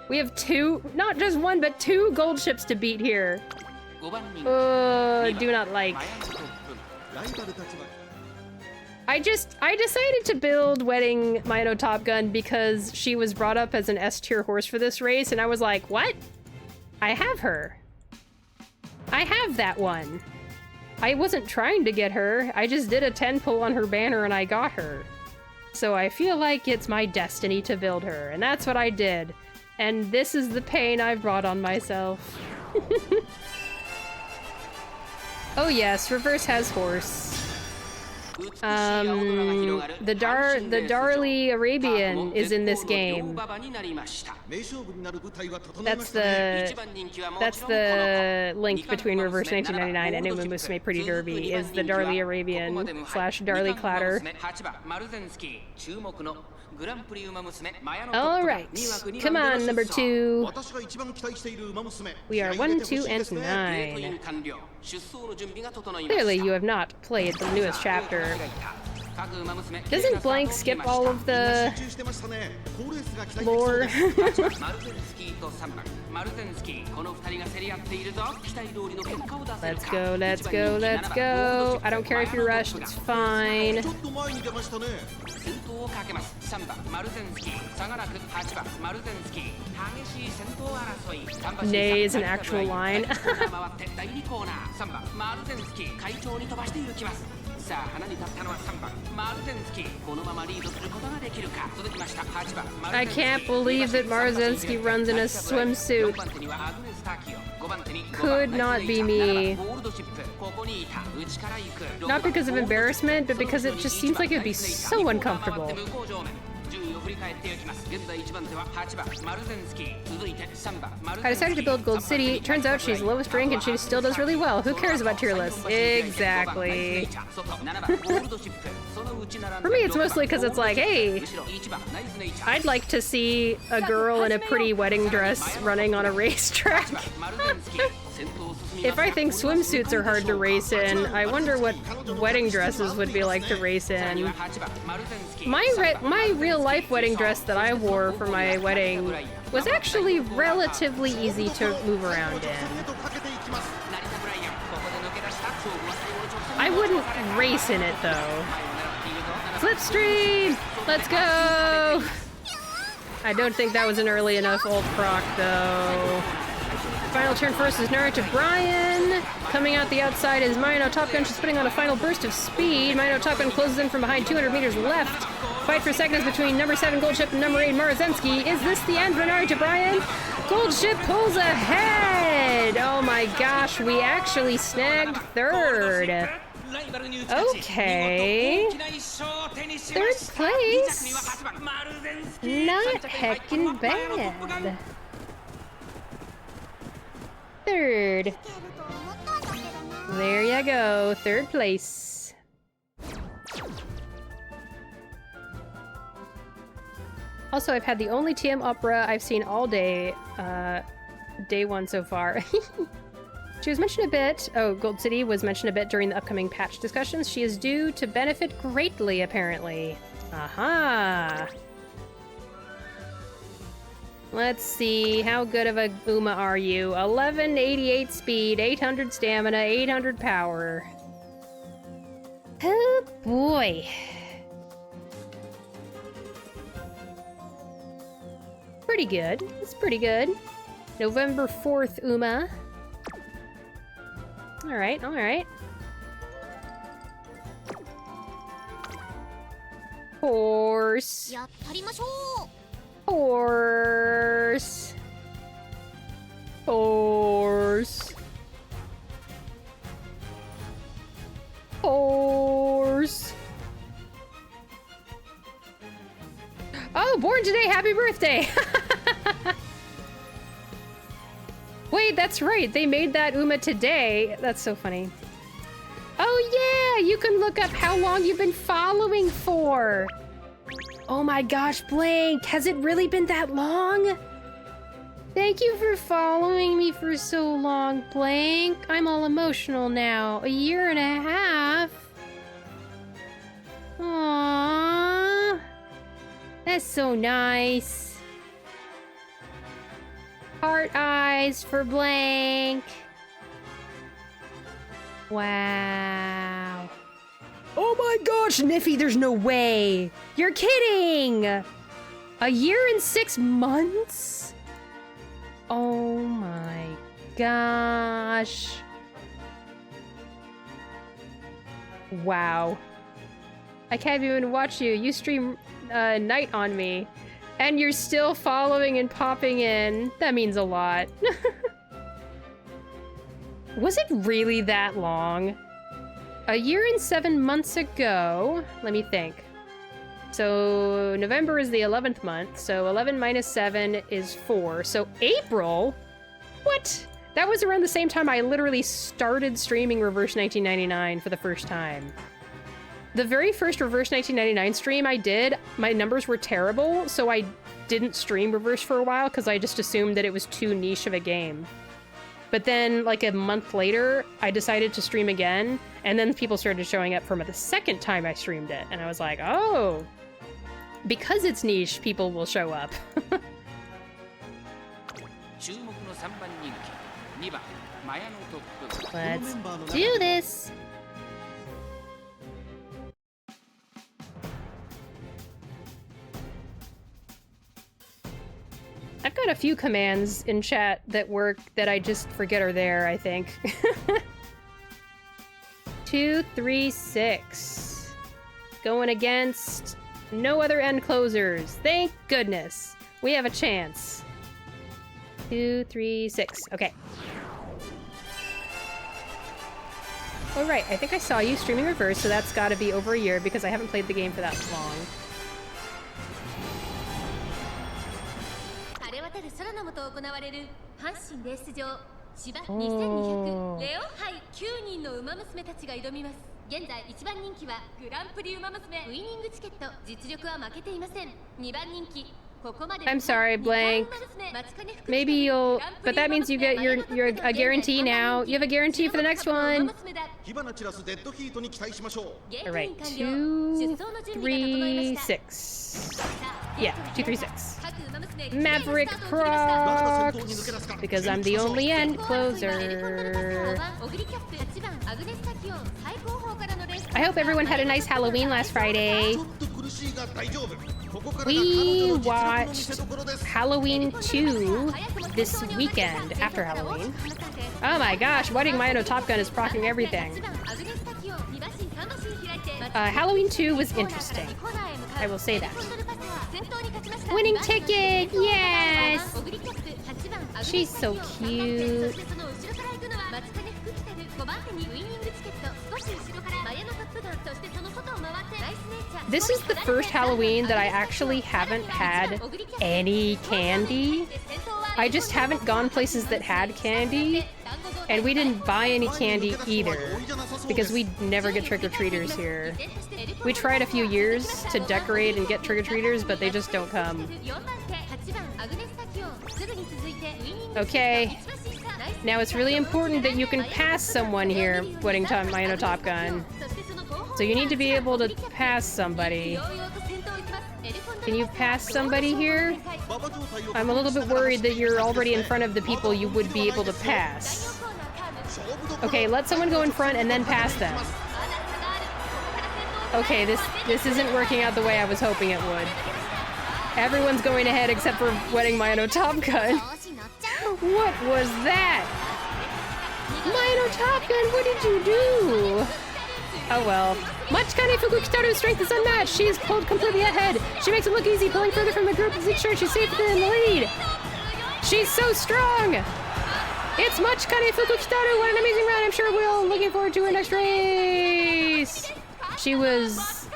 We have 2, not just 1, but 2 gold ships to beat here. Do not like. I decided to build Wedding Mayano Top Gun because she was brought up as an S tier horse for this race, and I was like, what? I have her. I have that one. I wasn't trying to get her. I just did a 10 pull on her banner and I got her. So I feel like it's my destiny to build her, and that's what I did. And this is the pain I've brought on myself. Oh yes, reverse has horse. The Darly Arabian is in this game. That's the link between Reverse 1999 and Umamusume Pretty Derby, is the Darly Arabian / Darly Clatter. Alright, come on, number 2. We are 1, 2, and 9. Clearly you have not played the newest chapter. Doesn't Blank skip all of the lore? Let's go, let's go, let's go. I don't care if you're rushed, it's fine. Nay is an actual line. I can't believe that Marzensky runs in a swimsuit. Could not be me. Not because of embarrassment, but because it just seems like it would be so uncomfortable. I decided to build Gold City. Turns out she's lowest rank and she still does really well. Who cares about tier lists? Exactly. For me, it's mostly because it's like, hey, I'd like to see a girl in a pretty wedding dress running on a racetrack. If I think swimsuits are hard to race in, I wonder what wedding dresses would be like to race in. My real-life wedding dress that I wore for my wedding was actually relatively easy to move around in. I wouldn't race in it, though. Slipstream! Let's go! I don't think that was an early enough ult proc, though. Final turn first is Naruto Brian. Coming out the outside is Mayano Top Gun. She's putting on a final burst of speed. Mayano Top Gun closes in from behind 200 meters left. Fight for seconds between number 7 Gold Ship and number 8 Marazensky. Is this the end for Naruto Brian? Gold Ship pulls ahead! Oh my gosh, we actually snagged third. Okay. Third place? Not heckin' bad. Third. There you go, third place. Also, I've had the only TM opera I've seen all day, day one so far. She was mentioned a bit, Gold City was mentioned a bit during the upcoming patch discussions. She is due to benefit greatly, apparently. Aha! Let's see, how good of a Uma are you? 1188 speed, 800 stamina, 800 power. Oh boy. Pretty good, it's pretty good. November 4th, Uma. Alright, alright. Horse. Horse. Horse. Horse. Oh, born today, happy birthday! Wait, that's right, they made that Uma today. That's so funny. Oh yeah, you can look up how long you've been following for. Oh my gosh, Blank, has it really been that long? Thank you for following me for so long, Blank. I'm all emotional now. 1.5 years. Aww. That's so nice. Heart eyes for Blank. Wow. Oh my gosh, Niffy, there's no way. You're kidding. 1 year and 6 months? Oh my gosh. Wow. I can't even watch you. You stream Night on me. And you're still following and popping in. That means a lot. Was it really that long? 1 year and 7 months ago, let me think. So November is the 11th month, so 11 minus 7 is 4. So April? What? That was around the same time I literally started streaming Reverse 1999 for the first time. The very first Reverse 1999 stream I did, my numbers were terrible, so I didn't stream Reverse for a while because I just assumed that it was too niche of a game. But then, like a month later, I decided to stream again, and then people started showing up from the second time I streamed it, and I was like, oh, because it's niche, people will show up. Let's do this! I've got a few commands in chat that work that I just forget are there, I think. 2, 3, 6. Going against no other end closers. Thank goodness. We have a chance. 2, 3, 6. Okay. Oh, right. I think I saw you streaming Reverse, so that's got to be over 1 year because I haven't played the game for that long. 空の下行われる阪神レース場芝2200レオ杯9人の馬娘たちが挑みます。現在1番人気はグランプリ馬娘ウイニングチケット。実力は負けていません。2番人気 I'm sorry, blank. Maybe you'll, but that means you get your a guarantee now. You have a guarantee for the next one. All right, 2, 3, 6. Yeah, 2, 3, 6. Maverick Crocs, because I'm the only end closer. I hope everyone had a nice Halloween last Friday. We watched Halloween 2 this weekend after Halloween. Oh my gosh, Wedding Mayano Top Gun is procking everything. Halloween 2 was interesting. I will say that. Winning ticket, yes! She's so cute. This is the first Halloween that I actually haven't had any candy. I just haven't gone places that had candy, and we didn't buy any candy either, because we never get trick-or-treaters here. We tried a few years to decorate and get trick-or-treaters, but they just don't come. Okay. Now it's really important that you can pass someone here, Wedding Mayano Top Gun. So you need to be able to pass somebody. Can you pass somebody here? I'm a little bit worried that you're already in front of the people you would be able to pass. Okay, let someone go in front and then pass them. Okay, this isn't working out the way I was hoping it would. Everyone's going ahead except for Wedding Mayano Top Gun. What was that? Mayano Top Gun, what did you do? Oh well. Machikane Fukukitaru's strength is unmatched. She is pulled completely ahead. She makes it look easy, pulling further from the group to make sure she's safe in the lead. She's so strong! It's Machikane Fukukitaru! What an amazing run! I'm sure we're all looking forward to her next race! She was...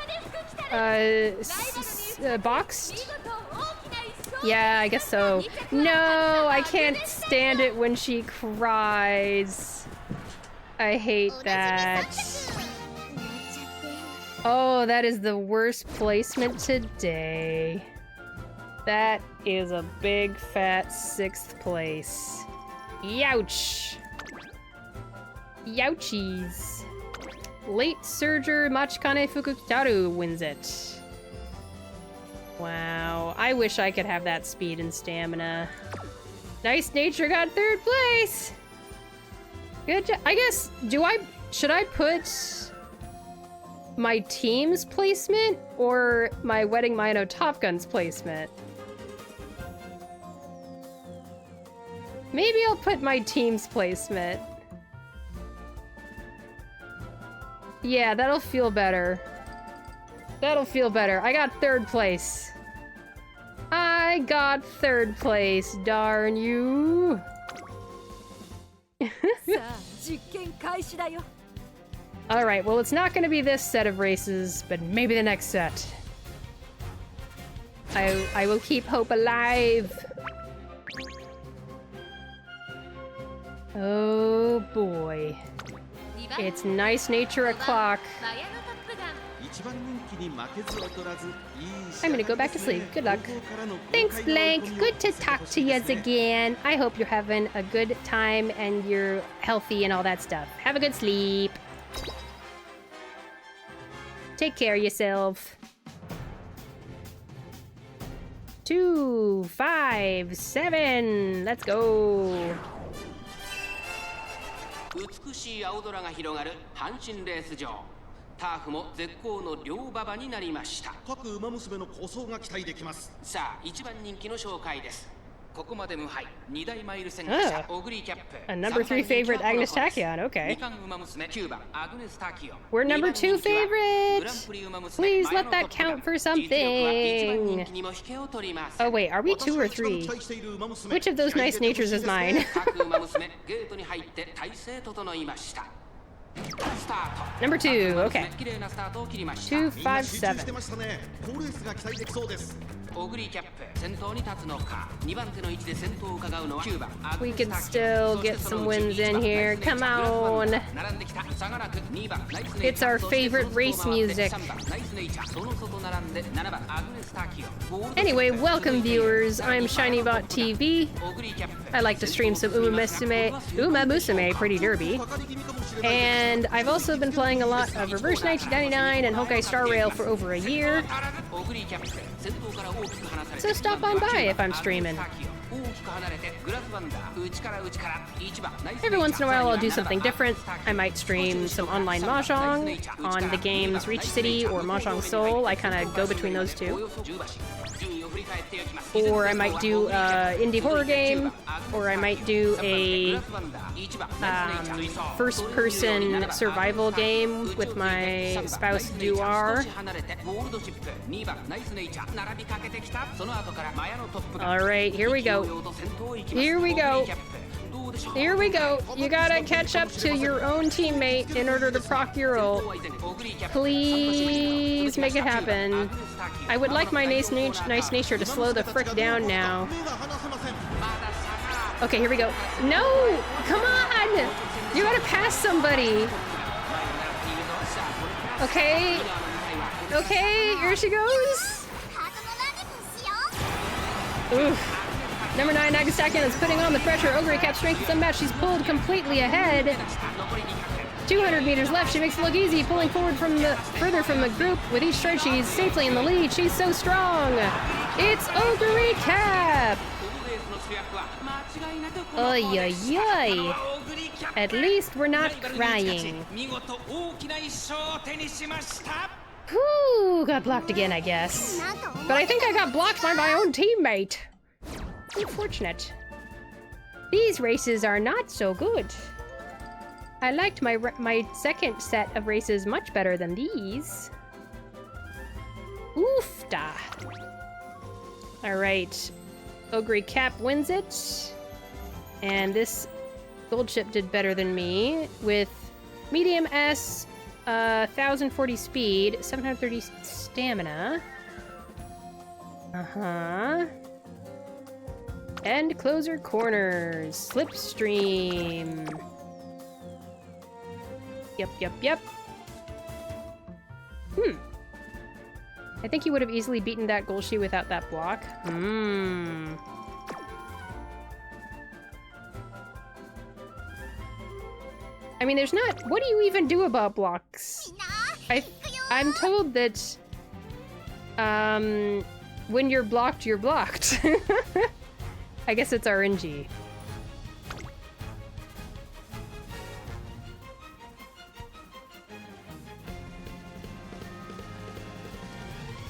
boxed? Yeah, I guess so. No, I can't stand it when she cries. I hate that. Oh, that is the worst placement today. That is a big fat 6th place. Youch! Youchies. Late Surger Machikane Fukukitaru wins it. Wow, I wish I could have that speed and stamina. Nice Nature got 3rd place! Good job. I guess, should I put my team's placement or my Wedding Mayano Top Gun's placement? Maybe I'll put my team's placement. Yeah, that'll feel better. That'll feel better. I got 3rd place. I got 3rd place, darn you. Alright, well, it's not gonna be this set of races, but maybe the next set. I will keep hope alive. Oh boy. It's Nice Nature o'clock. I'm gonna go back to sleep. Good luck. Thanks, Blank. Good to talk to you again. I hope you're having a good time and you're healthy and all that stuff. Have a good sleep. Take care of yourself. 2, 5, 7. Let's go. 美しい青空が広がる阪神レース場。ターフも絶好の両馬場になりました。各馬娘の好走が期待できます。さあ、1番人気の紹介です。ここまで無敗、2大マイル戦覇者、オグリーキャップ。A number 3 favorite, Agnes Tachyon, okay. 2冠馬娘、9番、アグネス・タキオン。We're number 2 favorite! Please let that count for something! Oh wait, are we 2 or 3? Which of those nice natures is mine? Number 2, okay. 2, 5, 7. We can still get some wins in here. Come on. It's our favorite race music. Anyway, welcome viewers. I'm ShinyBot TV. I like to stream some Umamusume Pretty Derby. And I've also been playing a lot of Reverse 1999 and Honkai Star Rail for over a year. So stop on by if I'm streaming. Every once in a while I'll do something different. I might stream some online mahjong on the games Reach City or Mahjong Soul. I kind of go between those two. Or I might do an indie horror game, or I might do a first-person survival game with my spouse Duar. Alright, here we go. Here we go. Here we go. You gotta catch up to your own teammate in order to proc your ult. Please make it happen. I would like my nice nature to slow the frick down now. Okay, here we go. No! Come on! You gotta pass somebody. Okay. Okay, here she goes. Oof. Number 9, Nagasakian is putting on the pressure. Ogre Cap strength is unmatched. She's pulled completely ahead. 200 meters left. She makes it look easy, pulling forward further from the group. With each strike, she's safely in the lead. She's so strong. It's Ogre Cap. Oy, oy, oy. At least we're not crying. Whew, got blocked again, I guess. But I think I got blocked by my own teammate. Unfortunate. These races are not so good. I liked my second set of races much better than these. Oofda. Alright. Ogre Cap wins it. And this gold ship did better than me with medium S, 1040 speed, 730 stamina. Uh-huh. And closer corners. Slipstream. Yep. I think he would have easily beaten that Golshi without that block. I mean, there's not... What do you even do about blocks? I'm told that... when you're blocked, you're blocked. I guess it's RNG.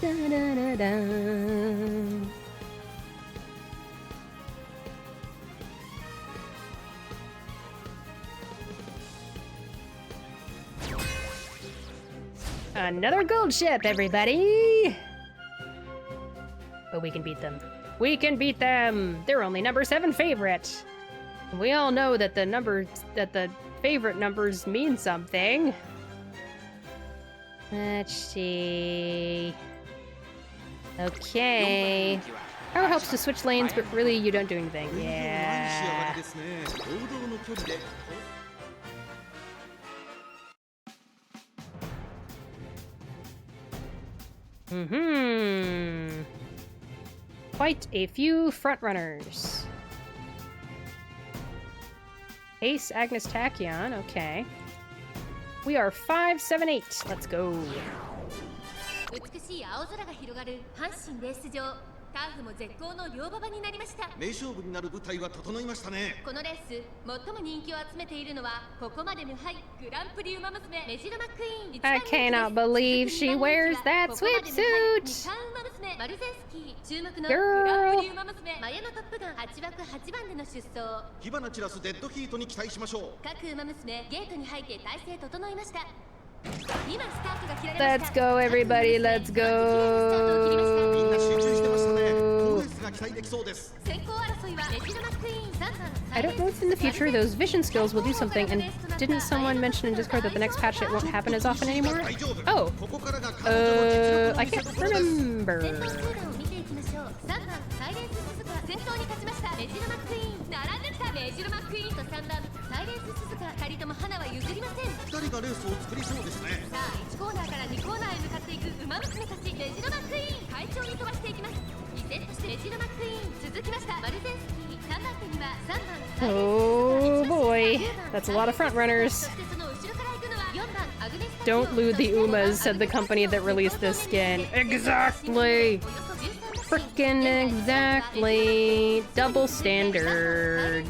Da, da, da, da. Another gold ship, everybody! But we can beat them. We can beat them! They're only number 7 favorite. We all know that the favorite numbers mean something. Let's see. Okay. Power helps to switch lanes, but really you don't do anything. Yeah. Quite a few frontrunners. Ace, Agnes, Tachyon, okay. We are 5, 7, 8. Let's go. ターフも絶好の両馬場になりました。名勝負になる舞台は整いましたね。このレース、最も人気を集めているのはここまで無敗グランプリウマ娘メジロマックイーン。I cannot believe she wears that swimsuit. マルゼンスキー注目のグランプリウマ娘マヤノトップガン8枠8番での出走。火花散らすデッドヒートに期待しましょう。各ウマ娘ゲートに入って体勢整いました。今スタートが切られました。 Let's go everybody, let's go. みんな集中してましたね。好レースが期待できそうです。 先行争いはメジロマックイーン3番。 I don't know if in the future those vision skills will do something, and didn't someone mention in Discord that the next patch it won't happen as often anymore? Oh, I can't remember. ジロマックイーンと3番サイレンス鈴鹿、2人とも花は譲りません。2人がレースを作りそうですね。さあ1コーナーから2コーナーへ向かっていくウマ娘たち。レジロマックイーン快調に飛ばしていきます。リセットしてレジロマックイーン続きました。マルゼンスキー3番手には3番サイレンス Oh boy, that's a lot of front runners. Don't lose the Umas, said the company that released this skin. Exactly! Frickin' exactly! Double standard.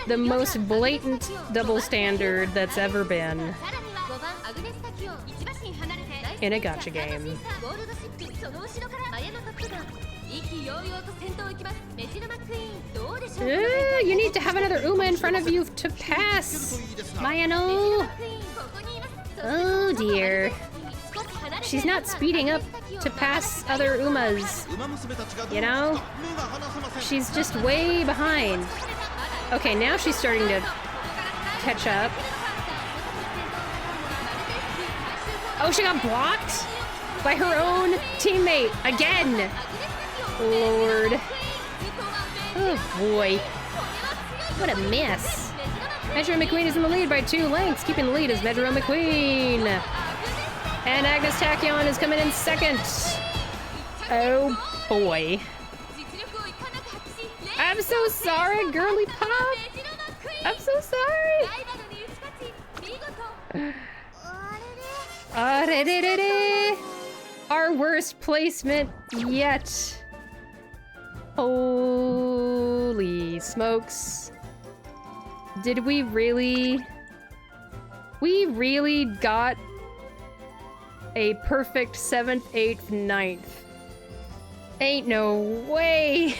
The most blatant double standard that's ever been in a gacha game. You need to have another Uma in front of you to pass! Mayano! Oh dear. She's not speeding up to pass other Umas. You know? She's just way behind. Okay, now she's starting to catch up. Oh, she got blocked by her own teammate again! Lord. Oh boy. What a mess. Metro McQueen is in the lead by 2 lengths. Keeping the lead is Metro McQueen. And Agnes Tachyon is coming in second. Oh boy. I'm so sorry, girly pop. I'm so sorry. Our worst placement yet. Holy smokes. Did we really? We really got a perfect 7th, 8th, 9th. Ain't no way.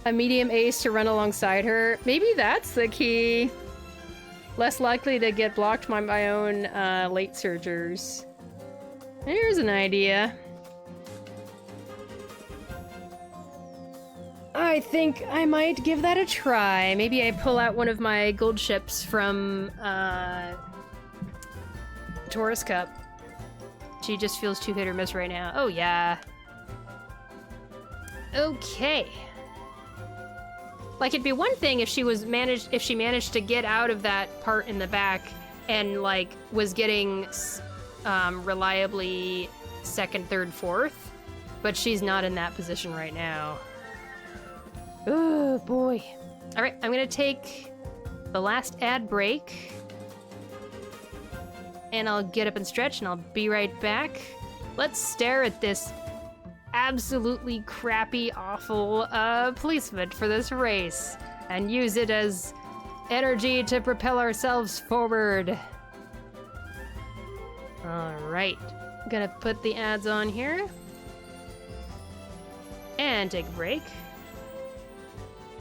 A medium ace to run alongside her. Maybe that's the key. Less likely to get blocked by my own late surgers. Here's an idea. I think I might give that a try. Maybe I pull out one of my gold ships from Taurus Cup. She just feels too hit or miss right now. Oh yeah. Okay. Like, it'd be one thing if she managed to get out of that part in the back and like was getting reliably 2nd, 3rd, 4th, but she's not in that position right now. Oh boy. All right, I'm gonna take the last ad break and I'll get up and stretch and I'll be right back. Let's stare at this absolutely crappy, awful placement for this race and use it as energy to propel ourselves forward. All right, I'm gonna put the ads on here and take a break,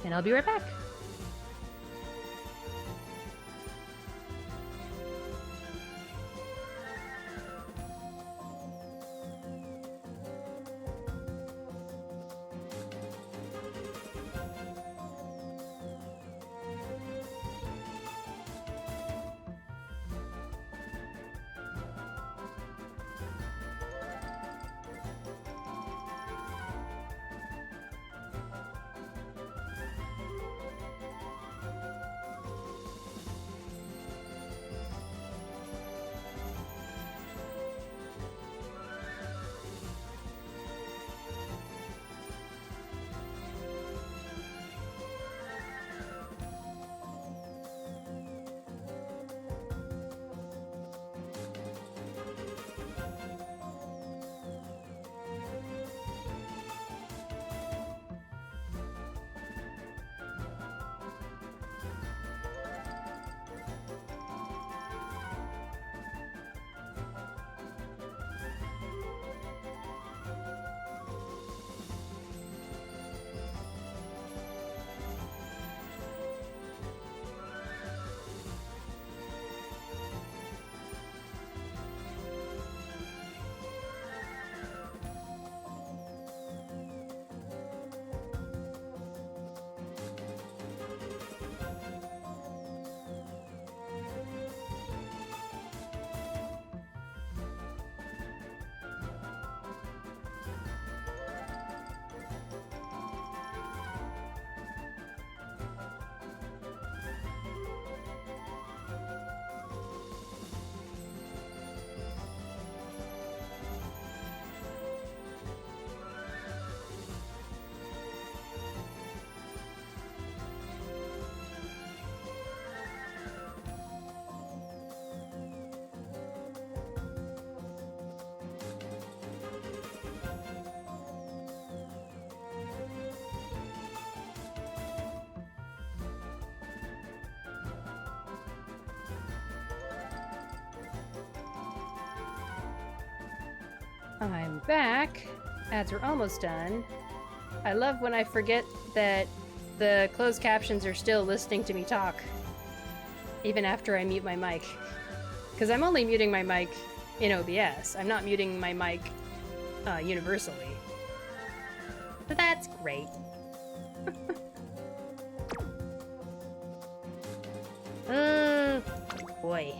and I'll be right back. I'm back. Ads are almost done. I love when I forget that the closed captions are still listening to me talk, even after I mute my mic. Because I'm only muting my mic in OBS. I'm not muting my mic universally. But that's great. Boy.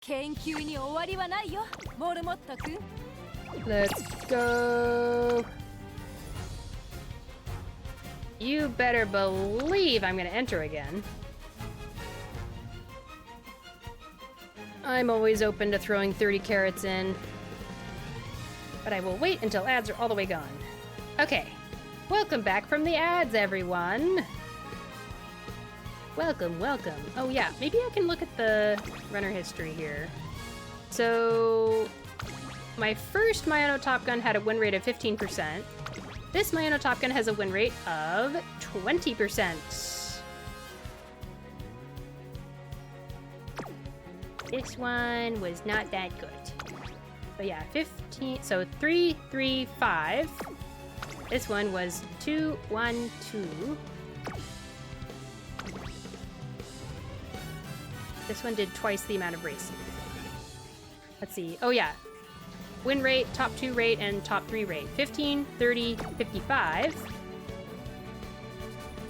研究に終わりはないよ、モルモット君。 Let's go. You better believe I'm gonna enter again. I'm always open to throwing 30 carats in. But I will wait until ads are all the way gone. Okay. Welcome back from the ads, everyone. Welcome, welcome. Oh yeah, maybe I can look at the runner history here. So, my first Mayano Top Gun had a win rate of 15%. This Mayano Top Gun has a win rate of 20%. This one was not that good. But yeah, 15, so 3, 3, 5. This one was 2, 1, 2. This one did twice the amount of racing. Let's see. Oh yeah. Win rate, top 2 rate, and top 3 rate. 15, 30, 55.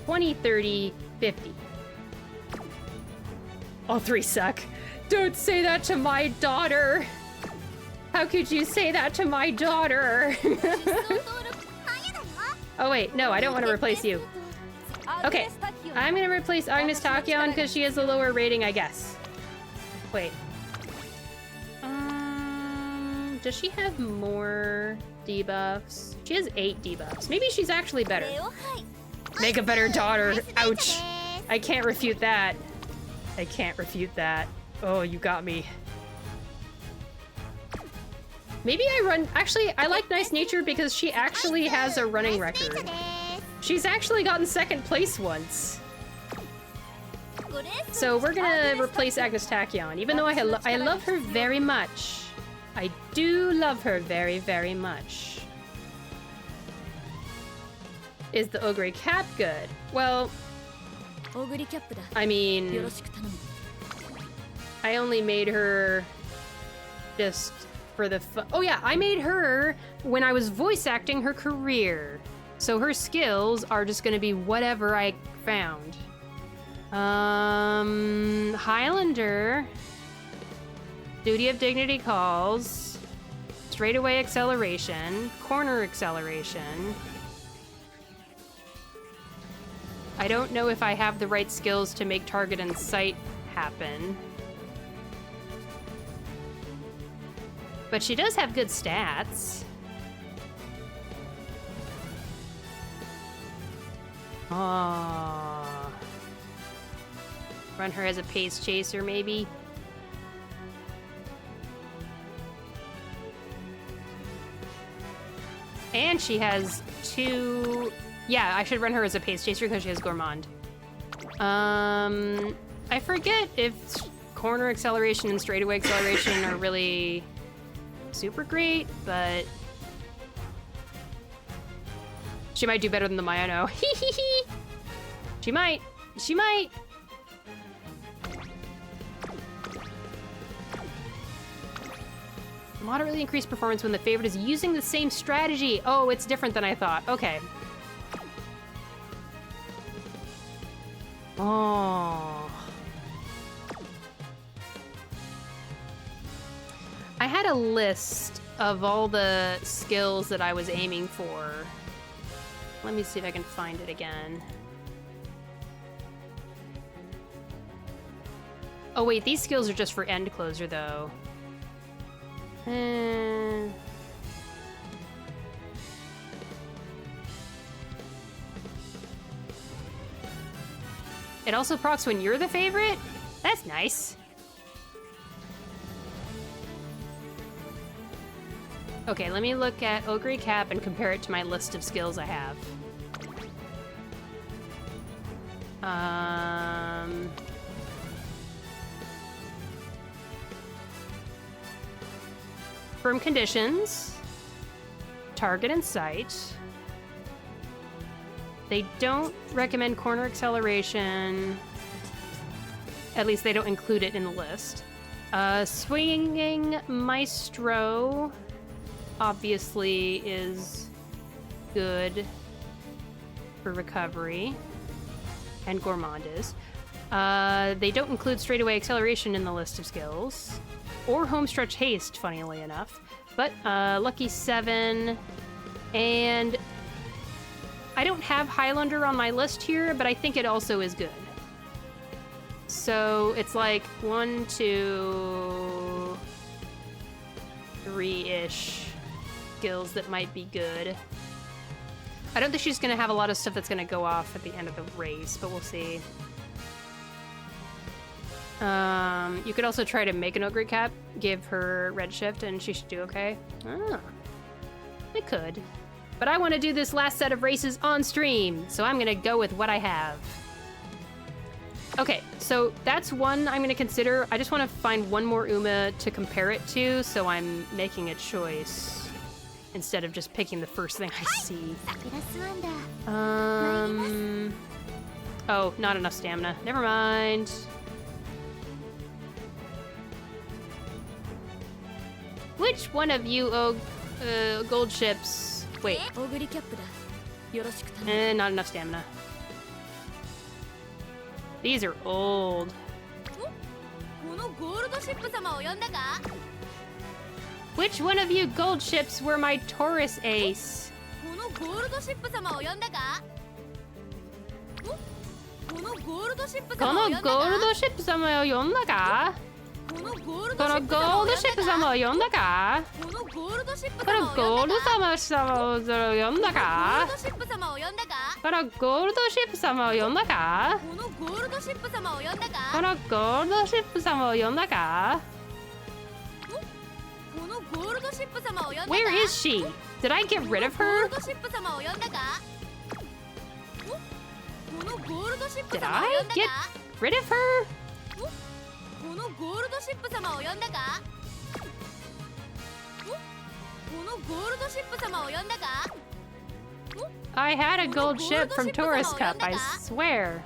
20, 30, 50. All 3 suck. Don't say that to my daughter! How could you say that to my daughter? Oh wait, no, I don't want to replace you. Okay, I'm gonna replace Agnes Tachyon because she has a lower rating, I guess. Wait. Does she have more debuffs? She has 8 debuffs. Maybe she's actually better. Make a better daughter. Ouch. I can't refute that. I can't refute that. Oh, you got me. Maybe I run... Actually, I like Nice Nature because she actually has a running record. She's actually gotten 2nd place once. So we're gonna replace Agnes Tachyon, even though I love her very much. I do love her very, very much. Is the Ogre Cap good? Well, I mean, I only made her just for the oh yeah, I made her when I was voice acting her career. So her skills are just gonna be whatever I found. Highlander. Duty of Dignity calls. Straightaway acceleration. Corner acceleration. I don't know if I have the right skills to make target and sight happen. But she does have good stats. Oh. Run her as a pace chaser, maybe? And she has 2... Yeah, I should run her as a pace chaser because she has Gourmand. I forget if corner acceleration and straightaway acceleration are really super great, but... She might do better than the Mayano. She might. She might. Moderately increased performance when the favorite is using the same strategy. Oh, it's different than I thought. Okay. Oh. I had a list of all the skills that I was aiming for. Let me see if I can find it again. Oh wait, these skills are just for end closer though. It also procs when you're the favorite? That's nice. Okay, let me look at Ogre Cap and compare it to my list of skills I have. Confirm conditions. Target in sight. They don't recommend corner acceleration. At least they don't include it in the list. Swinging Maestro obviously is good for recovery. And Gourmandise. They don't include straightaway acceleration in the list of skills. Or homestretch haste, funnily enough. But Lucky 7. And I don't have Highlander on my list here, but I think it also is good. So it's like 1, 2, 3-ish skills that might be good. I don't think she's going to have a lot of stuff that's going to go off at the end of the race, but we'll see. You could also try to make an Ogre Cap, give her Redshift, and she should do okay. Ah, I could. But I want to do this last set of races on stream, so I'm going to go with what I have. Okay, so that's one I'm going to consider. I just want to find one more Uma to compare it to, so I'm making a choice instead of just picking the first thing I see. Oh, not enough stamina. Never mind. Which one of you gold ships? Wait. Not enough stamina. These are old. Which one of you gold ships were my Taurus ace? Where is she? Did I get rid of her? Did I get rid of her? I had a gold ship from Tourist Cup, I swear.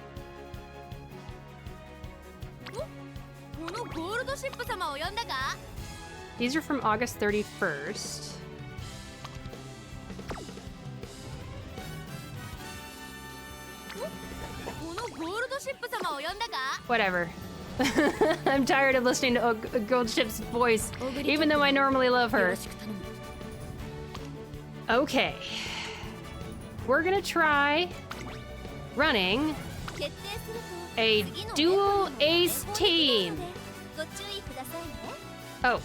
These are from August 31st. Whatever. I'm tired of listening to Gold Ship's voice, even though I normally love her. Okay. We're gonna try running a dual ace team. Oh,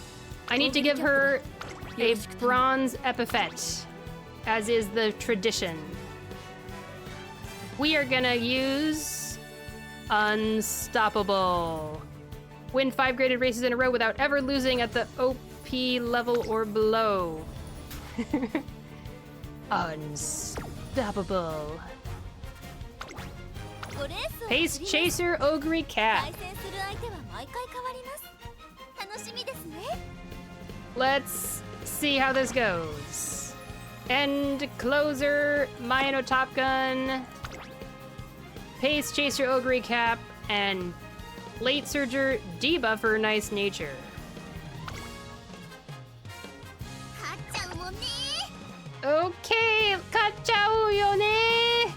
I need to give her a bronze epithet, as is the tradition. We are gonna use Unstoppable. Win 5 graded races in a row without ever losing at the OP level or below. Unstoppable. Pace Chaser Ogre Cat. Let's see how this goes. End Closer, Mayano Top Gun, Pace Chaser Ogre Cap, and Late Surger Debuffer Nice Nature. Okay, kachau yo ne.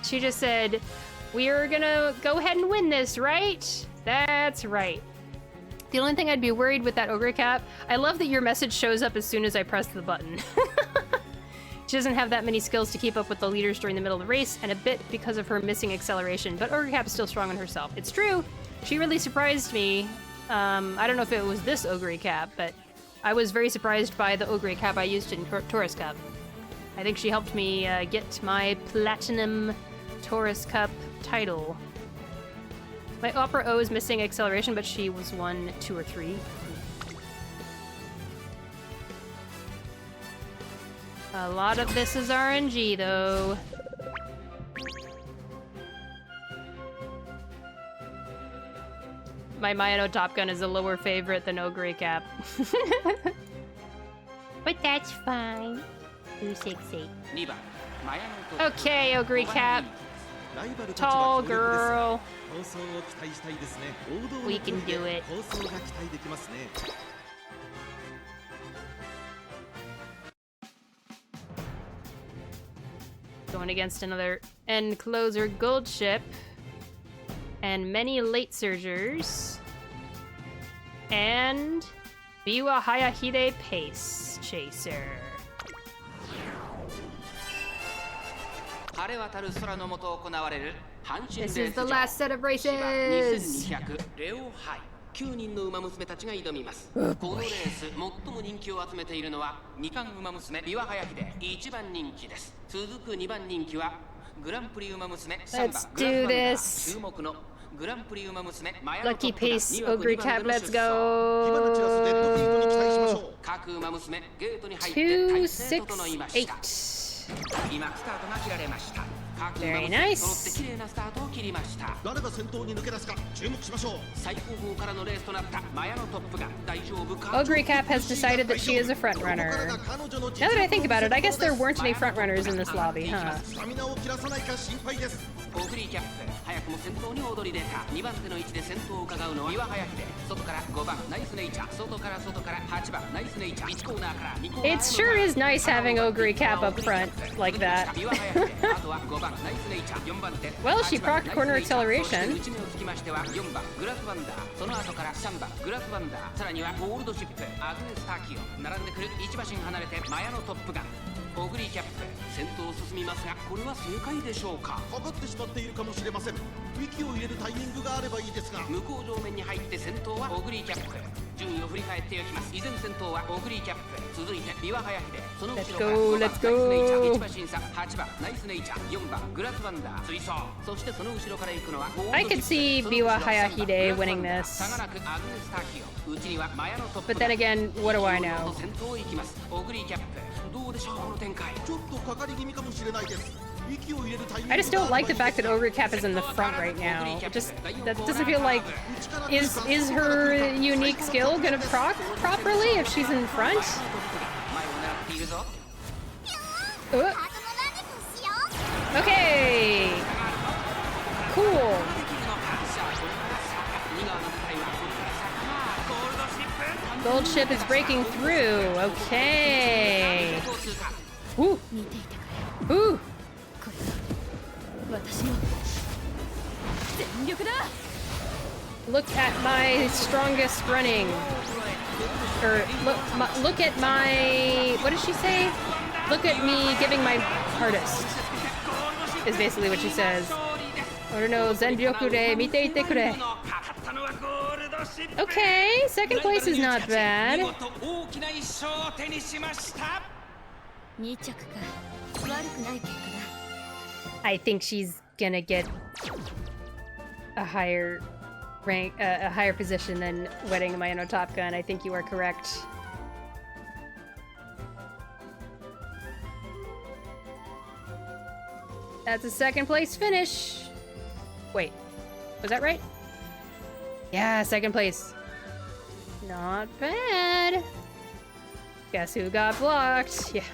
She just said, we're gonna go ahead and win this, right? That's right. The only thing I'd be worried with that Ogre Cap, I love that your message shows up as soon as I press the button. She doesn't have that many skills to keep up with the leaders during the middle of the race, and a bit because of her missing acceleration, but Ogre Cap is still strong on herself. It's true, she really surprised me. I don't know if it was this Ogre Cap, but I was very surprised by the Ogre Cap I used in Taurus Cup. I think she helped me get my Platinum Taurus Cup title. My Opera O is missing acceleration, but she was 1, 2, or 3. A lot of this is RNG, though. My Mayano Top Gun is a lower favorite than Ogre Cap. But that's fine. 268. 2番マヤノトップ Okay, Ogre Cap. ライバルたちは Tall 強力ですが girl. 構想を期待したいですね。王道の We 距 can 離で do it. 構想が期待できますね。 Going against another end closer gold ship. And many late surgers. And Biwa Hayahide Pace Chaser. 晴れ渡る空の下行われる阪神レー This ス is the 場 last set of 芝 races. 2200レオハイ9人の馬娘たちが挑みます。このレース最も人気を集めているのは二冠馬娘ビワハヤヒデ1番人気です。続く2番人気はグランプリ馬娘3番 Let's グラフ do ワンダー this. 注目のグランプリ馬娘マヤノ Lucky トップガン Pace, 2枠 Ogre 2番 Cap, での let's 出走火花散らすデッドヒートに期待しましょう。各馬娘ゲートに入って体勢整いました。 268. 今スタートが切られました。各馬 Very 娘 nice. 揃って綺麗なスタートを切りました。誰が先頭に抜け出すか注目しましょう。最高峰からのレースとなったマヤノトップが大丈夫か。 Ogre Cap has decided that she is a frontrunner. Now that I think about it, I guess there weren't any frontrunners in this lobby, huh? スタミナを切らさないか心配です。オグリーキャップ早くも先頭に躍り出た。2番手の位置で先頭を伺うのは岩早秀。外から5番ナイスネイチャー、外から8番ナイスネイチャー。1コーナーから2コーナーへ It sure is nice having Ogre Cap up front like that. 岩早秀あとは5番ナイスネイチャー、4番手 Well, she procced corner そして acceleration. 内目をつきましては4番グラフワンダー、その後から3番グラフワンダー、さらにはゴールドシップアグネスターキオ、並んでくる1馬身離れてマヤノトップガン。オグリーキャップ先頭を進みますが、これは正解でしょうか。かかってしまっているかもしれません。息を入れるタイミングがあればいいですが。向こう上面に入って先頭はオグリーキャップ。順位を振り返っていきます。依然先頭はオグリーキャップ、続いてビワハヤヒデ、その後ろから5番ナイスネイチャー、1馬審査8番ナイスネイチャー、4番グラフワンダー追走、そしてその後ろから行くのはゴールド I could see その後ろ Biwa Hayahide 3番 winning this. 差がなくアグネスターキオ、内にはマヤノトップ But then again, what do I know? 先頭を行きます。オグリーキャップどうでしょうこの展開。ちょっとかかり気味かもしれないです。息を入れるタイミング I just don't like the fact that Ogre Cap is in the front right now. It just that doesn't feel like is her unique skill gonna proc properly if she's in front? 前を狙っているぞ。 Okay. Cool. Gold ship is breaking through. Okay. Woo. 見ていてくれ。 Woo. これが私の全力だ。 Look at my strongest running. Or look at my, what did she say? Look at me giving my hardest. Is basically what she says. Or no, zenryoku de mite ite kure. Okay, second place is not bad. 2着か。悪くない結果だ。 I think she's gonna get a higher rank, a higher position than Wedding Mayano Top Gun. I think you are correct. That's a second place finish. Wait, was that right? Yeah, second place. Not bad. Guess who got blocked? Yeah.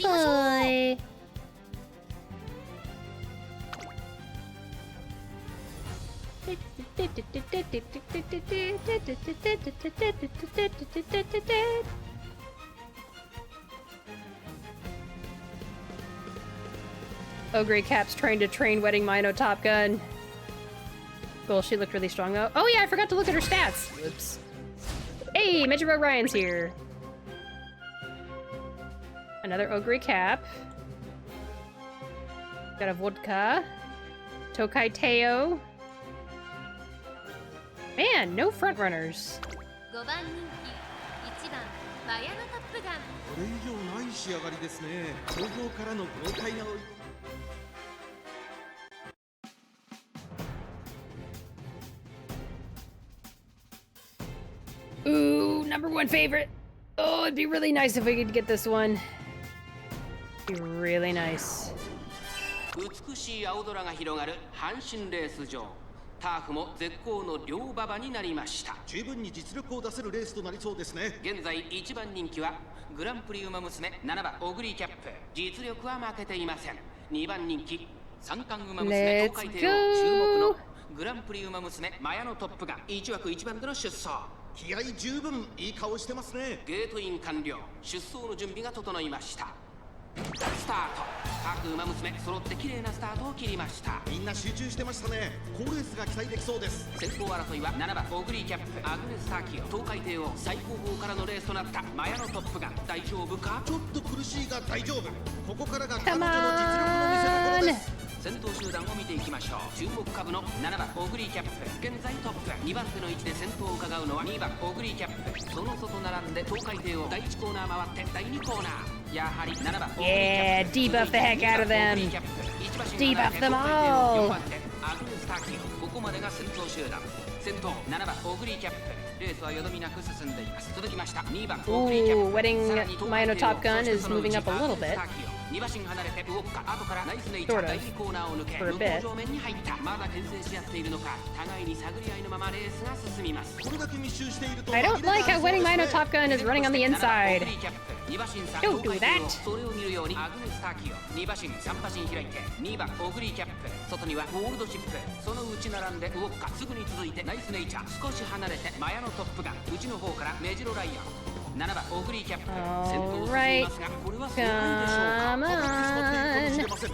Boy. Ogre Cap's trying to train Wedding Mayano Top Gun. Well, she looked really strong though. Oh yeah, I forgot to look at her stats. Oops. Hey, Midget Ryan's here. Another Ogre Cap. Got a vodka. Tokai Teo. Man, no front runners. 5番人気1番マヤノトップガン。これ以上ない仕上がりですね。後方からの豪快な追い。 Ooh, #1 favorite. Oh, it'd be really nice if we could get this one. Be really nice. 美しい青空が広がる阪神レース場。ターフも絶好の両馬場になりました。十分に実力を出せるレースとなりそうですね。現在1番人気はグランプリウマ娘7番オグリーキャップ。実力は負けていません。2番人気三冠ウマ娘東海帝王注目のグランプリウマ娘マヤのトップガン1枠1番での出走。気合十分いい顔してますね。ゲートイン完了。出走の準備が整いました。スタート。各馬娘揃って綺麗なスタートを切りました。みんな集中してましたね。好レースが期待できそうです。先頭争いは7番オグリーキャップアグネス・ターキオ。東海帝王最高峰からのレースとなったマヤのトップガン。大丈夫か。ちょっと苦しいが大丈夫。ここからが彼女の実力の見せ所です。先頭集団を見ていきましょう。注目株の7番オグリーキャップ現在トップ。2番手の位置で先頭を伺うのは2番オグリーキャップ。その外並んで東海帝王第1コーナー回って第2コーナー。やはり7番オグリーキャップ。 Yeah, debuff the heck out of them. Debuff them all. 4番手アグネス・ターキオ。ここまでが先頭集団。先頭7番オグリーキャップ。レースはよどみなく進んでいます。続きました2番オグリーキャッ Ooh, プ。 Wedding さらに東海 Mayano 帝王 Top Gun そして is その moving 内 up a little bit. 2馬身離れてウォッカ。後からナイスネイチャ Sort ー of. 第2コーナーを抜け For a 向 bit. こう上面に入った。まだ牽制し合っているのか互いに探り合いのままレースが進みます。これだけ密集していると I don't like how Wedding Mayano Top Gun is running on the inside. 2馬身差 Don't do 東海帝王 that. それを見るようにアグネス・ターキオ。2馬身3馬身開いて2番オグリーキャップ。外にはゴールドシップ。その内並んでウォッカ。すぐに続いてナイスネイチャー。少し離れてマヤのトップガン。内の方からメジロライアン。7番オグリーキャップ。先頭を進みますがこれは正解でしょうか。 Come 私 on. もっているかもしれません。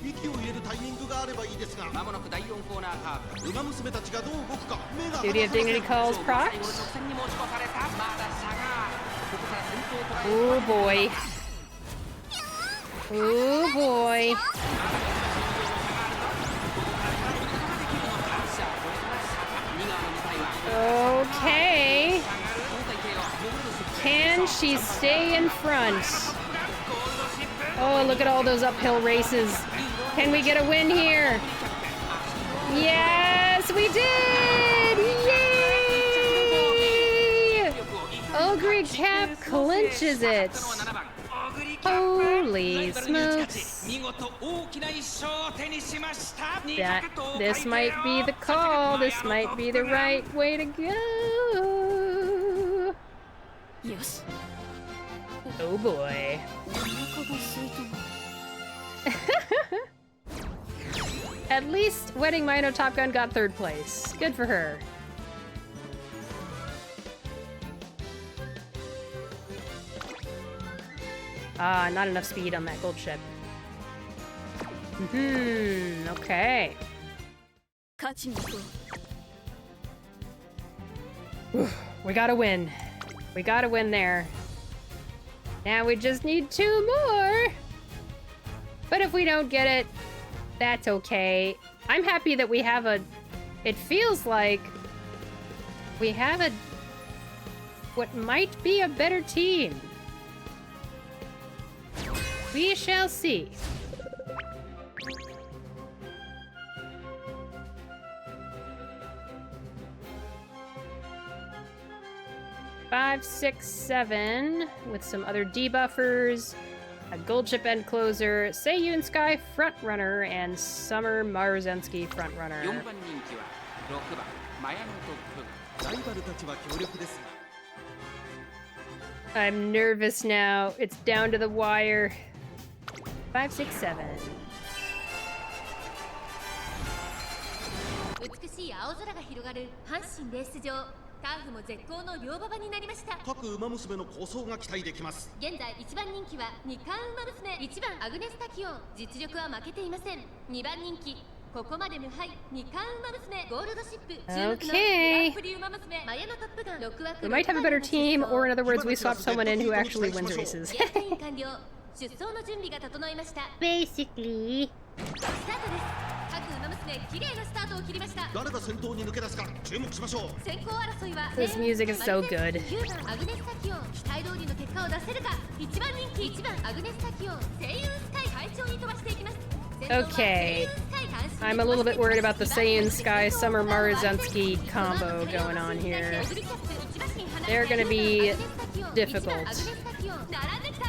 息を入れるタイミングがあればいいですが、まもなく第4コーナーカーブ。馬娘たちがどう動くか目が Duty of Dignity calls 最後の直 props. 線に持ち越された。まだ差が。ここから先頭を捉え Oh boy. Oh boy. さあこれから坂2側の舞台は Okay. 東海帝王ゴールドシップ。 Can she stay in front? Oh, look at all those uphill races. Can we get a win here? Yes, we did! Yay! Ogre Cap clinches it. Holy smokes. This might be the call. This might be the right way to go. Oh boy. At least Wedding Mayano Top Gun got 3rd place. Good for her. Ah, not enough speed on that gold ship. Okay. We gotta win. We gotta win there. Now we just need 2 more. But if we don't get it, that's okay. I'm happy that we have a... It feels like we have a... what might be a better team. We shall see. Five, 6, 7 with some other debuffers, a gold chip end closer, Seiyun Sky frontrunner, and Summer Marzensky frontrunner. 4番人気は6番マヤのトップ。ライバルたちは強力ですが、 I'm nervous now. It's down to the wire. 5, 6, 7. 美しい青空が広がる阪神レース場。ターフも絶好の両馬場になりました。各馬娘の構想が期待できます。現在1番人気は2冠馬娘、1番アグネス・タキオン。実力は負けていません。2番人気ここまで無敗2冠馬娘ゴールドシップ。注目のグランプリ馬娘マヤのトップガン。6枠 We might have a better team, or in other words, we swap someone in who actually wins races. ゲートイン完了。出走の準備が整いました。 Basically. スタートです。各馬娘綺麗なスタートを切りました。誰が先頭に抜け出すか注目しましょう。先行争いは This music is so good. 9番アグネス・タキオン。期待通りの結果を出せるか。1番人気1番アグネス・タキオン。セイユンスカイ快調に飛ばしていきます。 Okay. I'm a little bit worried about the Seiyun Sky Summer Marzensky combo going on here. They're gonna be difficult.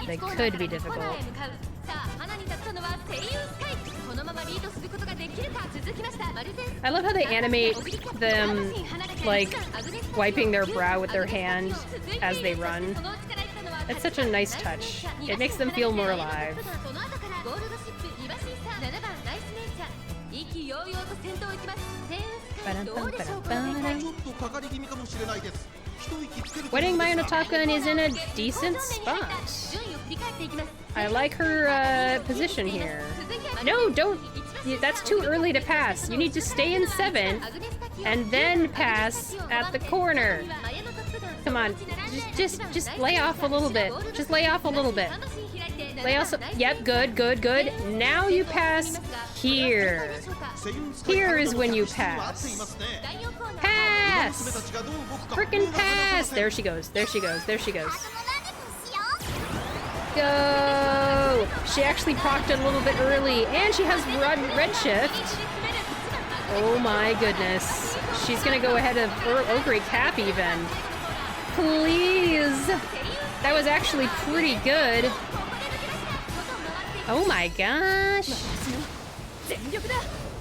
They could be difficult. さあ、花に立ったのはセイユンスカイ。このままリードすることができるか。続きましたマルゼンス I love how they animate them, like, wiping their brow with their hand as they run. It's such a nice touch. It makes them feel more alive. Wedding Mayano Top Gun is in a decent spot. I like her position here. No, don't. That's too early to pass. You need to stay in 7 and then pass at the corner. Come on, just lay off a little bit. Just lay off a little bit. Lay off. Yep, good. Now you pass here. Here is when you pass. Pass! Frickin' pass! There she goes. There she goes. Go! She actually procced it a little bit early, and she has red shift. Oh my goodness. She's gonna go ahead of Ogre Cap even. Please! That was actually pretty good. Oh my gosh.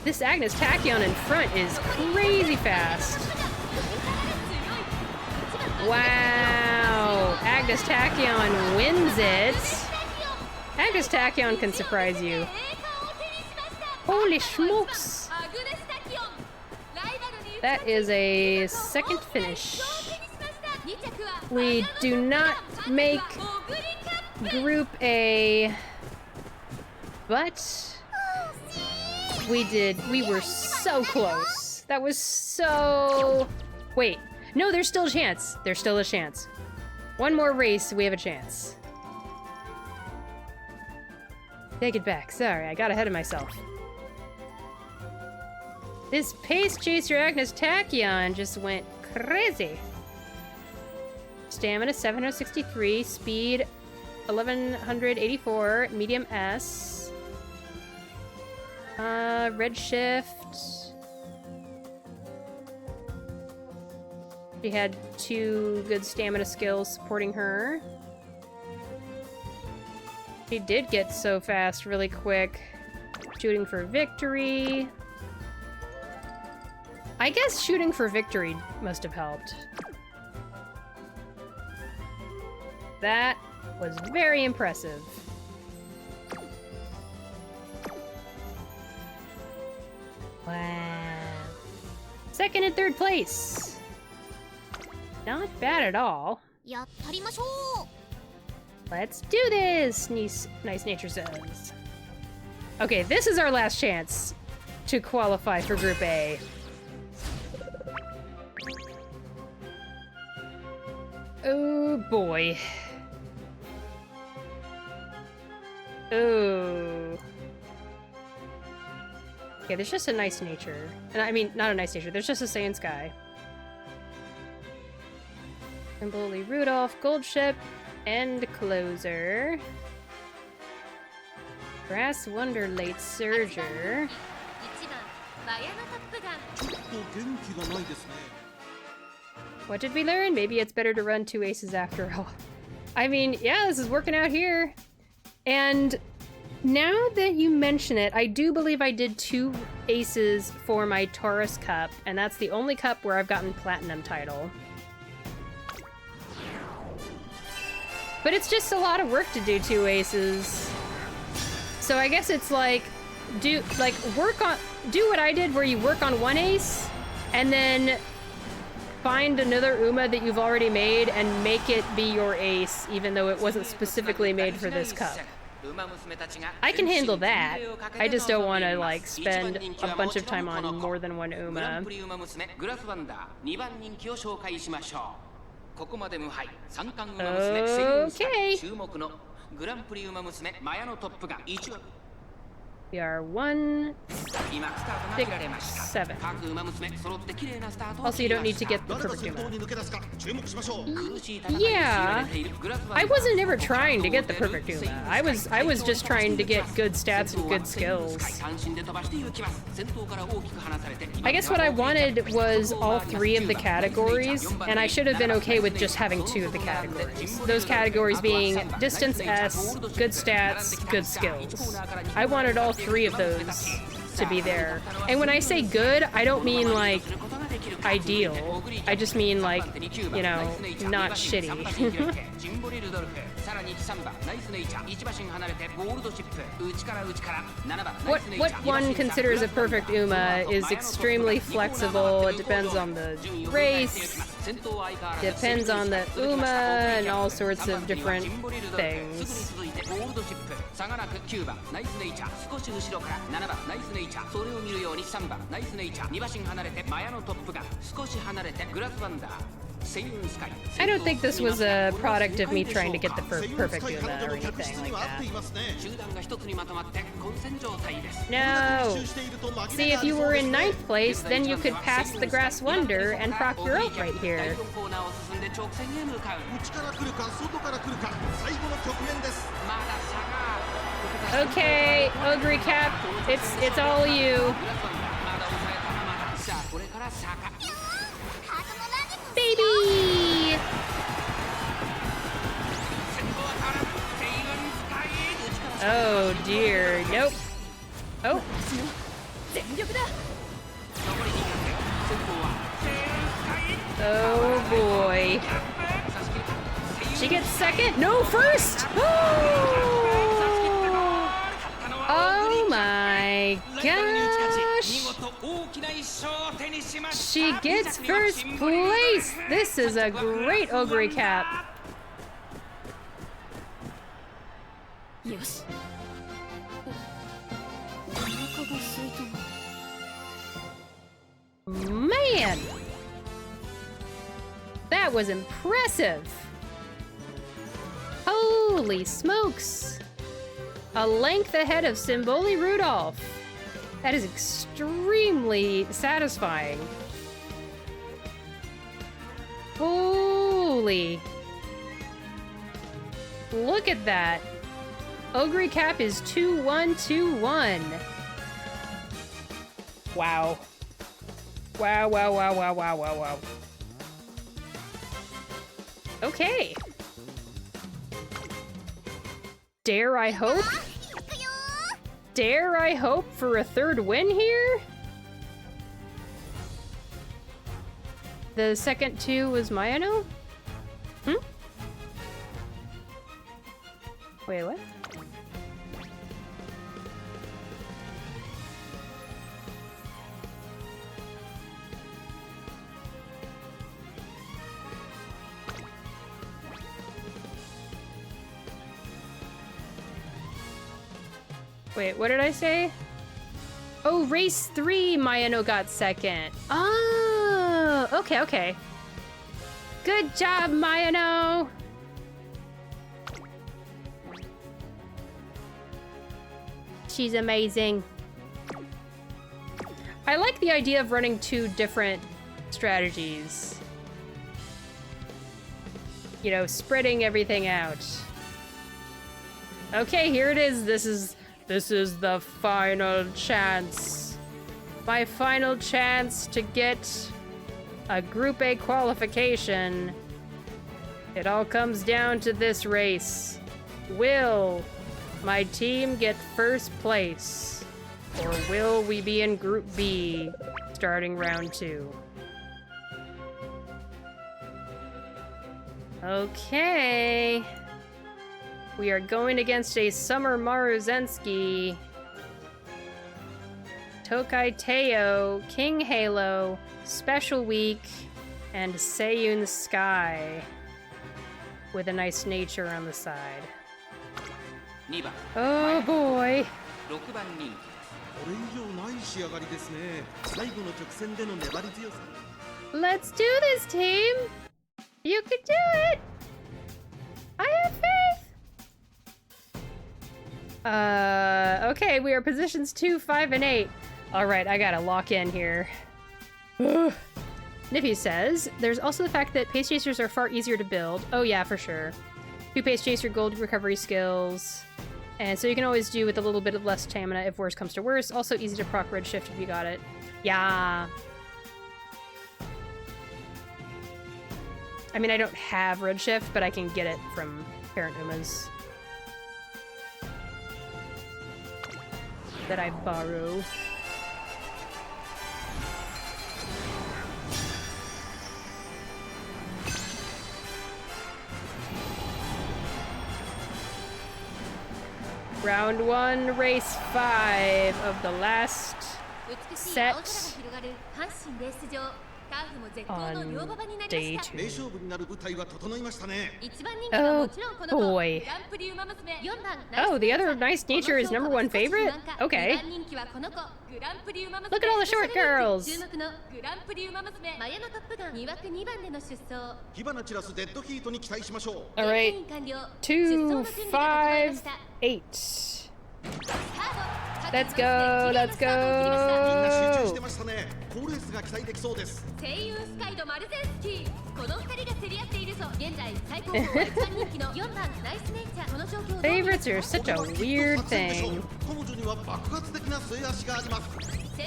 This Agnes Tachyon in front is crazy fast. Wow. Agnes Tachyon wins it. Agnes Tachyon can surprise you. Holy smokes. That is a second finish. We do not make Group A, but we did. We were so close. That was so... Wait. No, there's still a chance. There's still a chance. One more race, we have a chance. Take it back. Sorry, I got ahead of myself. This pace chaser Agnes Tachyon just went crazy. Stamina 763, speed 1184, medium S. Red shift. She had 2 good stamina skills supporting her. She did get so fast really quick. Shooting for victory. I guess shooting for victory must have helped. That was very impressive. Wow. Second and third place. Not bad at all. Let's do this, Nice Nature says. Okay, this is our last chance to qualify for Group A. Oh boy. Oh. Okay, there's just a Nice Nature. And I mean, not a Nice Nature, there's just a Saiyan Sky. Kimberly Rudolph, Gold Ship, and Closer. Brass Wonder Late Surger. What did we learn? Maybe it's better to run 2 aces after all. I mean, yeah, this is working out here. And now that you mention it, I do believe I did 2 aces for my Taurus Cup, and that's the only cup where I've gotten Platinum title. But it's just a lot of work to do 2 aces. So I guess it's like, do what I did where you work on 1 ace, and then find another Uma that you've already made and make it be your ace, even though it wasn't specifically made for this cup. I can handle that. I just don't want to, like, spend a bunch of time on more than 1 Uma. Okay. We are 1, 6, 7. Also, you don't need to get the perfect Uma. Yeah. I wasn't ever trying to get the perfect Uma. I was just trying to get good stats and good skills. I guess what I wanted was all 3 of the categories, and I should have been okay with just having 2 of the categories. Those categories being distance S, good stats, good skills. I wanted all 3 of those. to be there. And when I say good, I don't mean like ideal. I just mean like, you know, not shitty. What one considers a perfect Uma is extremely flexible. It depends on the race, depends on the Uma, and all sorts of different things. I don't think this was a product of me trying to get the perfect Uma or anything like that. No! See, if you were in 9th place, then you could pass the Grass Wonder and proc your oak right here. Okay, Ogre Cap, it's all you. Baby! Oh dear, nope. Oh. Oh boy. She gets second? No, first! Oh my gosh! She gets first place! This is a great Ogre Cap. Man! That was impressive! Holy smokes! A length ahead of Symboli Rudolph. That is extremely satisfying. Holy. Look at that. Ogre Cap is 2-1-2-1. Wow. Wow, wow, wow, wow, wow, wow, wow. Okay. Dare I hope? Dare I hope for a third win here? The second two was Mayano? Wait, what? Wait, what did I say? Oh, race 3, Mayano got second. Oh, okay, okay. Good job, Mayano! She's amazing. I like the idea of running 2 different strategies. You know, spreading everything out. Okay, here it is. This is the final chance. My final chance to get a Group A qualification. It all comes down to this race. Will my team get first place? Or will we be in Group B starting round 2? Okay. We are going against a Summer Maruzensky, Tokai Teo, King Halo, Special Week, and Seiyun Sky, with a nice nature on the side. Oh boy. Let's do this, team! You can do it! I have faith! Okay, we are positions 2, 5, and 8. Alright, I gotta lock in here. Niffy says, there's also the fact that Pace Chasers are far easier to build. Oh yeah, for sure. 2 Pace Chaser gold recovery skills. And so you can always do with a little bit of less stamina if worse comes to worse. Also easy to proc Redshift if you got it. Yeah. I mean, I don't have Redshift, but I can get it from Parent Umas. That I borrow. Round 1, race 5 of the last set on day 2. Oh boy. Oh, the other nice nature is number 1 favorite? Okay. Look at all the short girls. Alright. 2, 5, 8. Let's go, let's go. Favorites are such a weird thing.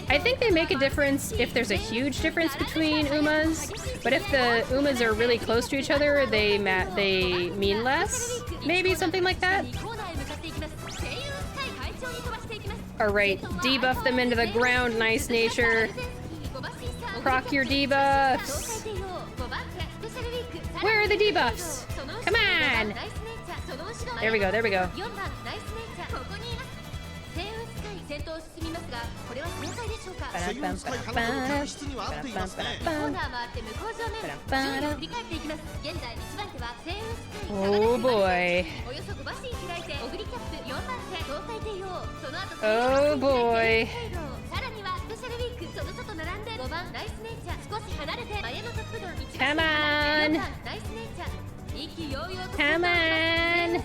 I think they make a difference if there's a huge difference between Umas, but if the Umas are really close to each other, they mean less. Maybe something like that. Alright, debuff them into the ground, nice nature. Proc your debuffs. Where are the debuffs? Come on! There we go, there we go. Oh boy. Oh boy. Come on. Come on.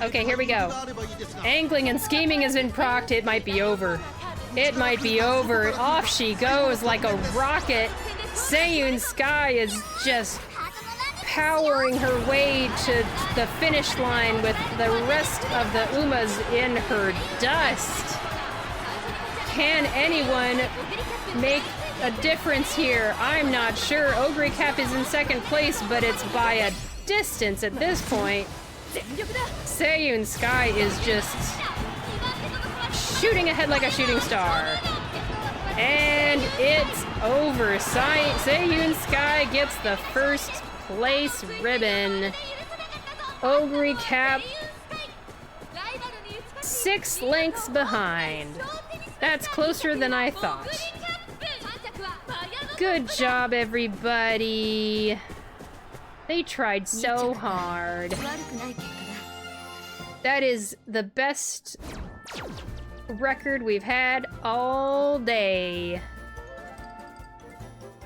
Okay, here we go. Angling and scheming has been procced. It might be over. It might be over. Off she goes like a rocket. Seiyun Sky is just powering her way to the finish line with the rest of the Umas in her dust. Can anyone make a difference here? I'm not sure. Ogre Cap is in second place, but it's by a distance at this point. Seiyun Sky is just shooting ahead like a shooting star. And it's over. Seiyun Sky gets the first place ribbon. Ogre Cap 6 lengths behind. That's closer than I thought. Good job, everybody. They tried so hard. That is the best record we've had all day.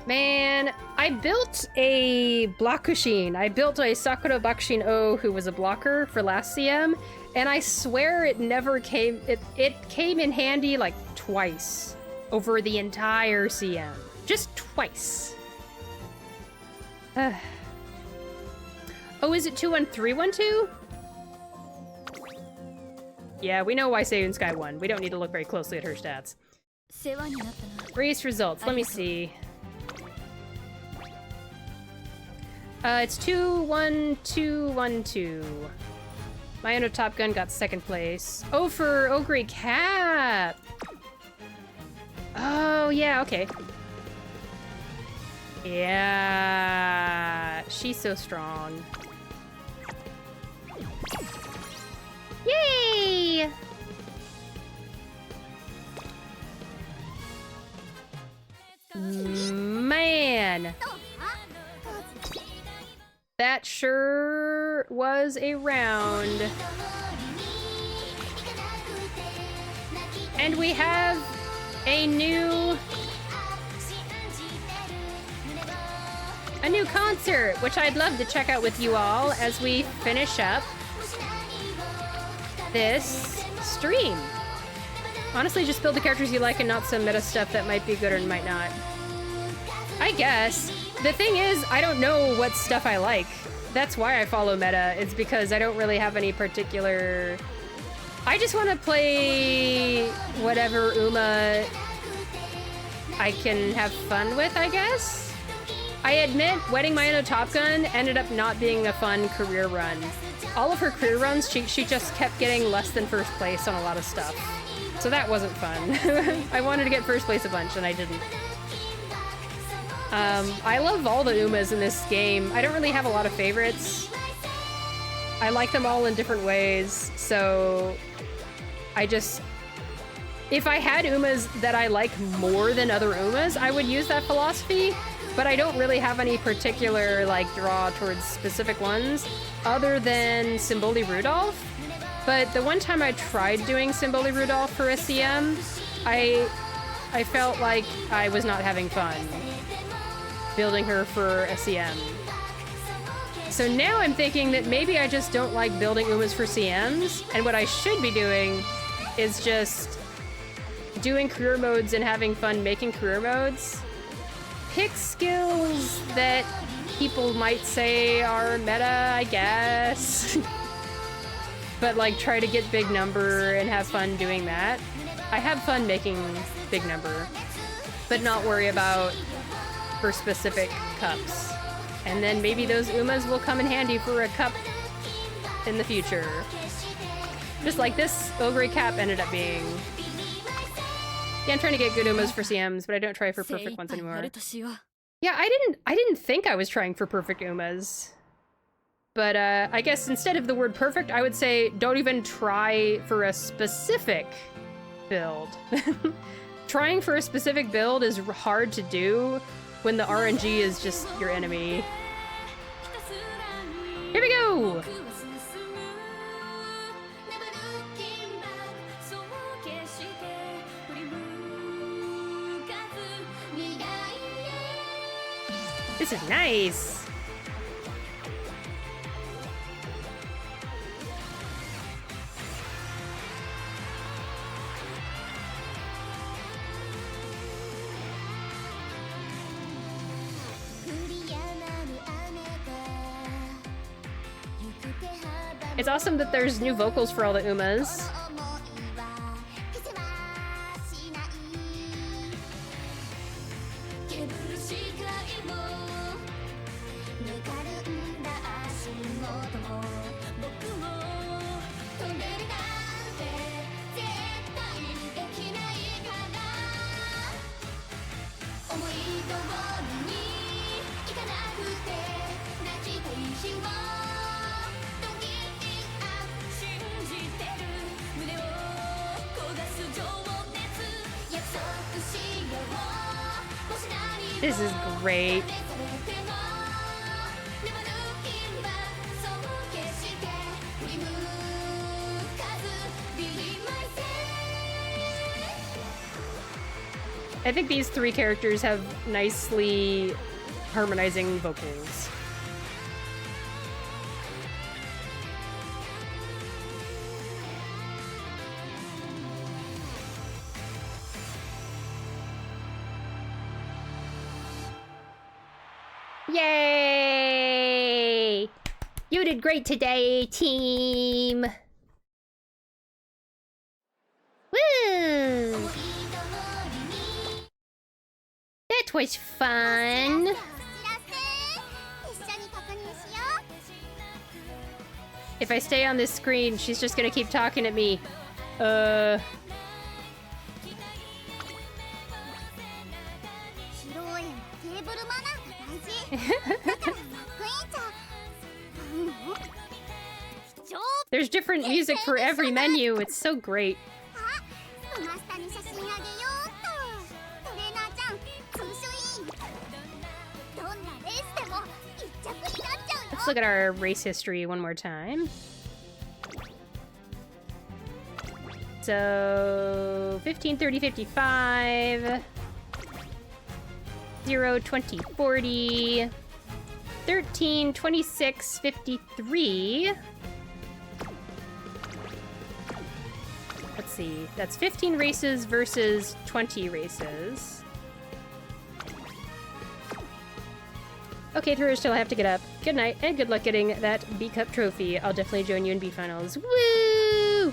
Man, I built a Blokushin. I built a Sakura Bakushin O who was a blocker for last CM, and I swear it never came, it came in handy like twice over the entire CM. Just twice. Oh, is it 21312? Yeah, we know why Seiyun Sky won. We don't need to look very closely at her stats. Race results, let me see. It's 21212. Mayano Top Gun got second place. Oh, for Ogre Cap! Oh, yeah, okay. Yeah, she's so strong. Yay! Man! That sure was a round. And we have a new concert, which I'd love to check out with you all as we finish up this stream. Honestly, just build the characters you like and not some meta stuff that might be good or might not. I guess. The thing is, I don't know what stuff I like. That's why I follow meta. It's because I don't really have any particular... I just want to play whatever Uma I can have fun with, I guess? I admit, Wedding Mayano Top Gun ended up not being a fun career run. All of her career runs, she just kept getting less than first place on a lot of stuff. So that wasn't fun. I wanted to get first place a bunch, and I didn't. I love all the Umas in this game. I don't really have a lot of favorites. I like them all in different ways, so if I had Umas that I like more than other Umas, I would use that philosophy, but I don't really have any particular, like, draw towards specific ones, other than Symboli Rudolph. But the one time I tried doing Symboli Rudolph for a CM, I felt like I was not having fun building her for a CM. So now I'm thinking that maybe I just don't like building Umas for CMs, and what I should be doing is just doing career modes and having fun making career modes. Pick skills that people might say are meta, I guess. But like try to get big number and have fun doing that. I have fun making big number, but not worry about for specific cups. And then maybe those Umas will come in handy for a cup in the future. Just like this Ogre Cap ended up being. Yeah, I'm trying to get good Umas for CMs, but I don't try for perfect ones anymore. Yeah, I didn't think I was trying for perfect Umas. But I guess instead of the word perfect, I would say don't even try for a specific build. Trying for a specific build is hard to do when the RNG is just your enemy. Here we go! This is nice! It's awesome that there's new vocals for all the Umas. This is great. I think these three characters have nicely harmonizing vocals. Yay! You did great today, team! Woo! That was fun! If I stay on this screen, she's just gonna keep talking at me. There's different music for every menu. It's so great. Let's look at our race history one more time. So 15, 30, 55, 0, 20, 40, 13, 26, 53. Let's see, that's 15 races versus 20 races. Okay, Drew, still have to get up. Good night, and good luck getting that B-Cup trophy. I'll definitely join you in B-Finals. Woo!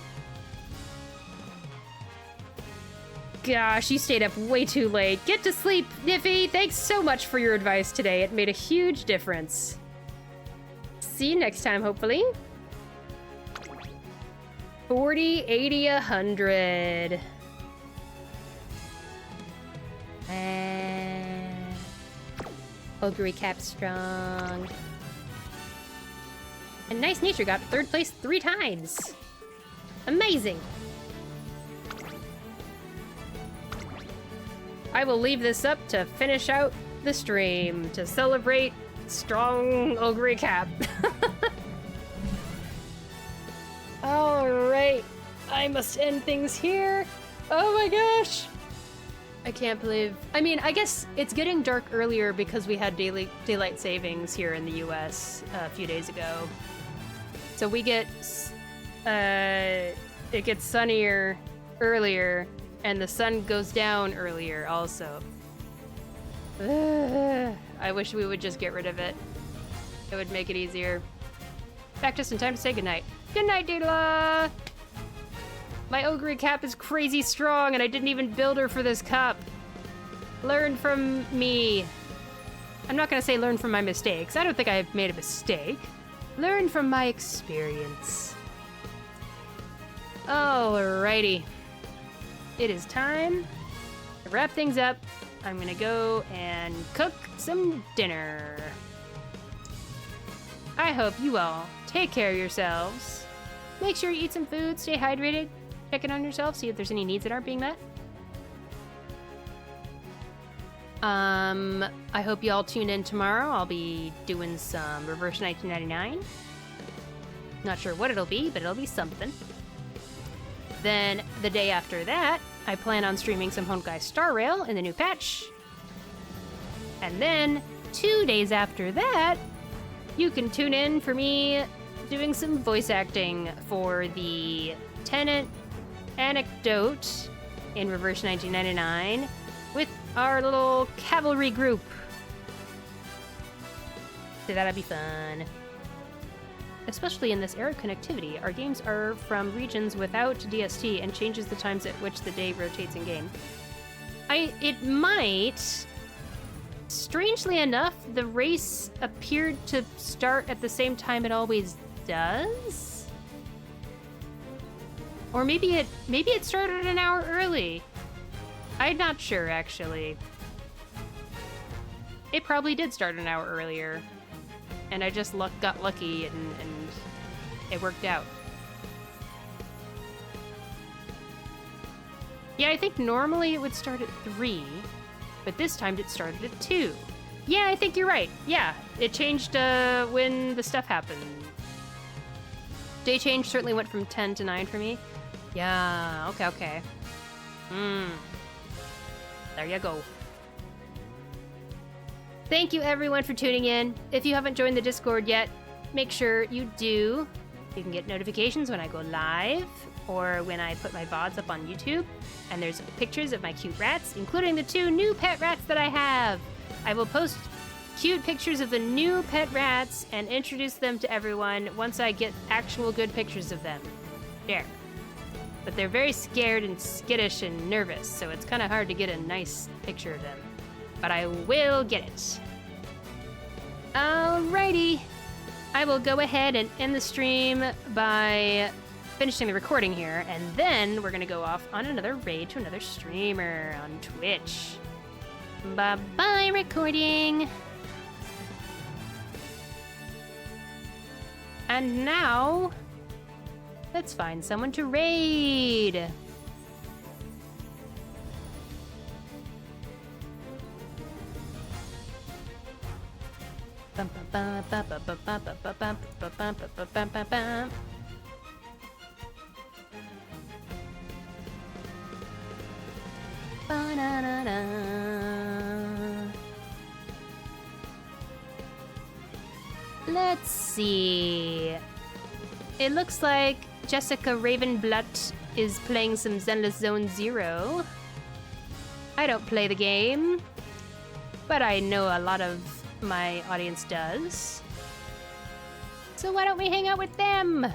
Gosh, you stayed up way too late. Get to sleep, Niffy! Thanks so much for your advice today. It made a huge difference. See you next time, hopefully. 40, 80, 100. Ogre Cap strong. And Nice Nature got 3rd place 3 times. Amazing. I will leave this up to finish out the stream to celebrate strong Ogre Cap. Alright, I must end things here. Oh my gosh. I can't believe... I mean, I guess it's getting dark earlier because we had daylight savings here in the US a few days ago. So we get... it gets sunnier earlier, and the sun goes down earlier also. I wish we would just get rid of it. It would make it easier. Back just in time to say goodnight. Good night, Doodla! My Ogre Cap is crazy strong, and I didn't even build her for this cup. Learn from me. I'm not gonna say learn from my mistakes. I don't think I've made a mistake. Learn from my experience. Alrighty. It is time to wrap things up. I'm gonna go and cook some dinner. I hope you all take care of yourselves. Make sure you eat some food, stay hydrated, check in on yourself, see if there's any needs that aren't being met. I hope you all tune in tomorrow. I'll be doing some Reverse 1999. Not sure what it'll be, but it'll be something. Then the day after that, I plan on streaming some Honkai Star Rail in the new patch. And then 2 days after that, you can tune in for me doing some voice acting for the Tenant Anecdote in Reverse 1999 with our little cavalry group. So that'll be fun. Especially in this era of connectivity, our games are from regions without DST and changes the times at which the day rotates in game. It might... Strangely enough, the race appeared to start at the same time it always does? Or maybe it started an hour early. I'm not sure, actually. It probably did start an hour earlier. And I just got lucky and it worked out. Yeah, I think normally it would start at 3, but this time it started at 2. Yeah, I think you're right. Yeah, it changed when the stuff happened. Day change certainly went from 10 to 9 for me. Yeah, okay. There you go. Thank you everyone for tuning in. If you haven't joined the Discord yet, make sure you do. You can get notifications when I go live or when I put my VODs up on YouTube. And there's pictures of my cute rats, including the 2 new pet rats that I have. I will post cute pictures of the new pet rats and introduce them to everyone once I get actual good pictures of them. There. But they're very scared and skittish and nervous, so it's kind of hard to get a nice picture of them. But I will get it. Alrighty. I will go ahead and end the stream by finishing the recording here, and then we're gonna go off on another raid to another streamer on Twitch. Bye-bye, recording. And now, let's find someone to raid. Let's see. It looks like Jessica Ravenblood is playing some Zenless Zone Zero. I don't play the game, but I know a lot of my audience does. So why don't we hang out with them?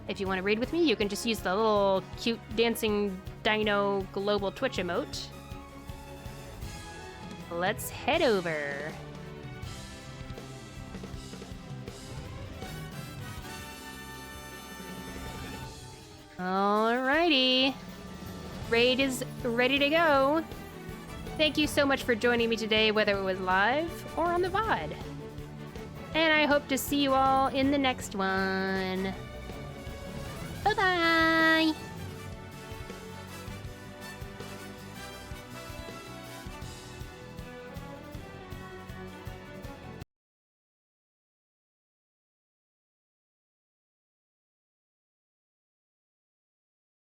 If you want to raid with me, you can just use the little cute dancing dino global Twitch emote. Let's head over. Alrighty. Raid is ready to go. Thank you so much for joining me today, whether it was live or on the VOD. And I hope to see you all in the next one. Bye-bye!